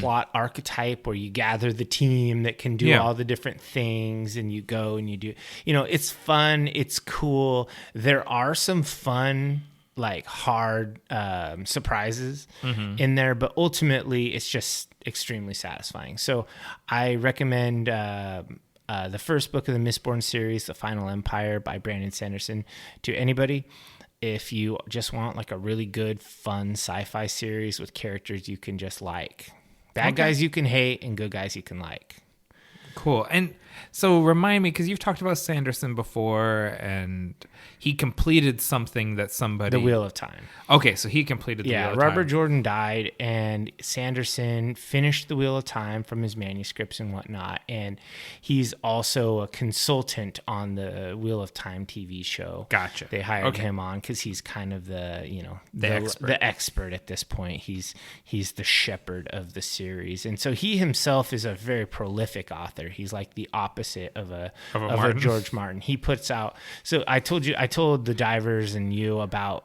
plot archetype where you gather the team that can do all the different things, and you go and you do, it's fun. It's cool. There are some fun, like hard surprises in there, but ultimately it's just extremely satisfying. So I recommend the first book of the Mistborn series, The Final Empire by Brandon Sanderson, to anybody. If you just want like a really good, fun sci-fi series with characters you can just like. Bad guys you can hate and good guys you can like. Cool. And so remind me, because you've talked about Sanderson before, and he completed something that somebody... The Wheel of Time. Okay, so he completed the Wheel of Time. Yeah, Robert Jordan died, and Sanderson finished the Wheel of Time from his manuscripts and whatnot, and he's also a consultant on the Wheel of Time TV show. Gotcha. They hired him on because he's kind of the expert at this point. He's the shepherd of the series, and so he himself is a very prolific author. He's like the opposite of a George Martin. He puts out. So I told the divers and you about.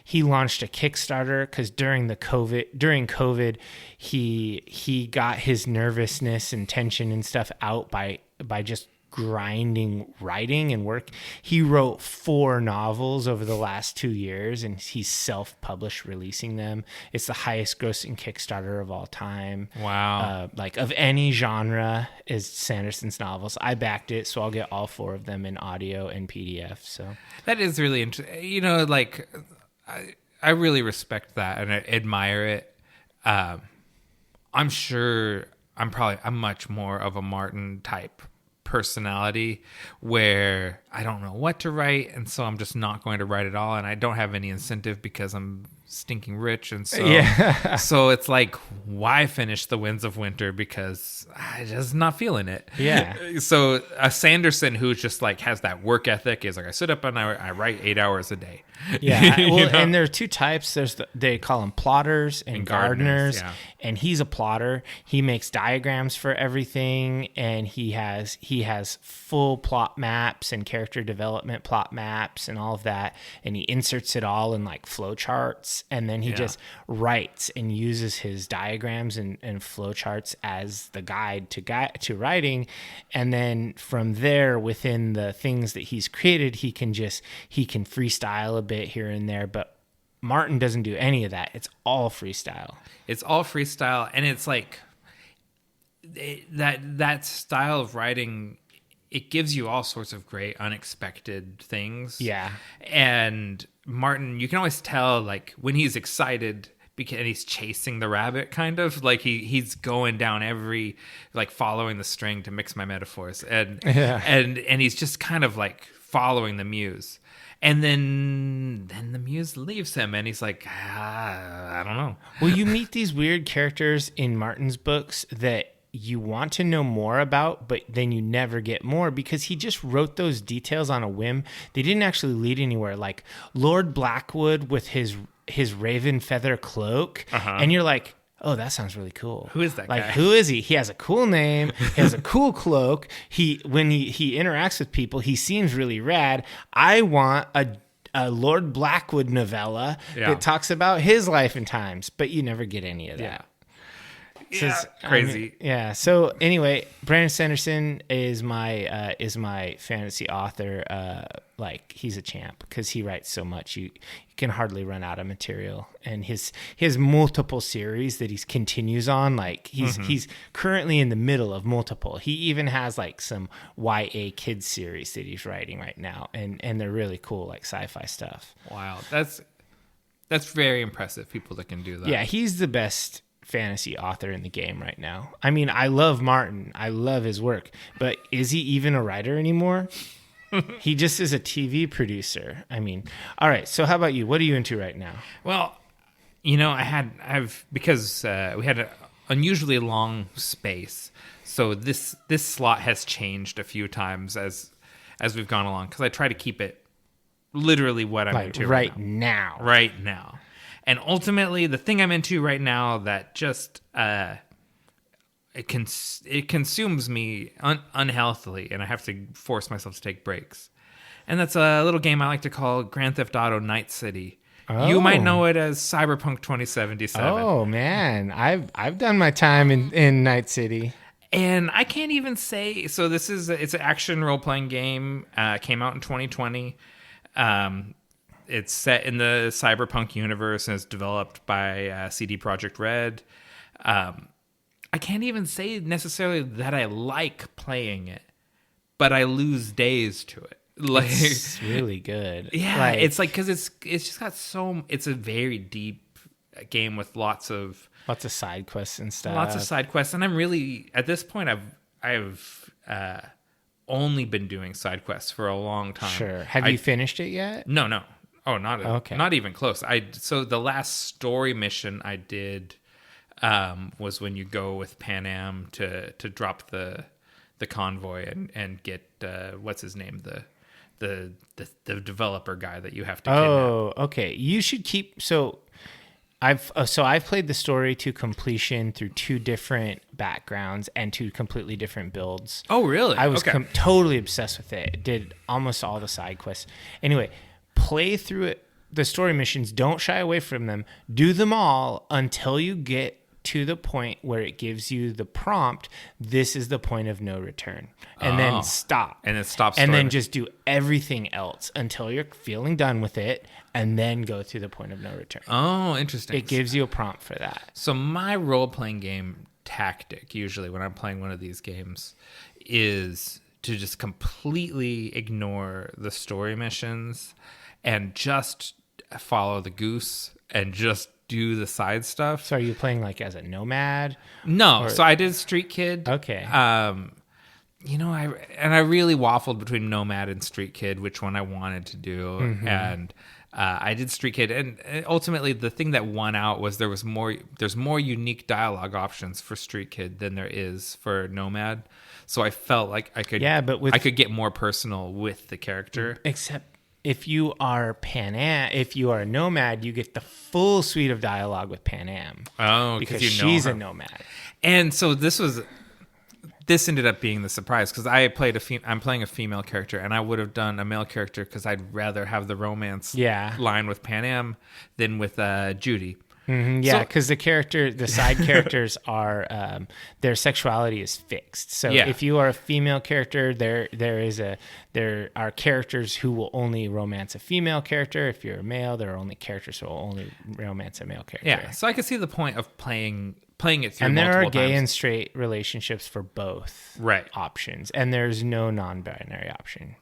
He launched a Kickstarter because during COVID, he got his nervousness and tension and stuff out by just grinding writing and work. He wrote 4 novels over the last 2 years, and he's self-published releasing them. It's the highest grossing Kickstarter of all time. Wow. Like of any genre is Sanderson's novels. I backed it, so I'll get all 4 of them in audio and PDF. So that is really interesting. Like I really respect that and I admire it. I'm sure I'm much more of a Martin type personality where I don't know what to write, and so I'm just not going to write at all, and I don't have any incentive because I'm stinking rich, and so so it's like, why finish The Winds of Winter, because I just not feeling it. So a Sanderson who just like has that work ethic is like, I sit up and I write 8 hours a day. Well, and there are two types. They call them plotters and gardeners. And he's a plotter. He makes diagrams for everything, and he has full plot maps and character development plot maps and all of that, and he inserts it all in like flow charts, and then he just writes and uses his diagrams and flow charts as the guide to writing, and then from there, within the things that he's created, he can freestyle a bit here and there, but Martin doesn't do any of that. It's all freestyle. And it's like that style of writing, it gives you all sorts of great unexpected things. And Martin, you can always tell like when he's excited because he's chasing the rabbit, kind of like he's going down every, like following the string, to mix my metaphors, and he's just kind of like following the muse. And then the muse leaves him, and he's like, I don't know. Well, you meet these weird characters in Martin's books that you want to know more about, but then you never get more because he just wrote those details on a whim. They didn't actually lead anywhere. Like Lord Blackwood with his raven feather cloak, and you're like, oh, that sounds really cool. Who is that guy? Like, who is he? He has a cool name. He has a cool cloak. When he interacts with people, he seems really rad. I want a Lord Blackwood novella that talks about his life and times, but you never get any of that. Crazy. So anyway, Brandon Sanderson is my fantasy author. Like, he's a champ because he writes so much. You can hardly run out of material, and his multiple series that he continues on. Like he's currently in the middle of multiple. He even has like some YA kids series that he's writing right now, and they're really cool, like sci-fi stuff. Wow, that's very impressive. People that can do that. Yeah, he's the best fantasy author in the game right now. I mean, I love Martin. I love his work, but is he even a writer anymore? He just is a TV producer. I mean, all right. So how about you? What are you into right now? Well, because we had an unusually long space. So this slot has changed a few times as we've gone along, because I try to keep it literally what I'm into right now. Right now. And ultimately, the thing I'm into right now that just it consumes me unhealthily, and I have to force myself to take breaks. And that's a little game I like to call Grand Theft Auto Night City. Oh. You might know it as Cyberpunk 2077. Oh man, I've done my time in Night City. And I can't even say, so it's an action role-playing game. Came out in 2020. It's set in the Cyberpunk universe and is developed by CD Projekt Red. I can't even say necessarily that I like playing it, but I lose days to it. Like, it's really good. Yeah, it's like, because it's just got it's a very deep game with lots of side quests and stuff. Lots of side quests, and I'm really, at this point, I've only been doing side quests for a long time. Sure. Have you finished it yet? No. Oh, not even close. So the last story mission I did was when you go with Pan Am to drop the convoy and get what's his name, the developer guy that you have to kidnap. Oh, okay. You should keep I've played the story to completion through 2 different backgrounds and 2 completely different builds. Oh, really? I was totally obsessed with it. Did almost all the side quests. Anyway, play through it. The story missions, don't shy away from them. Do them all until you get to the point where it gives you the prompt, this is the point of no return. And then stop. And then stop. And then just do everything else until you're feeling done with it, and then go through the point of no return. Oh, interesting. It gives you a prompt for that. So my role-playing game tactic, usually when I'm playing one of these games, is to just completely ignore the story missions and just follow the goose and just do the side stuff. So are you playing like as a nomad? No. So I did Street Kid. Okay. I really waffled between Nomad and Street Kid, which one I wanted to do. Mm-hmm. And I did Street Kid, and ultimately the thing that won out was there's more unique dialogue options for Street Kid than there is for Nomad. So I felt like I could I could get more personal with the character. Except if you are if you are a Nomad, you get the full suite of dialogue with Pan Am. Oh, because you know she's her. a Nomad. And so this ended up being the surprise because I'm playing a female character, and I would have done a male character because I'd rather have the romance line with Pan Am than with Judy. Mm-hmm, yeah, because the side characters are their sexuality is fixed. So if you are a female character, there are characters who will only romance a female character. If you're a male, there are only characters who will only romance a male character. Yeah, so I could see the point of playing it through. And there are gay times. and straight relationships for both options, and there's no non-binary option.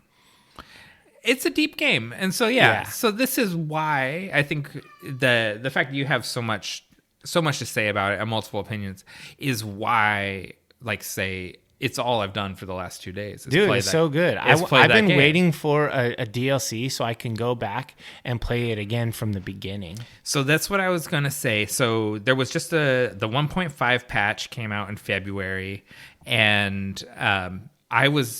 It's a deep game, and so so this is why I think the fact that you have so much to say about it and multiple opinions is why, like, say it's all I've done for the last 2 days. Dude, it's so good. I've been waiting for a DLC so I can go back and play it again from the beginning. So that's what I was gonna say. So there was just the 1.5 patch came out in February, and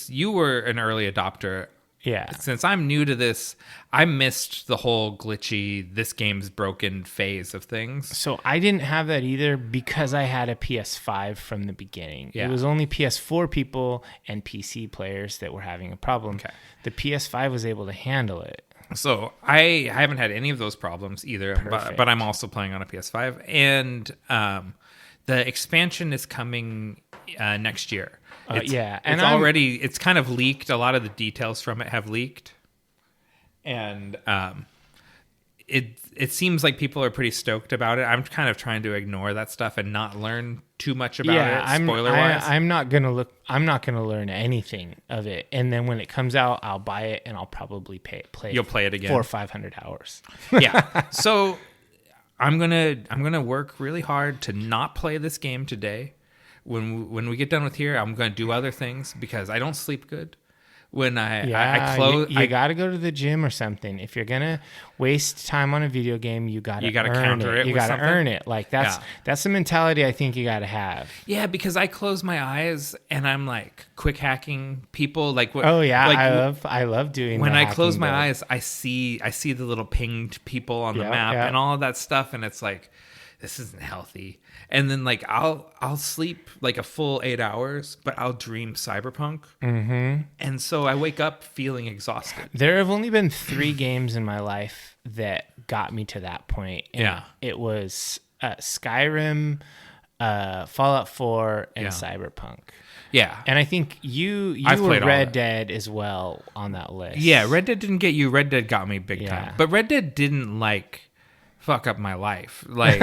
you were an early adopter. Yeah. Since I'm new to this, I missed the whole glitchy, this game's broken phase of things. So I didn't have that either because I had a PS5 from the beginning. Yeah. It was only PS4 people and PC players that were having a problem. Okay. The PS5 was able to handle it. So I haven't had any of those problems either, but I'm also playing on a PS5. And the expansion is coming next year. And it's kind of leaked. A lot of the details from it have leaked, and it seems like people are pretty stoked about it. I'm kind of trying to ignore that stuff and not learn too much about it. Spoiler wise, I'm not gonna learn anything of it. And then when it comes out, I'll buy it and I'll probably play. You'll play it again 400 or 500 hours. Yeah. So I'm gonna work really hard to not play this game today. When we get done with here, I'm going to do other things because I don't sleep good. When I close, you got to go to the gym or something. If you're gonna waste time on a video game, you got to counter it. You got to earn it. Like that's the mentality I think you got to have. Yeah, because I close my eyes and I'm like quick hacking people. Like what? Oh yeah, I love doing. When I close my eyes, I see the little pinged people on the map and all of that stuff, and it's like, this isn't healthy. And then like I'll sleep like a full 8 hours, but I'll dream Cyberpunk. Mm-hmm. And so I wake up feeling exhausted. There have only been 3 games in my life that got me to that point. And it was Skyrim, Fallout 4, and Cyberpunk. Yeah. And I think you were Red Dead as well on that list. Yeah, Red Dead didn't get you. Red Dead got me big time. But Red Dead didn't like fuck up my life like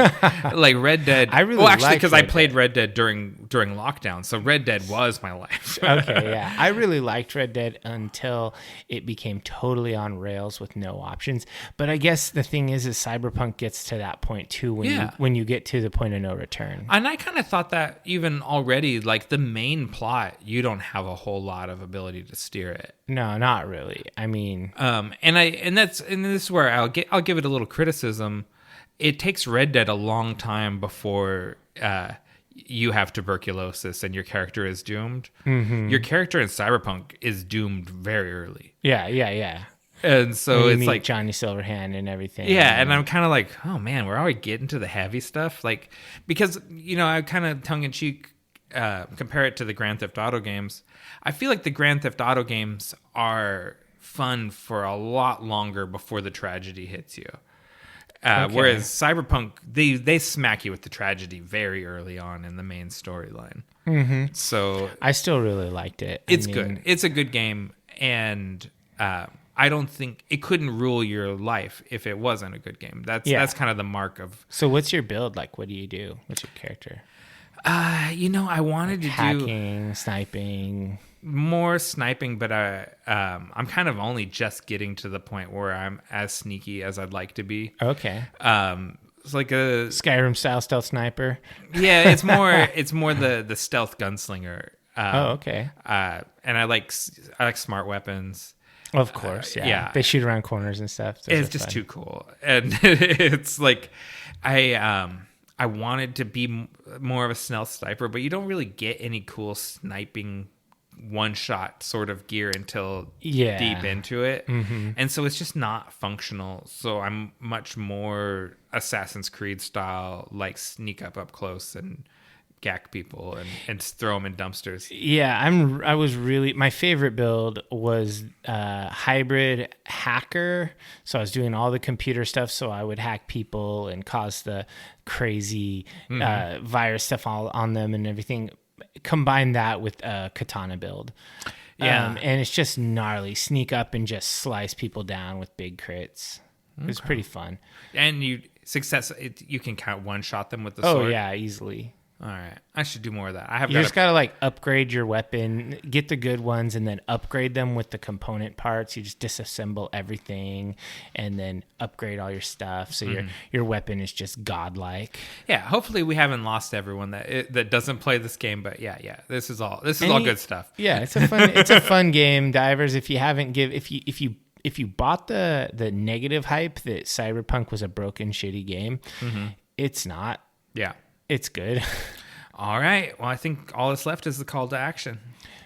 Red Dead. I really actually because I played Red Dead during lockdown, so Red Dead was my life. Okay, yeah, I really liked Red Dead until it became totally on rails with no options. But I guess the thing is Cyberpunk gets to that point too when you get to the point of no return. And I kind of thought that even already, like the main plot, you don't have a whole lot of ability to steer it. No, not really. I mean, and this is where I'll give it a little criticism. It takes Red Dead a long time before you have tuberculosis and your character is doomed. Mm-hmm. Your character in Cyberpunk is doomed very early. Yeah. And so it's like Johnny Silverhand and everything. Yeah, and I'm kind of like, oh man, we're already getting to the heavy stuff, like because I kind of tongue in cheek compare it to the Grand Theft Auto games. I feel like the Grand Theft Auto games are fun for a lot longer before the tragedy hits you. Whereas Cyberpunk, they smack you with the tragedy very early on in the main storyline. Mm-hmm. So I still really liked it. It's good. It's a good game, and I don't think it couldn't rule your life if it wasn't a good game. That's kind of the mark of. So what's your build like? What do you do? What's your character? I wanted to do hacking, sniping. More sniping, but I'm kind of only just getting to the point where I'm as sneaky as I'd like to be. Okay. It's like a Skyrim style stealth sniper. Yeah, it's more the stealth gunslinger. Okay. And I like smart weapons. Of course, yeah. They shoot around corners and stuff. It's just too cool, and it's like I wanted to be more of a stealth sniper, but you don't really get any cool sniping one shot sort of gear until deep into it, and so it's just not functional. So I'm much more Assassin's Creed style, like sneak up close and gack people and throw them in dumpsters. Yeah, I was really, my favorite build was hybrid hacker. So I was doing all the computer stuff, so I would hack people and cause the crazy virus stuff all on them and everything. Combine that with a katana build. And it's just gnarly. Sneak up and just slice people down with big crits. It was pretty fun. And you can count one shot them with the sword. Oh yeah, easily. All right, I should do more of that. You just gotta like upgrade your weapon, get the good ones, and then upgrade them with the component parts. You just disassemble everything, and then upgrade all your stuff. So your weapon is just godlike. Yeah, hopefully we haven't lost everyone that doesn't play this game. But yeah, this is all good stuff. Yeah, it's a fun game, divers. If you bought the negative hype that Cyberpunk was a broken, shitty game, it's not. Yeah. It's good. All right. Well, I think all that's left is the call to action.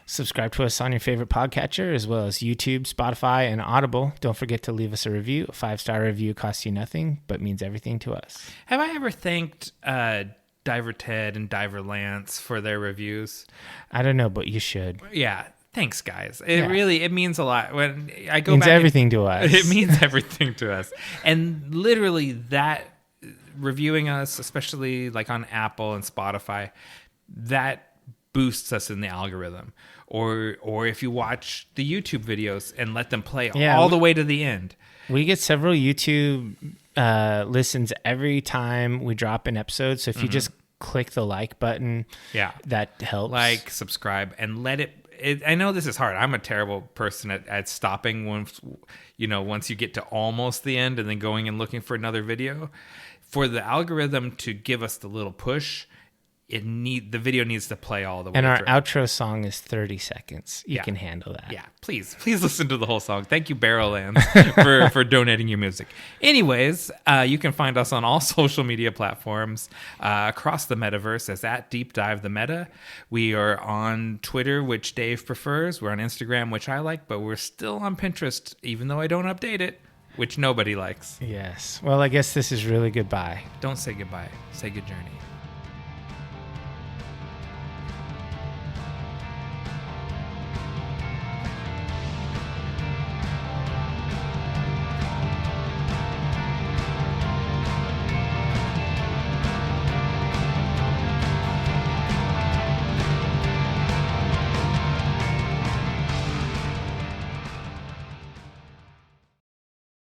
Subscribe to us on your favorite podcatcher, as well as YouTube, Spotify, and Audible. Don't forget to leave us a review. A 5-star review costs you nothing, but means everything to us. Have I ever thanked Diver Ted and Diver Lance for their reviews? I don't know, but you should. Yeah. Thanks, guys. It means a lot. When I go means back, everything to us. It means everything to us. And literally that reviewing us, especially like on Apple and Spotify, that boosts us in the algorithm. Or if you watch the YouTube videos and let them play all the way to the end. We get several YouTube listens every time we drop an episode. So if you just click the like button, that helps. Like, subscribe, and let it. I know this is hard. I'm a terrible person at stopping once you get to almost the end and then going and looking for another video. For the algorithm to give us the little push, the video needs to play all the way through. And through. Our outro song is 30 seconds. You can handle that. Yeah, please listen to the whole song. Thank you, Barrowlands, for donating your music. Anyways, you can find us on all social media platforms across the metaverse as @DeepDiveTheMeta. We are on Twitter, which Dave prefers. We're on Instagram, which I like, but we're still on Pinterest, even though I don't update it, which nobody likes. Yes. Well, I guess this is really goodbye. Don't say goodbye. Say good journey.